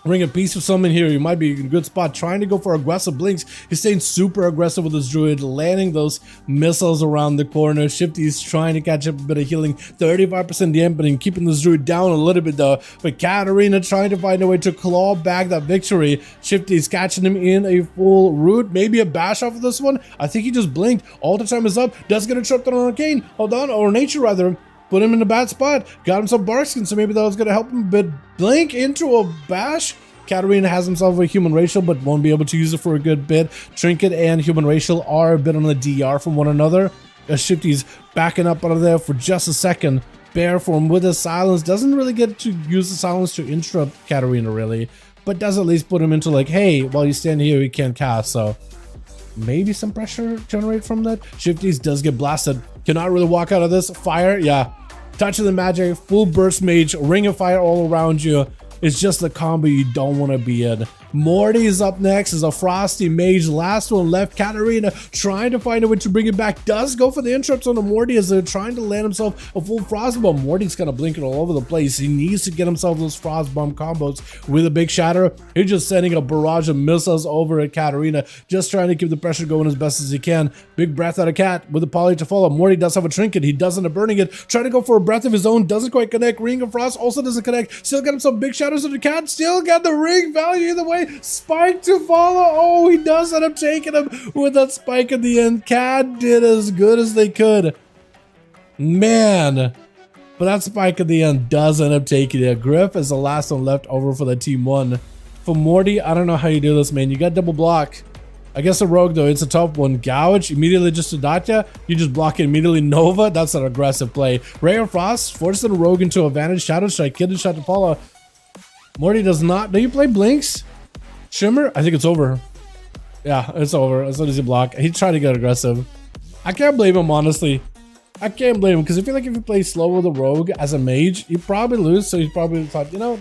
Ring of Peace or something here, you might be in a good spot. Trying to go for aggressive blinks. He's staying super aggressive with his druid, landing those missiles around the corner. Shifty's trying to catch up a bit of healing. 35% dampening, keeping this druid down a little bit though. But Katarina trying to find a way to claw back that victory. Shifty's catching him in a full root. Maybe a bash off of this one. I think he just blinked. All the time is up. Does get a trip on Arcane. Hold on, or Nature rather. Put him in a bad spot. Got him some Barkskin, so maybe that was going to help him. But blink into a bash. Katarina has himself a human racial, but won't be able to use it for a good bit. Trinket and human racial are a bit on the DR from one another. Shifty's backing up out of there for just a second. Bear form with his silence. Doesn't really get to use the silence to interrupt Katarina really, but does at least put him into like, hey, while you stand here, you can't cast. So maybe some pressure generate from that. Shifties does get blasted. Cannot really walk out of this. Fire, yeah. Touch of the Magic, full burst mage, ring of fire all around you. It's just the combo you don't want to be in. Morty is up next as a frosty mage. Last one left. Katarina trying to find a way to bring it back. Does go for the interrupts on the Morty as they're trying to land himself a full frostbomb. Morty's kind of blinking all over the place. He needs to get himself those frostbomb combos with a big shatter. He's just sending a barrage of missiles over at Katarina, just trying to keep the pressure going as best as he can. Big breath out of Cat with a poly to follow. Morty does have a trinket. He does end up burning it. Trying to go for a breath of his own. Doesn't quite connect. Ring of Frost also doesn't connect. Still got himself big shatters of the Cat. Still got the ring value either way. Spike to follow. Oh, he does end up taking him with that spike at the end. Cat did as good as they could. Man. But that spike at the end does end up taking it. Griff is the last one left over for the team one. For Morty, I don't know how you do this, man. You got double block. I guess a rogue, though, it's a tough one. Gouge, immediately just to Datya. You just block it immediately. Nova, that's an aggressive play. Ray of Frost, forcing a rogue into advantage. Shadow Strike, Kid and Shot to follow. Morty does not. Do you play Blinks? Shimmer? I think it's over. Yeah, it's over. As soon as you block. He tried to get aggressive. I can't blame him, honestly. I can't blame him because I feel like if you play slow with a rogue as a mage, you probably lose. So he probably thought, you know,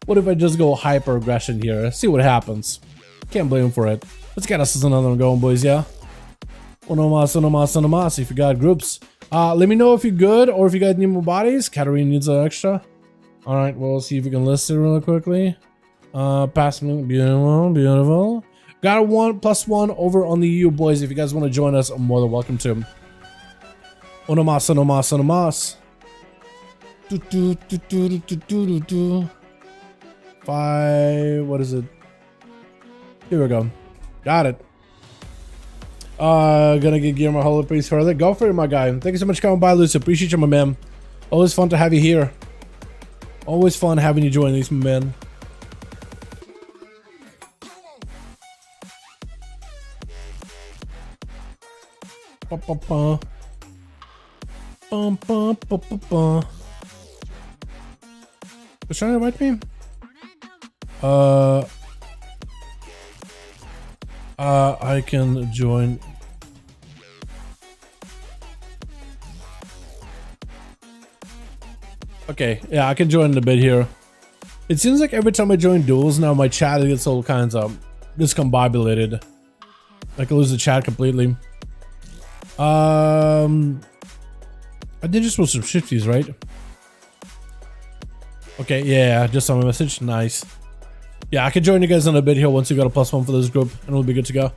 what if I just go hyper aggression here? See what happens. Can't blame him for it. Let's get us another one going, boys, yeah? Uno mas, if you got groups. Let me know if you're good or if you got any more bodies. Katarina needs an extra. Alright, we'll see if we can list it really quickly. Pass me. Beautiful, beautiful. Got a 1+1 over on the EU, boys. If you guys want to join us, I'm more than welcome to. Uno mas. 5. What is it? Here we go. Got it. Gonna get Guillermo Holy Priest further. Go for it, my guy. Thank you so much for coming by, Lucy. Appreciate you, my man. Always fun to have you here. Always fun having you join these, my man. Was trying to invite me? I can join. Okay, yeah, I can join in a bit here. It seems like every time I join duels now, my chat gets all kinds of discombobulated. I can lose the chat completely. I did just post some shifties, right? Okay, yeah, just saw my message. Nice. Yeah, I can join you guys in a bit here once you got a +1 for this group, and we'll be good to go.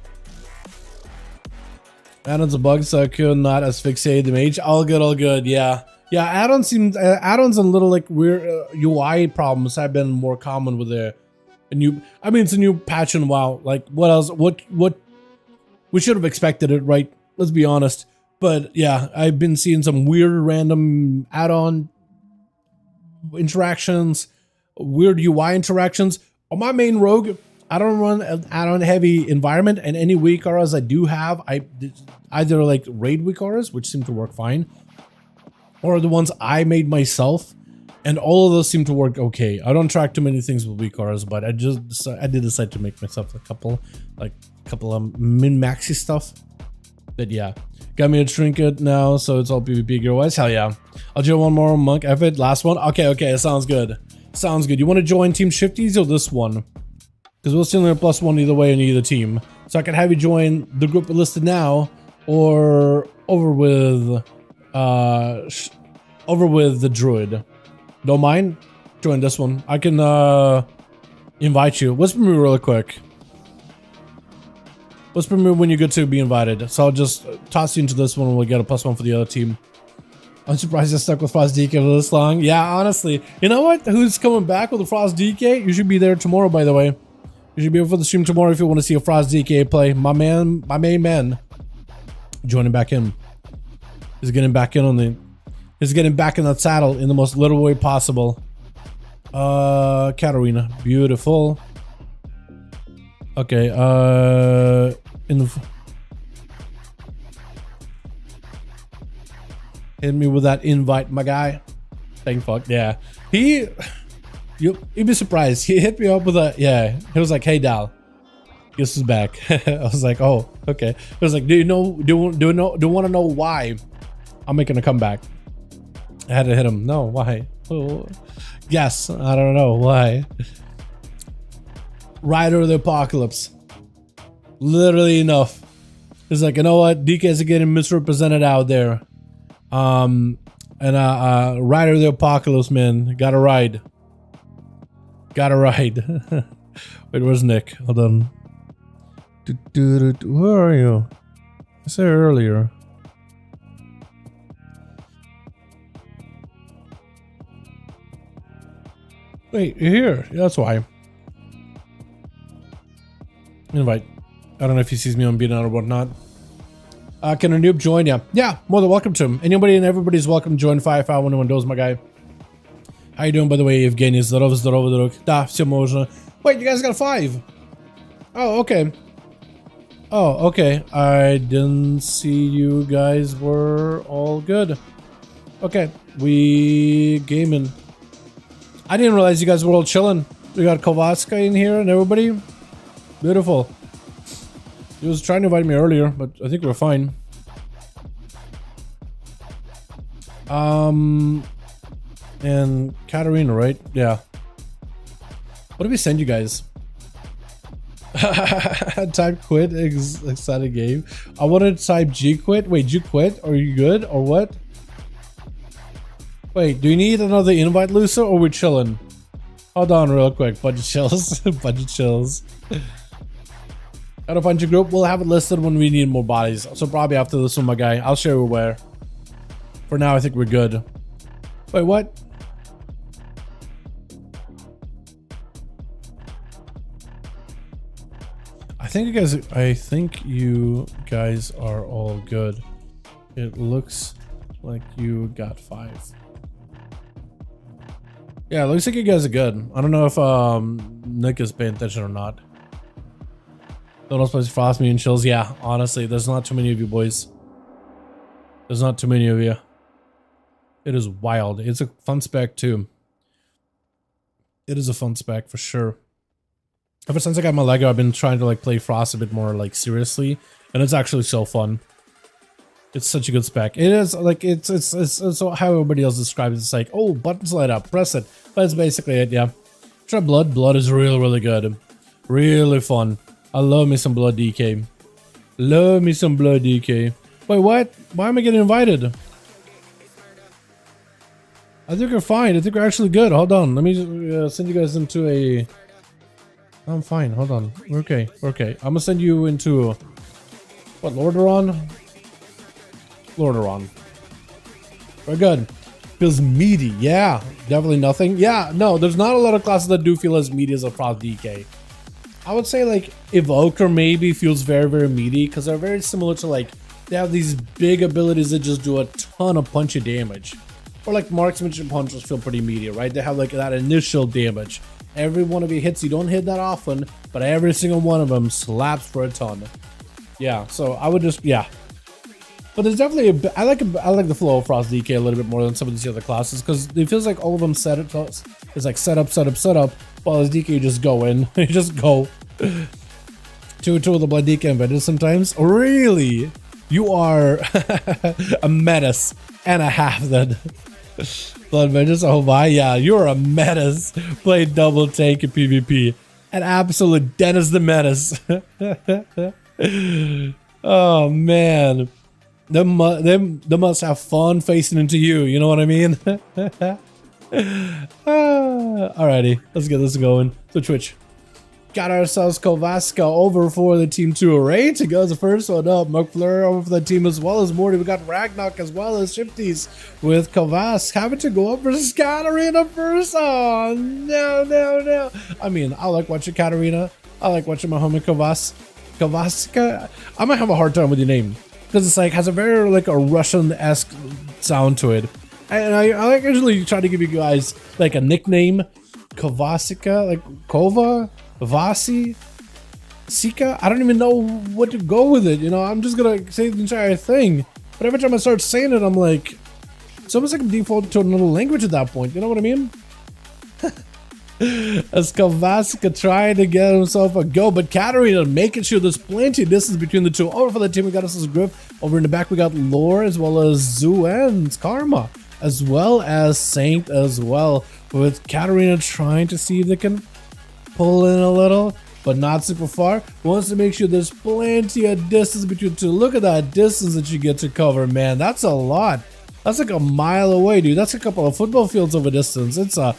Addons a bug, so I could not asphyxiate the mage. All good, yeah. Yeah, addons seem addons and little like weird UI problems have been more common with the new. I mean, it's a new patch in WoW. Like, what else? What? We should have expected it, right? Let's be honest. But yeah, I've been seeing some weird random add-on interactions, weird UI interactions. On my main rogue, I don't run an add-on heavy environment, and any weak auras I do have, I either like raid weak auras, which seem to work fine, or the ones I made myself, and all of those seem to work okay. I don't track too many things with weak auras, but I did decide to make myself a couple of min-maxy stuff. But yeah, got me a trinket now, so it's all PvP gear-wise. Hell yeah. I'll do one more monk effort. Last one. Okay, sounds good. Sounds good. You want to join Team Shifties or this one? Because we'll still need a +1 either way in either team. So I can have you join the group listed now, or over with the druid. Don't mind? Join this one. I can invite you. Whisper me really quick. Whisper me when you're good to be invited. So I'll just toss you into this one and we'll get a +1 for the other team. I'm surprised I stuck with Frost DK for this long. Yeah, honestly. You know what? Who's coming back with the Frost DK? You should be there tomorrow, by the way. You should be over for the stream tomorrow if you want to see a Frost DK play. My main man. Joining back in. He's getting back in on the... He's getting back in that saddle in the most literal way possible. Katarina. Beautiful. Okay, hit me with that invite, my guy. Thank fuck, yeah. You'd be surprised. He hit me up with a, yeah. He was like, "Hey, Dal, guess who's back?" I was like, "Oh, okay." He was like, "Do you want to know why I'm making a comeback?" I had to hit him. No, why? Oh, yes, I don't know why. Rider of the Apocalypse. Literally enough. It's like, you know what? DKs are getting misrepresented out there. And Rider of the Apocalypse, man. Gotta ride. Gotta ride. Wait, where's Nick? Hold on. Where are you? I said earlier. Wait, you're here. Yeah, that's why. Invite. I don't know if he sees me on being out or whatnot. Can a noob join? Yeah, more than welcome to him. Anybody and everybody's welcome to join 5V5 1V1 DUELS, my guy. How you doing, by the way, Evgeny? Здорово. Да, все можно. Wait, you guys got a 5? Oh, okay. Oh, okay. I didn't see you guys were all good. Okay, we gaming. I didn't realize you guys were all chilling. We got Kovaska in here and everybody. Beautiful. He was trying to invite me earlier, but I think we're fine. And Katarina, right? Yeah. What did we send you guys? Type quit, excited game. I wanted to type G quit. Wait, G quit? Are you good or what? Wait, do you need another invite, Lusa, or we're chilling? Hold on real quick. Budget chills. Budget chills. Gotta find your group. We'll have it listed when we need more bodies. So probably after this one, my guy. I'll share where. For now, I think we're good. Wait, what? I think you guys are all good. It looks like you got 5. Yeah, it looks like you guys are good. I don't know if Nick is paying attention or not. Don't play Frost, me and Chills. Yeah, honestly, there's not too many of you boys. There's not too many of you. It is wild. It's a fun spec too. It is a fun spec for sure. Ever since I got my Lego, I've been trying to like play Frost a bit more like seriously, and it's actually so fun. It's such a good spec. It is like it's how everybody else describes it. It's like, oh, buttons light up, press it. But that's basically it. Yeah. Try Blood. Blood is really good, really fun. I love me some Blood DK. Love me some Blood DK. Wait, what? Why am I getting invited? I think we're fine. I think we're actually good. Hold on. Let me send you guys into a... I'm fine. Hold on. We're okay. We're okay. I'm gonna send you into... What, Lordaeron? Lordaeron. We're good. Feels meaty. Yeah. Definitely nothing. Yeah. No, there's not a lot of classes that do feel as meaty as a Frost DK. I would say like Evoker maybe feels very meaty because they're very similar to like... They have these big abilities that just do a ton of punchy damage. Or like marksmanship punches feel pretty meaty, right? They have like that initial damage. Every one of your hits, you don't hit that often, but every single one of them slaps for a ton. Yeah, so I would just, yeah. But there's definitely a bit, I like the flow of Frost DK a little bit more than some of these other classes because it feels like all of them it's like setup, while as DK you just go in, you just go. Two of the Blood DK invented sometimes. Really? You are a menace and a half then. Blood Vengeance, oh my, yeah, you're a menace. Play double tank in PvP. An absolute Dennis the Menace. Oh man. They must have fun facing into you, you know what I mean? Alrighty, let's get this going. So Twitch. Got ourselves Kovaska over for the team 2 array to go the first one up. McFleur over for the team as well as Morty. We got Ragnarok as well as Shifties with Kovask having to go up versus Katarina first. Oh, no. I mean, I like watching Katarina. I like watching my homie Kovaska. I might have a hard time with your name because it's like has a very like a Russian-esque sound to it. And I like usually try to give you guys like a nickname. Kovaska, like Kova? Vasi? Sika? I don't even know what to go with it, you know, I'm just gonna say the entire thing. But every time I start saying it, I'm like, it's almost like I'm defaulting to another language at that point, you know what I mean? As Kovaska trying to get himself a go, but Katarina making sure there's plenty of distance between the two. Over for the team, we got us as Griff. Over in the back, we got Lore as well as Zuen's Karma, as well as Saint as well, with Katarina trying to see if they can pull in a little, but not super far. Wants to make sure there's plenty of distance between the two. Look at that distance that you get to cover, man. That's a lot. That's like a mile away, dude. That's a couple of football fields of a distance. It's a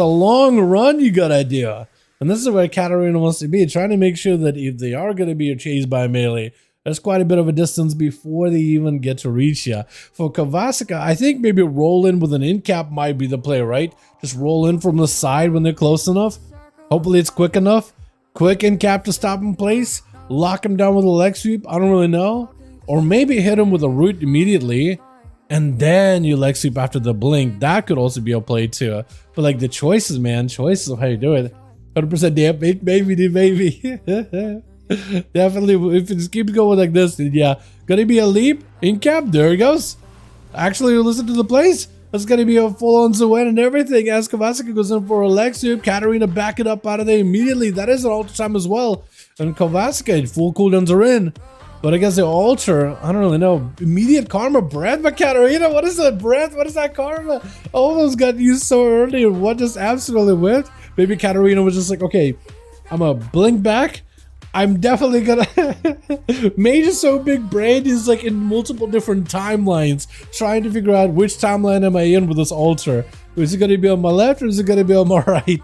long run, you got idea. And this is where Katarina wants to be, trying to make sure that if they are going to be chased by melee, there's quite a bit of a distance before they even get to reach you. For Kovaska, I think maybe roll in with an in cap might be the play, right? Just roll in from the side when they're close enough. Hopefully it's quick enough. Quick in cap to stop in place. Lock him down with a leg sweep. I don't really know. Or maybe hit him with a root immediately. And then you leg sweep after the blink. That could also be a play too. But like the choices, man. Choices of how you do it. 100% damn baby, dude, baby. Definitely. If it just keeps going like this, then yeah. Gonna be a leap. In cap. There it goes. Actually, listen to the plays. That's going to be a full-on Zoan and everything. As Kovacic goes in for Alexiou, Katarina back it up out of there immediately. That is an altar time as well. And Kovacic, full cooldowns are in. But I guess the altar, I don't really know. Immediate karma, breath by Katarina. What is that breath? What is that karma? Almost got used so early. What just absolutely whipped? Maybe Katarina was just like, okay, I'm gonna blink back. I'm definitely gonna. Mage is so big brain, he's like in multiple different timelines, trying to figure out which timeline am I in with this altar. Is it gonna be on my left or is it gonna be on my right?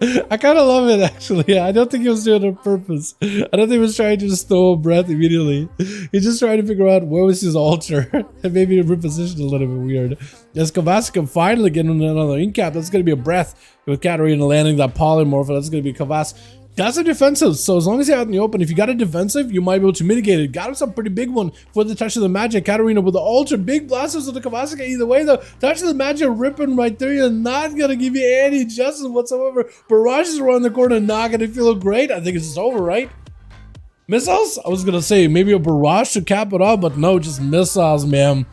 I kind of love it, actually. I don't think he was doing it on purpose. I don't think he was trying to just throw a breath immediately. He's just trying to figure out where was his altar and maybe reposition a little bit weird. As Kovacic finally getting another incap, that's going to be a breath with Katarina landing that polymorph. That's going to be Kovacic. That's a defensive, so as long as you're out in the open, if you got a defensive, you might be able to mitigate it. Got him some pretty big one for the touch of the magic. Katarina with the ultra big blasters of the Kovacic. Either way though, touch of the magic ripping right through you, not gonna give you any justice whatsoever. Barrages around the corner, not gonna feel great. I think it's just over, right? Missiles? I was gonna say maybe a barrage to cap it off, but no, just missiles, man.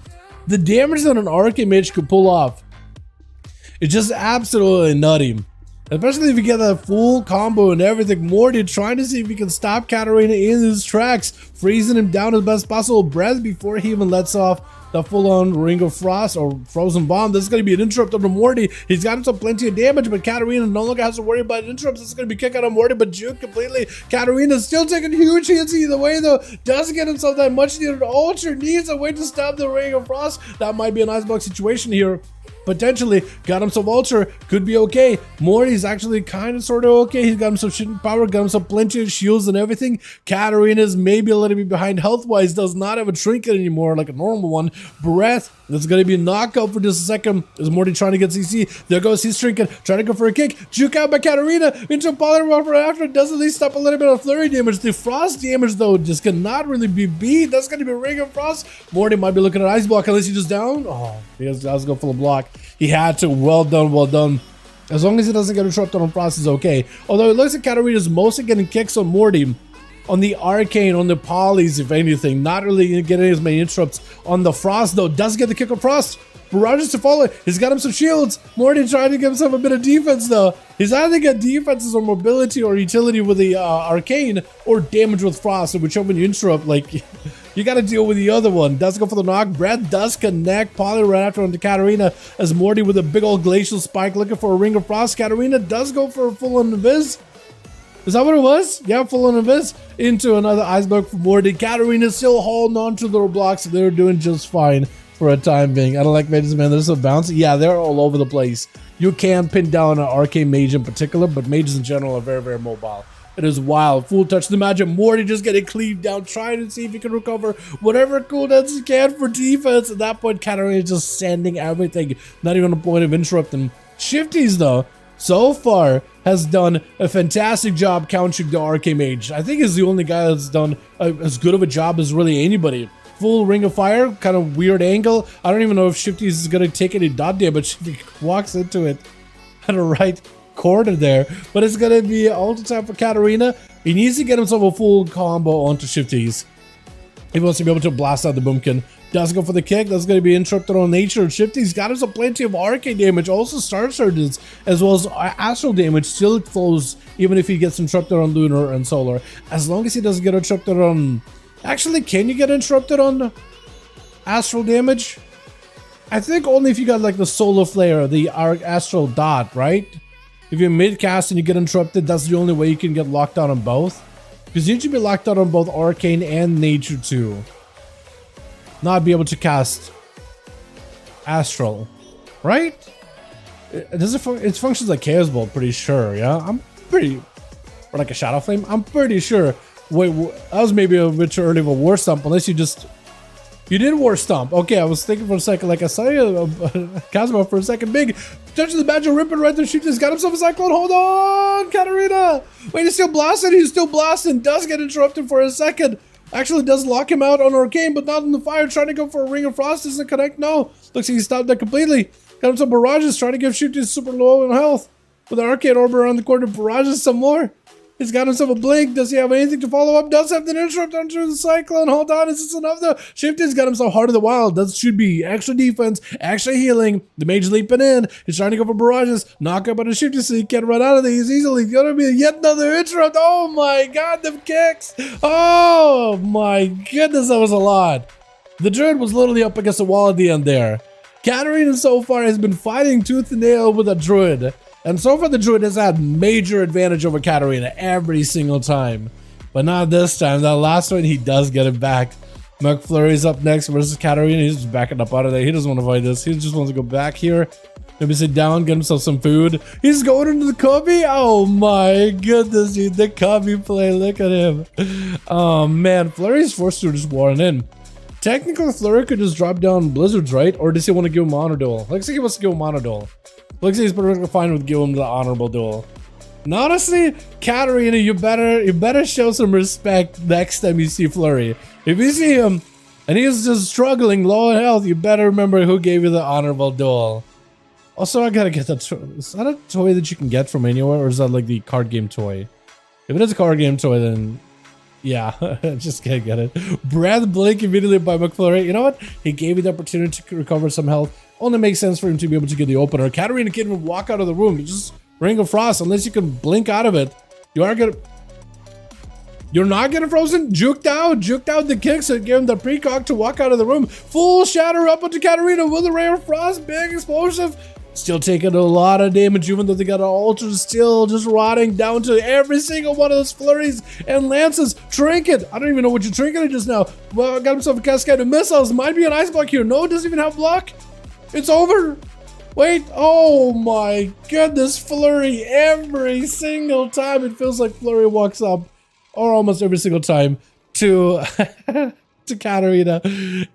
The damage that an arcane mage could pull off, it's just absolutely nutty. Especially if you get that full combo and everything. Morty trying to see if he can stop Katarina in his tracks, freezing him down as best possible breath before he even lets off the full-on Ring of Frost or Frozen Bomb. This is going to be an interrupt on Morty. He's got himself plenty of damage, but Katarina no longer has to worry about interrupts. This is going to be kick out on Morty, but juke completely. Katarina's still taking huge hits either way, though. Doesn't get himself that much needed ultra. Needs a way to stop the Ring of Frost. That might be an icebox situation here. Potentially got himself ultra, could be okay. Morty's actually kind of sort of okay. He's got himself shooting power, got himself plenty of shields and everything. Katarina's maybe a little bit behind health wise, does not have a trinket anymore like a normal one. Breath, that's going to be a knockout for just a second. Is Morty trying to get CC? There goes his trinket, trying to go for a kick. Juke out by Katarina into a polymorph right after. Does at least stop a little bit of flurry damage. The frost damage though just cannot really be beat. That's going to be a Ring of Frost. Morty might be looking at Ice Block unless he's just down. Oh, he has to go full of block. He had to. Well done, well done. As long as he doesn't get interrupted on Frost, is okay. Although it looks like Katarina's mostly getting kicks on Morty, on the Arcane, on the Polys, if anything. Not really getting as many interrupts on the Frost, though. Does get the kick on Frost. Barrages to follow. He's got him some shields. Morty trying to give himself a bit of defense, though. He's either got defenses or mobility or utility with the Arcane or damage with Frost. So whichever one you interrupt, like, you got to deal with the other one. Does go for the knock. Breath does connect. Poly right after onto Katarina as Morty with a big old glacial spike looking for a Ring of Frost. Katarina does go for a full-on invis. Is that what it was? Yeah, full-on invis into another iceberg for Morty. Katarina still holding on to their blocks. They're doing just fine for a time being. I don't like mages, man. They're so bouncy. Yeah, they're all over the place. You can pin down an arcane mage in particular, but mages in general are very, very mobile. It is wild. Full touch the magic. Morty just getting cleaved down, trying to see if he can recover whatever cooldowns he can for defense. At that point, Katarina is just sending everything. Not even a point of interrupting. Shifties, though, so far has done a fantastic job countering the arcane mage. I think he's the only guy that's done as good of a job as really anybody. Full Ring of Fire, kind of weird angle. I don't even know if Shifties is going to take any dot damage if he walks into it at the right corner there. But it's going to be ultra time for Katarina. He needs to get himself a full combo onto Shifties. He wants to be able to blast out the Boomkin. Does go for the kick. That's going to be interrupted on nature. Shifty's got himself plenty of arcane damage. Also star surges as well as astral damage still flows even if he gets interrupted on lunar and solar. As long as he doesn't get interrupted on... Actually, can you get interrupted on astral damage? I think only if you got like the solar flare, the astral dot, right? If you're mid-cast and you get interrupted, that's the only way you can get locked out on both. Because you should be locked out on both arcane and nature too. Not be able to cast astral, right? It functions like Chaos Bolt, pretty sure. Yeah, I'm pretty, or like a Shadow Flame. I'm pretty sure. Wait, that was maybe a bit too early of a War Stomp, unless you did War Stomp. Okay, I was thinking for a second, like I saw you, Cosmo for a second. Big touch of the badger, ripping right there. He's got himself a cyclone. Hold on, Katarina. Wait, he's still blasting. He's still blasting. Does get interrupted for a second. Actually does lock him out on Arcane, but not on the fire. Trying to go for a Ring of Frost. Doesn't connect. No. Looks like he stopped that completely. Got him some barrages. Trying to give Shifty super low in health. With the Arcane Orb around the corner. Barrages some more. He's got himself a blink. Does he have anything to follow up? Does have the interrupt onto the cyclone. Hold on, is this enough though? Shifty's got himself Heart of the Wild. That should be extra defense, extra healing. The mage leaping in. He's trying to go for barrages. Knock up on the Shifty so he can't run out of these easily. It's gonna be yet another interrupt. Oh my god, them kicks. Oh my goodness, that was a lot. The Druid was literally up against the wall at the end there. Katarina so far has been fighting tooth and nail with a Druid. And so far the Druid has had major advantage over Katarina every single time. But not this time. That last one, he does get it back. McFlurry's up next versus Katarina. He's just backing up out of there. He doesn't want to fight this. He just wants to go back here. Maybe sit down, get himself some food. He's going into the cubby. Oh my goodness, dude. The cubby play. Look at him. Oh man, Flurry's forced to just warren in. Technically, Flurry could just drop down Blizzards, right? Or does he want to give him Honor Duel? Looks like he wants to give him Honor Duel. Looks like he's perfectly fine with giving him the Honorable Duel. And honestly, Katarina, you better show some respect next time you see Flurry. If you see him and he's just struggling, low in health, you better remember who gave you the Honorable Duel. Also, I gotta get that. Is that a toy that you can get from anywhere, or is that like the card game toy? If it is a card game toy, then yeah, just can't get it. Breath Blink immediately by McFlurry. You know what? He gave you the opportunity to recover some health. Only makes sense for him to be able to get the opener. Katarina can't even walk out of the room. You just Ring of Frost, unless you can blink out of it. You're not getting frozen? Juked out the kick, so give him the precog to walk out of the room. Full shatter up onto Katarina with a Ray of Frost, big explosive. Still taking a lot of damage, even though they got an altar, still just rotting down to every single one of those flurries and lances. Trinket, I don't even know what you're trinketing just now. Well, got himself a cascade of missiles. Might be an ice block here. No, it doesn't even have block. It's over. Wait, oh my goodness, Flurry, every single time it feels like Flurry walks up, or almost every single time, to to Katarina,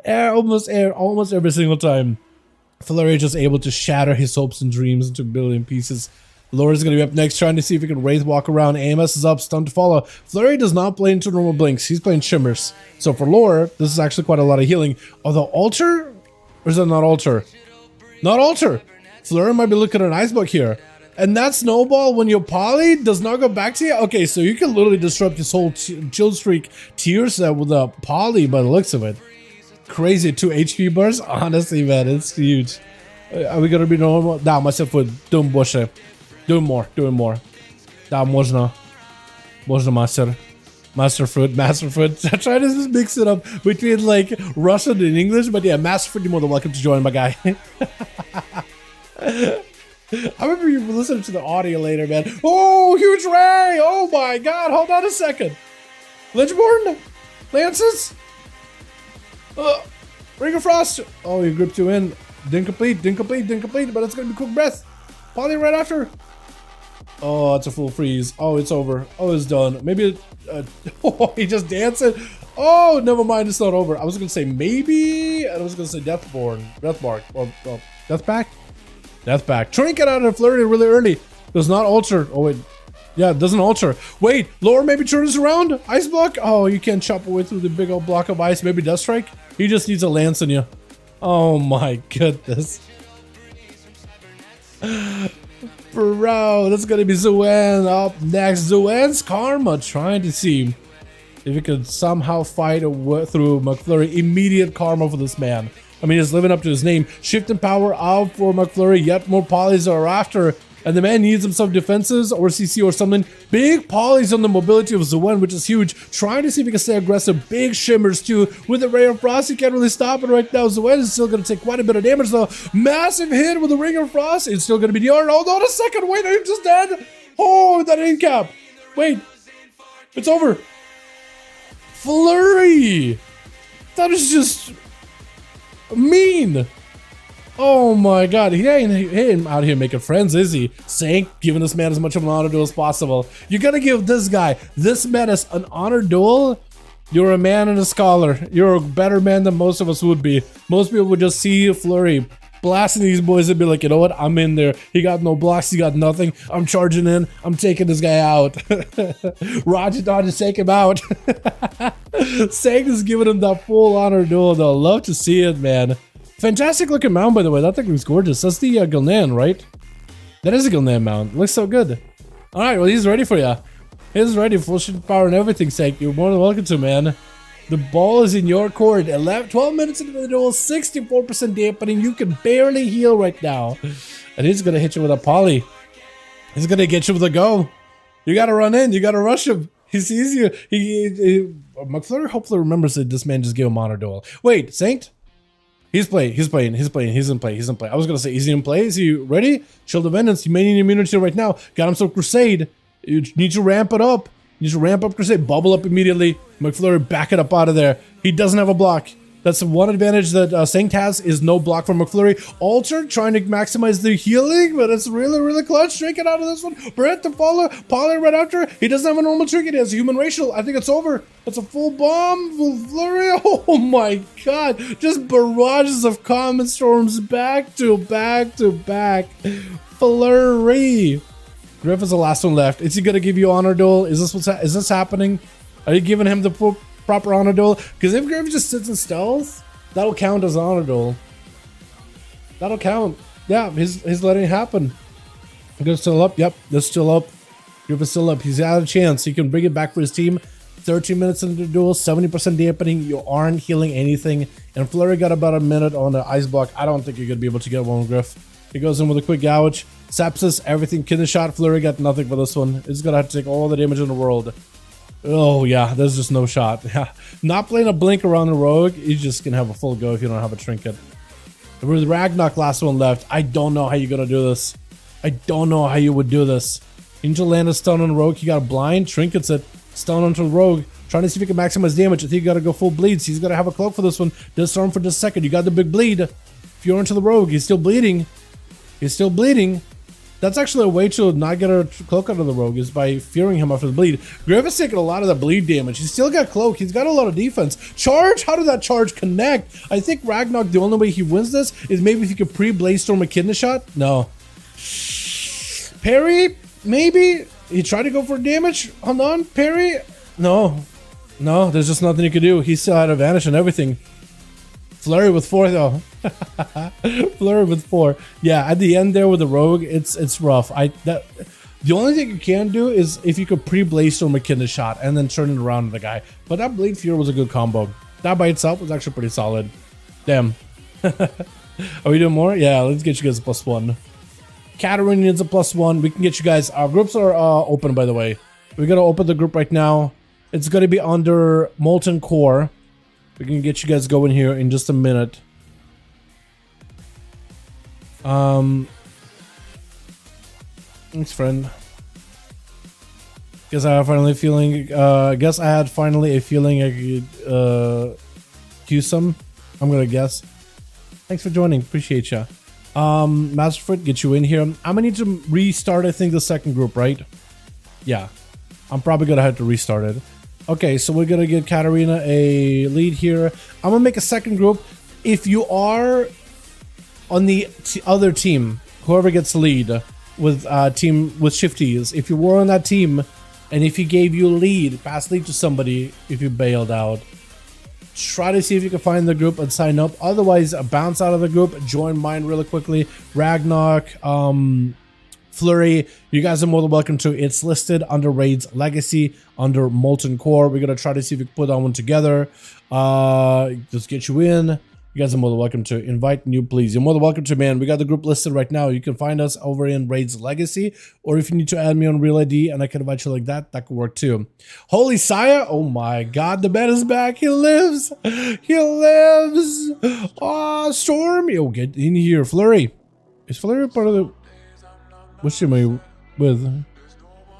almost every single time. Flurry just able to shatter his hopes and dreams into a billion pieces. Laura's gonna be up next, trying to see if he can Wraith walk around. AMS is up, stun to follow. Flurry does not play into normal blinks, he's playing shimmers. So for Laura, this is actually quite a lot of healing. Although altar, or is that not altar? Not altar! Flurry might be looking at an ice block here. And that snowball, when your poly does not go back to you? Okay, so you can literally disrupt this whole chill streak tier set with a poly by the looks of it. Crazy, 2 HP bars? Honestly, man, it's huge. Are we gonna be normal? Da, myself would doing больше. Doing more. Da, можно master fruit. I try to just mix it up between like Russian and English, but yeah, master fruit, you're more than welcome to join, my guy. I remember you listening to the audio later, man. Oh, huge ray! Oh my god, hold on a second. Ledgeborn? Lances? Ring of Frost! Oh, he gripped you in. Didn't complete, but it's gonna be quick breath. Poly right after. Oh, it's a full freeze. Oh, it's over. Oh, it's done. Maybe oh, he just dancing. Oh, never mind, it's not over. I was gonna say maybe, and I was gonna say Deathmark, or Deathback? Deathback. Trinket out of Flurry really early. Does not alter. Oh, wait. Yeah, it doesn't alter. Wait, Lore maybe turns around. Ice block. Oh, you can't chop away through the big old block of ice. Maybe Death Strike. He just needs a lance in you. Oh my goodness. Bro, that's gonna be Zuen up next. Zuen's Karma trying to see if he could somehow fight through McFlurry. Immediate karma for this man. I mean, he's living up to his name. Shift and power out for McFlurry. Yet more polys are after. And the man needs himself defenses or CC or something. Big polys on the mobility of Zuen, which is huge. Trying to see if he can stay aggressive. Big shimmers too. With the Ray of Frost, he can't really stop it right now. Zuen is still going to take quite a bit of damage though. Massive hit with the Ring of Frost. It's still going to be the Hold on a second. Wait, are you just dead? Oh, that in cap. Wait. It's over. Flurry. That is just mean. Oh my god, he ain't out here making friends, is he? Sank, giving this man as much of an honor duel as possible. You gotta give this guy, this menace, an honor duel. You're a man and a scholar. You're a better man than most of us would be. Most people would just see Flurry blasting these boys and be like, you know what, I'm in there. He got no blocks, he got nothing. I'm charging in, I'm taking this guy out. Roger Dodge, take him out. Sank is giving him that full honor duel though. Love to see it, man. Fantastic looking mount, by the way. That thing looks gorgeous. That's the Gilnan, right? That is a Gilnan mount. Looks so good. All right, well, he's ready for you. He's ready, full shit power and everything, Sank. You're more than welcome to, man. The ball is in your court. 12 minutes into the duel, 64% dampening. You can barely heal right now. And he's gonna hit you with a poly. He's gonna get you with a go. You gotta run in, you gotta rush him. He sees you. McFlurry hopefully remembers that this man just gave him honor duel. Wait, Saint? He's in play. I was gonna say, is he in play? Is he ready? Shield of Vengeance, you may need immunity right now. Got him some Crusade. You need to ramp it up. You need to ramp up Crusade, bubble up immediately. McFlurry, back it up out of there. He doesn't have a block. That's the one advantage that Saint has, is no block from McFlurry. Alter trying to maximize the healing, but it's really clutch. Drinking out of this one. Brett to follow. Poly right after. He doesn't have a normal trinket. He has a human racial. I think it's over. That's a full bomb. McFlurry. Oh my god. Just barrages of common storms back to back to back. Flurry. Griff is the last one left. Is he gonna give you honor duel? Is this happening? Are you giving him the proper honor duel? Because if Griff just sits in stealth, that'll count as honor duel. That'll count. Yeah, he's letting it happen. Griff's still up. Yep, they're still up. Griff is still up. He's had a chance. He can bring it back for his team. 13 minutes into the duel, 70% dampening. You aren't healing anything. And Flurry got about a minute on the ice block. I don't think you're gonna be able to get one with Griff. He goes in with a quick gouge. Sepsis, everything. Kidney shot. Flurry got nothing for this one. He's gonna have to take all the damage in the world. Oh yeah, there's just no shot. Yeah, not playing a blink around the rogue. You just can have a full go if you don't have a trinket. With Ragnarok, last one left. I don't know how you're gonna do this. I don't know how you would do this. You need to land a stun on the rogue. He got a blind, trinkets it, stun onto the rogue. Trying to see if he can maximize damage. I think you gotta go full bleeds. He's gonna have a cloak for this one. Disarm for just a second. You got the big bleed. If you're into the rogue, he's still bleeding. He's still bleeding. That's actually a way to not get a cloak out of the rogue, is by fearing him after the bleed. Griff is taking a lot of the bleed damage. He's still got cloak. He's got a lot of defense. Charge? How did that charge connect? I think Ragnarok, the only way he wins this is maybe if he could pre-Blazestorm a kidney shot. No. Parry? Maybe? He tried to go for damage? Hold on. Parry? No. No, there's just nothing you could do. He still had advantage and everything. Flurry with 4 though. Flurry with 4. Yeah, at the end there with the rogue, it's rough. The only thing you can do is if you could pre-Blazestorm a kidney shot and then turn it around to the guy. But that Blade Fear was a good combo. That by itself was actually pretty solid. Damn. Are we doing more? Yeah, let's get you guys a +1. Katarina needs a +1. We can get you guys. Our groups are open, by the way. We're gonna open the group right now. It's gonna be under Molten Core. We can get you guys going here in just a minute. Thanks, friend. Guess I had finally feeling. Guess I had finally a feeling I could use some. I'm gonna guess. Thanks for joining. Appreciate ya. Masterfoot, get you in here. I'm gonna need to restart. I think the second group, right? Yeah, I'm probably gonna have to restart it. Okay, so we're gonna get Katarina a lead here. I'm gonna make a second group. If you are on the other team, whoever gets lead with team with shifties, if you were on that team and if he gave you a lead, pass lead to somebody, if you bailed out, try to see if you can find the group and sign up. Otherwise, bounce out of the group, join mine really quickly. Ragnarok, Flurry, you guys are more than welcome to. It's listed under Raids Legacy, under Molten Core. We're gonna try to see if we can put that one together. Just get you in. You guys are more than welcome to. Invite new, please. You're more than welcome to, man. We got the group listed right now. You can find us over in Raids Legacy, or if you need to add me on Real ID and I can invite you like that, that could work too. Holy Sire! Oh my God, the man is back. He lives. He lives. Oh, Storm, yo, get in here, Flurry. Is Flurry part of the? Which team are you with?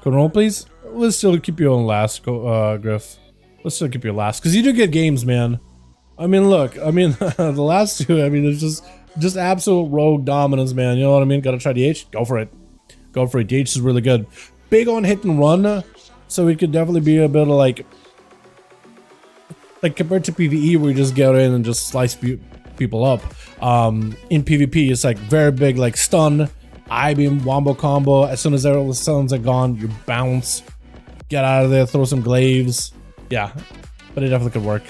Control, please. Let's still keep you on last, Griff. Let's still keep you last, because you do get games, man. I mean, look. I mean, the last two. I mean, it's just absolute rogue dominance, man. You know what I mean? Gotta try the H. Go for it. Go for it. The H is really good. Big on hit and run, so it could definitely be a bit of like compared to PvE, where you just get in and just slice people up. In PvP, it's like very big, like stun. I-beam, wombo combo. As soon as all the stuns are gone, you bounce, get out of there, throw some glaives. Yeah, but it definitely could work.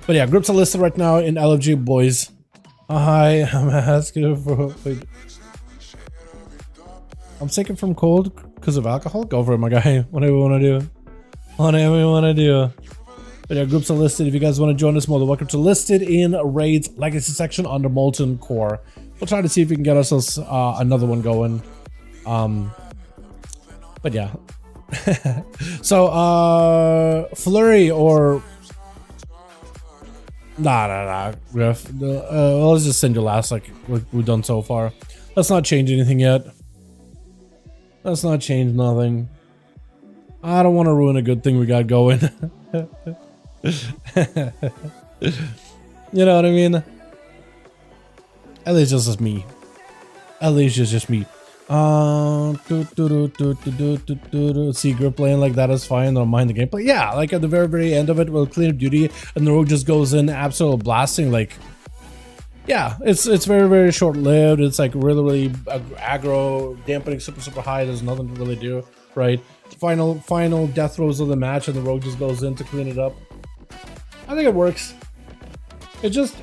But yeah, groups are listed right now in LFG, boys. Hi, I'm asking for. Wait. I'm sick from cold. because of alcohol? Go for it, my guy. Whatever you want to do. Whatever you want to do. But yeah, groups are listed. If you guys want to join us more, welcome to listed in Raid's Legacy section under Molten Core. We'll try to see if we can get ourselves another one going. But yeah. So, Flurry or... Nah, Griff. Let's just send you last like we've done so far. Let's not change anything yet. Let's not change nothing. I don't want to ruin a good thing we got going. You know what I mean? At least it's just me. At least it's just me. Secret playing like that is fine. Don't mind the gameplay. Yeah, like at the very end of it, we'll clean up duty, and the rogue just goes in absolute blasting. Like, yeah, it's very short lived. It's like really aggro, dampening super high. There's nothing to really do, right? Final death throws of the match, and the rogue just goes in to clean it up. I think it works. It just,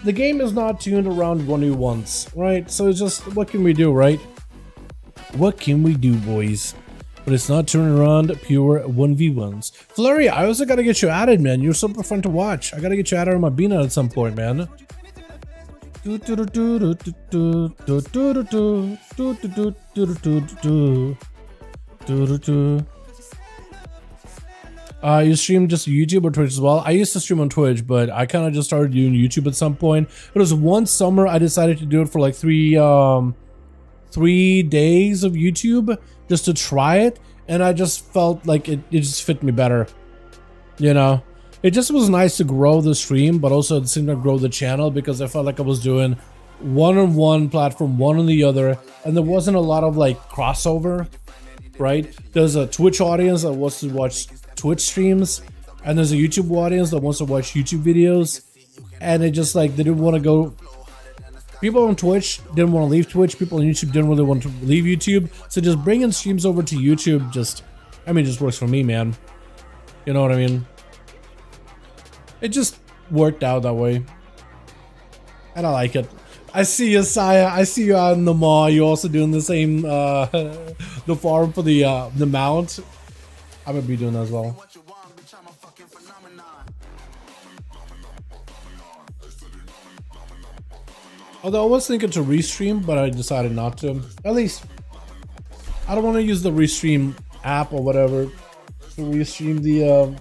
the game is not tuned around 1v1s, right? So it's just, what can we do, right? What can we do, boys? But it's not turning around pure 1v1s. Flurry, I also gotta get you added, man. You're super fun to watch. I gotta get you added on my beanut at some point, man. You stream just YouTube or Twitch as well? I used to stream on Twitch, but I kind of just started doing YouTube at some point. It was one summer I decided to do it for like 3 days of YouTube just to try it, and I just felt like it just fit me better. You know, it just was nice to grow the stream, but also at the same time grow the channel, because I felt like I was doing one on one platform, one on the other, and there wasn't a lot of like crossover, right? There's a Twitch audience that wants to watch Twitch streams, and there's a YouTube audience that wants to watch YouTube videos, and it just like they didn't want to go. People on Twitch didn't want to leave Twitch. People on YouTube didn't really want to leave YouTube. So just bringing streams over to YouTube just works for me, man. You know what I mean? It just worked out that way. And I like it. I see you, Saya. I see you out in the mall. You're also doing the same, the farm for the mount. I'm going to be doing that as well. Although I was thinking to restream, but I decided not to. At least, I don't want to use the restream app or whatever to restream the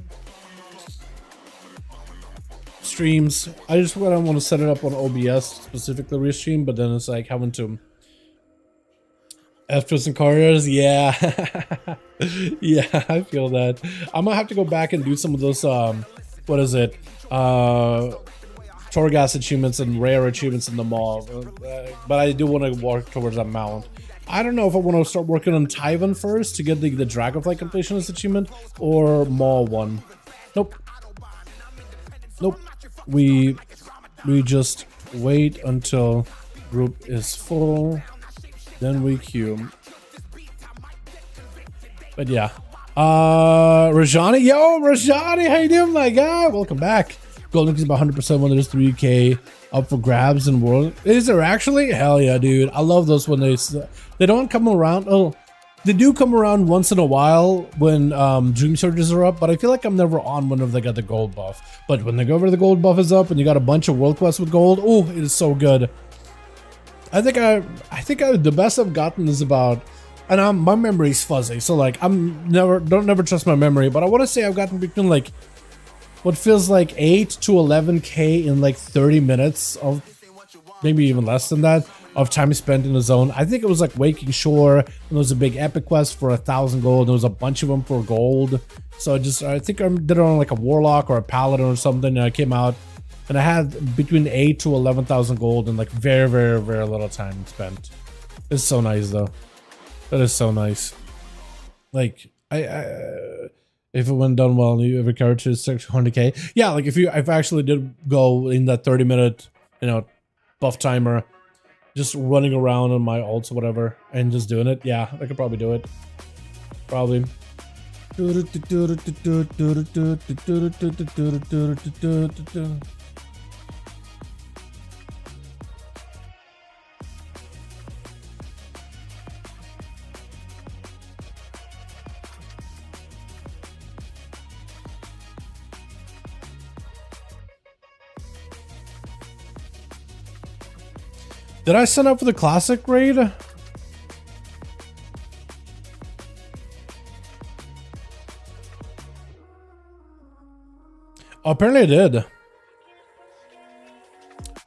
streams. I just want to set it up on OBS specifically restream, but then it's like having to F-Twist and Couriers. Yeah. Yeah, I feel that. I might have to go back and do some of those, what is it? Torghast achievements and rare achievements in the mall, but I do want to work towards that mount. I don't know if I want to start working on Tyvan first to get the Dragonflight completionist achievement, or Mall one. Nope. We just wait until group is full, then we queue. But yeah, Rajani, yo, Rajani, how you doing, my guy? Welcome back. Golden is about 100% when there's 3K up for grabs in World. Is there actually? Hell yeah, dude. I love those when they don't come around. Oh, they do come around once in a while when Dream Surges are up, but I feel like I'm never on whenever they got the gold buff. But when they go over the gold buff is up and you got a bunch of world quests with gold, oh, it is so good. I think the best I've gotten is about, and my memory's fuzzy, so like don't never trust my memory, but I want to say I've gotten between like what feels like 8 to 11k in like 30 minutes of, maybe even less than that, of time spent in the zone. I think it was like Waking Shore, and there was a big epic quest for 1,000 gold. There was a bunch of them for gold. So I think I did it on like a warlock or a paladin or something, and I came out and I had between 8 to 11,000 gold in like very little time spent. It's so nice though. That is so nice. Like if it went done well, every character is 100k. Yeah, like if I actually did go in that 30-minute, buff timer, just running around on my ults or whatever and just doing it. Yeah, I could probably do it. Probably. Did I sign up for the classic raid? Oh, apparently I did.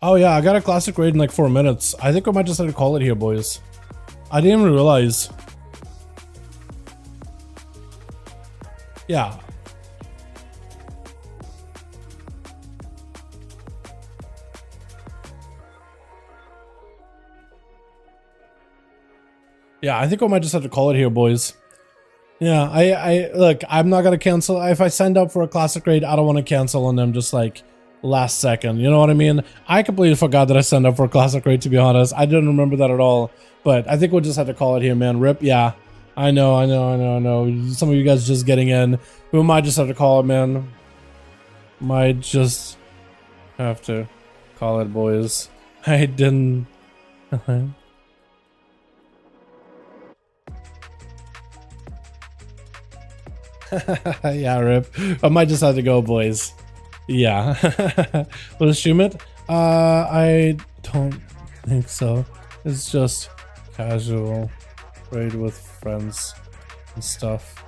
Oh yeah, I got a classic raid in like 4 minutes. I think I might just have to call it here, boys. I didn't even realize. Yeah. Yeah, I think I might just have to call it here, boys. Yeah, I look, I'm not gonna cancel. If I signed up for a classic raid, I don't want to cancel on them just like last second. You know what I mean? I completely forgot that I signed up for a classic raid, to be honest. I didn't remember that at all. But I think we'll just have to call it here, man. Rip, yeah. I know. Some of you guys just getting in. We might just have to call it, man. Might just have to call it, boys. I didn't. Yeah, rip. I might just have to go, boys. Yeah. We'll stream it? I don't think so. It's just casual raid with friends and stuff.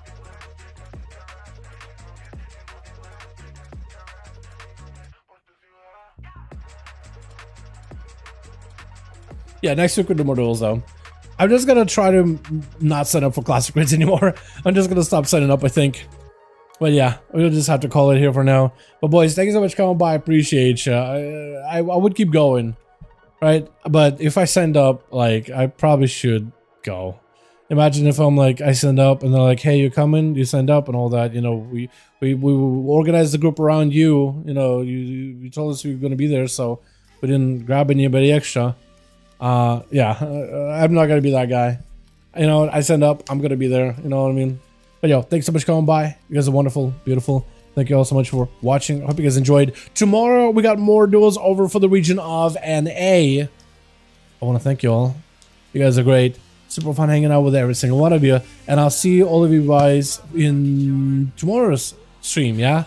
Yeah, next week we'll do more duels though. I'm just gonna try to not sign up for classic raids anymore. I'm just gonna stop signing up, I think. But yeah, we'll just have to call it here for now. But boys, thank you so much for coming by. I appreciate you. I would keep going, right? But if I signed up, like, I probably should go. Imagine if I'm like, I signed up and they're like, hey, you coming? You signed up and all that. You know, we organized the group around you. You know, you told us you were gonna be there, so we didn't grab anybody extra. Yeah, I'm not gonna be that guy. You know, I signed up. I'm gonna be there. You know what I mean? But yo, thanks so much for coming by. You guys are wonderful, beautiful. Thank you all so much for watching. I hope you guys enjoyed. Tomorrow, we got more duels over for the region of NA. I want to thank you all. You guys are great. Super fun hanging out with every single one of you. And I'll see all of you guys in tomorrow's stream, yeah?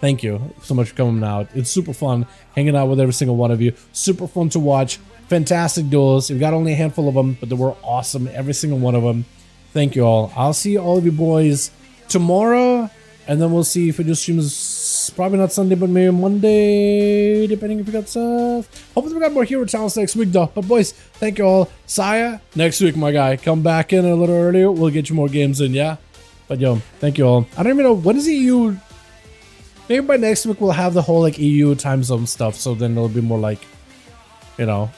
Thank you so much for coming out. It's super fun hanging out with every single one of you. Super fun to watch. Fantastic duels. We've got only a handful of them, but they were awesome. Every single one of them. Thank you all. I'll see all of you boys tomorrow, and then we'll see if we do streams. Probably not Sunday, but maybe Monday, depending if we got stuff. Hopefully we got more hero channels next week, though. But boys, thank you all. Saya, next week, my guy. Come back in a little earlier. We'll get you more games in, yeah? But yo, thank you all. I don't even know, when is EU? Maybe by next week we'll have the whole like EU time zone stuff, so then it'll be more like, you know,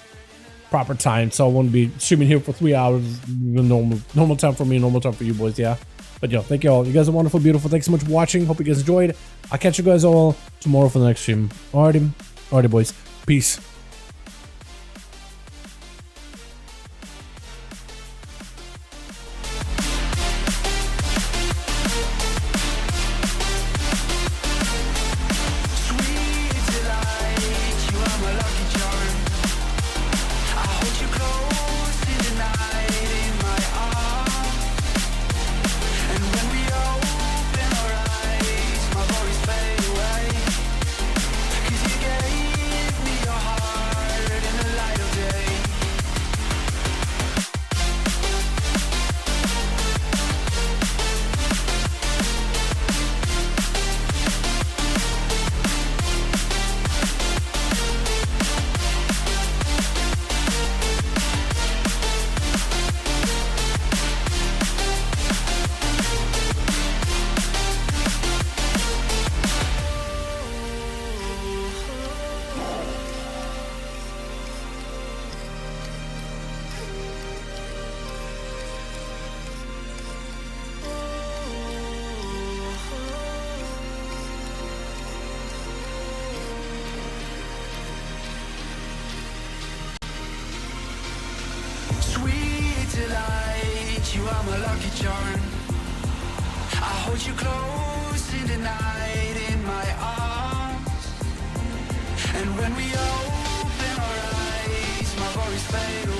proper time, so I won't be streaming here for 3 hours. Normal time for me, normal time for you boys, yeah. But yo, thank you all. You guys are wonderful, beautiful. Thanks so much for watching. Hope you guys enjoyed. I'll catch you guys all tomorrow for the next stream. Alrighty, boys. Peace. you are my lucky charm. I hold you close in the night in my arms. And when we open our eyes, my worries fade away.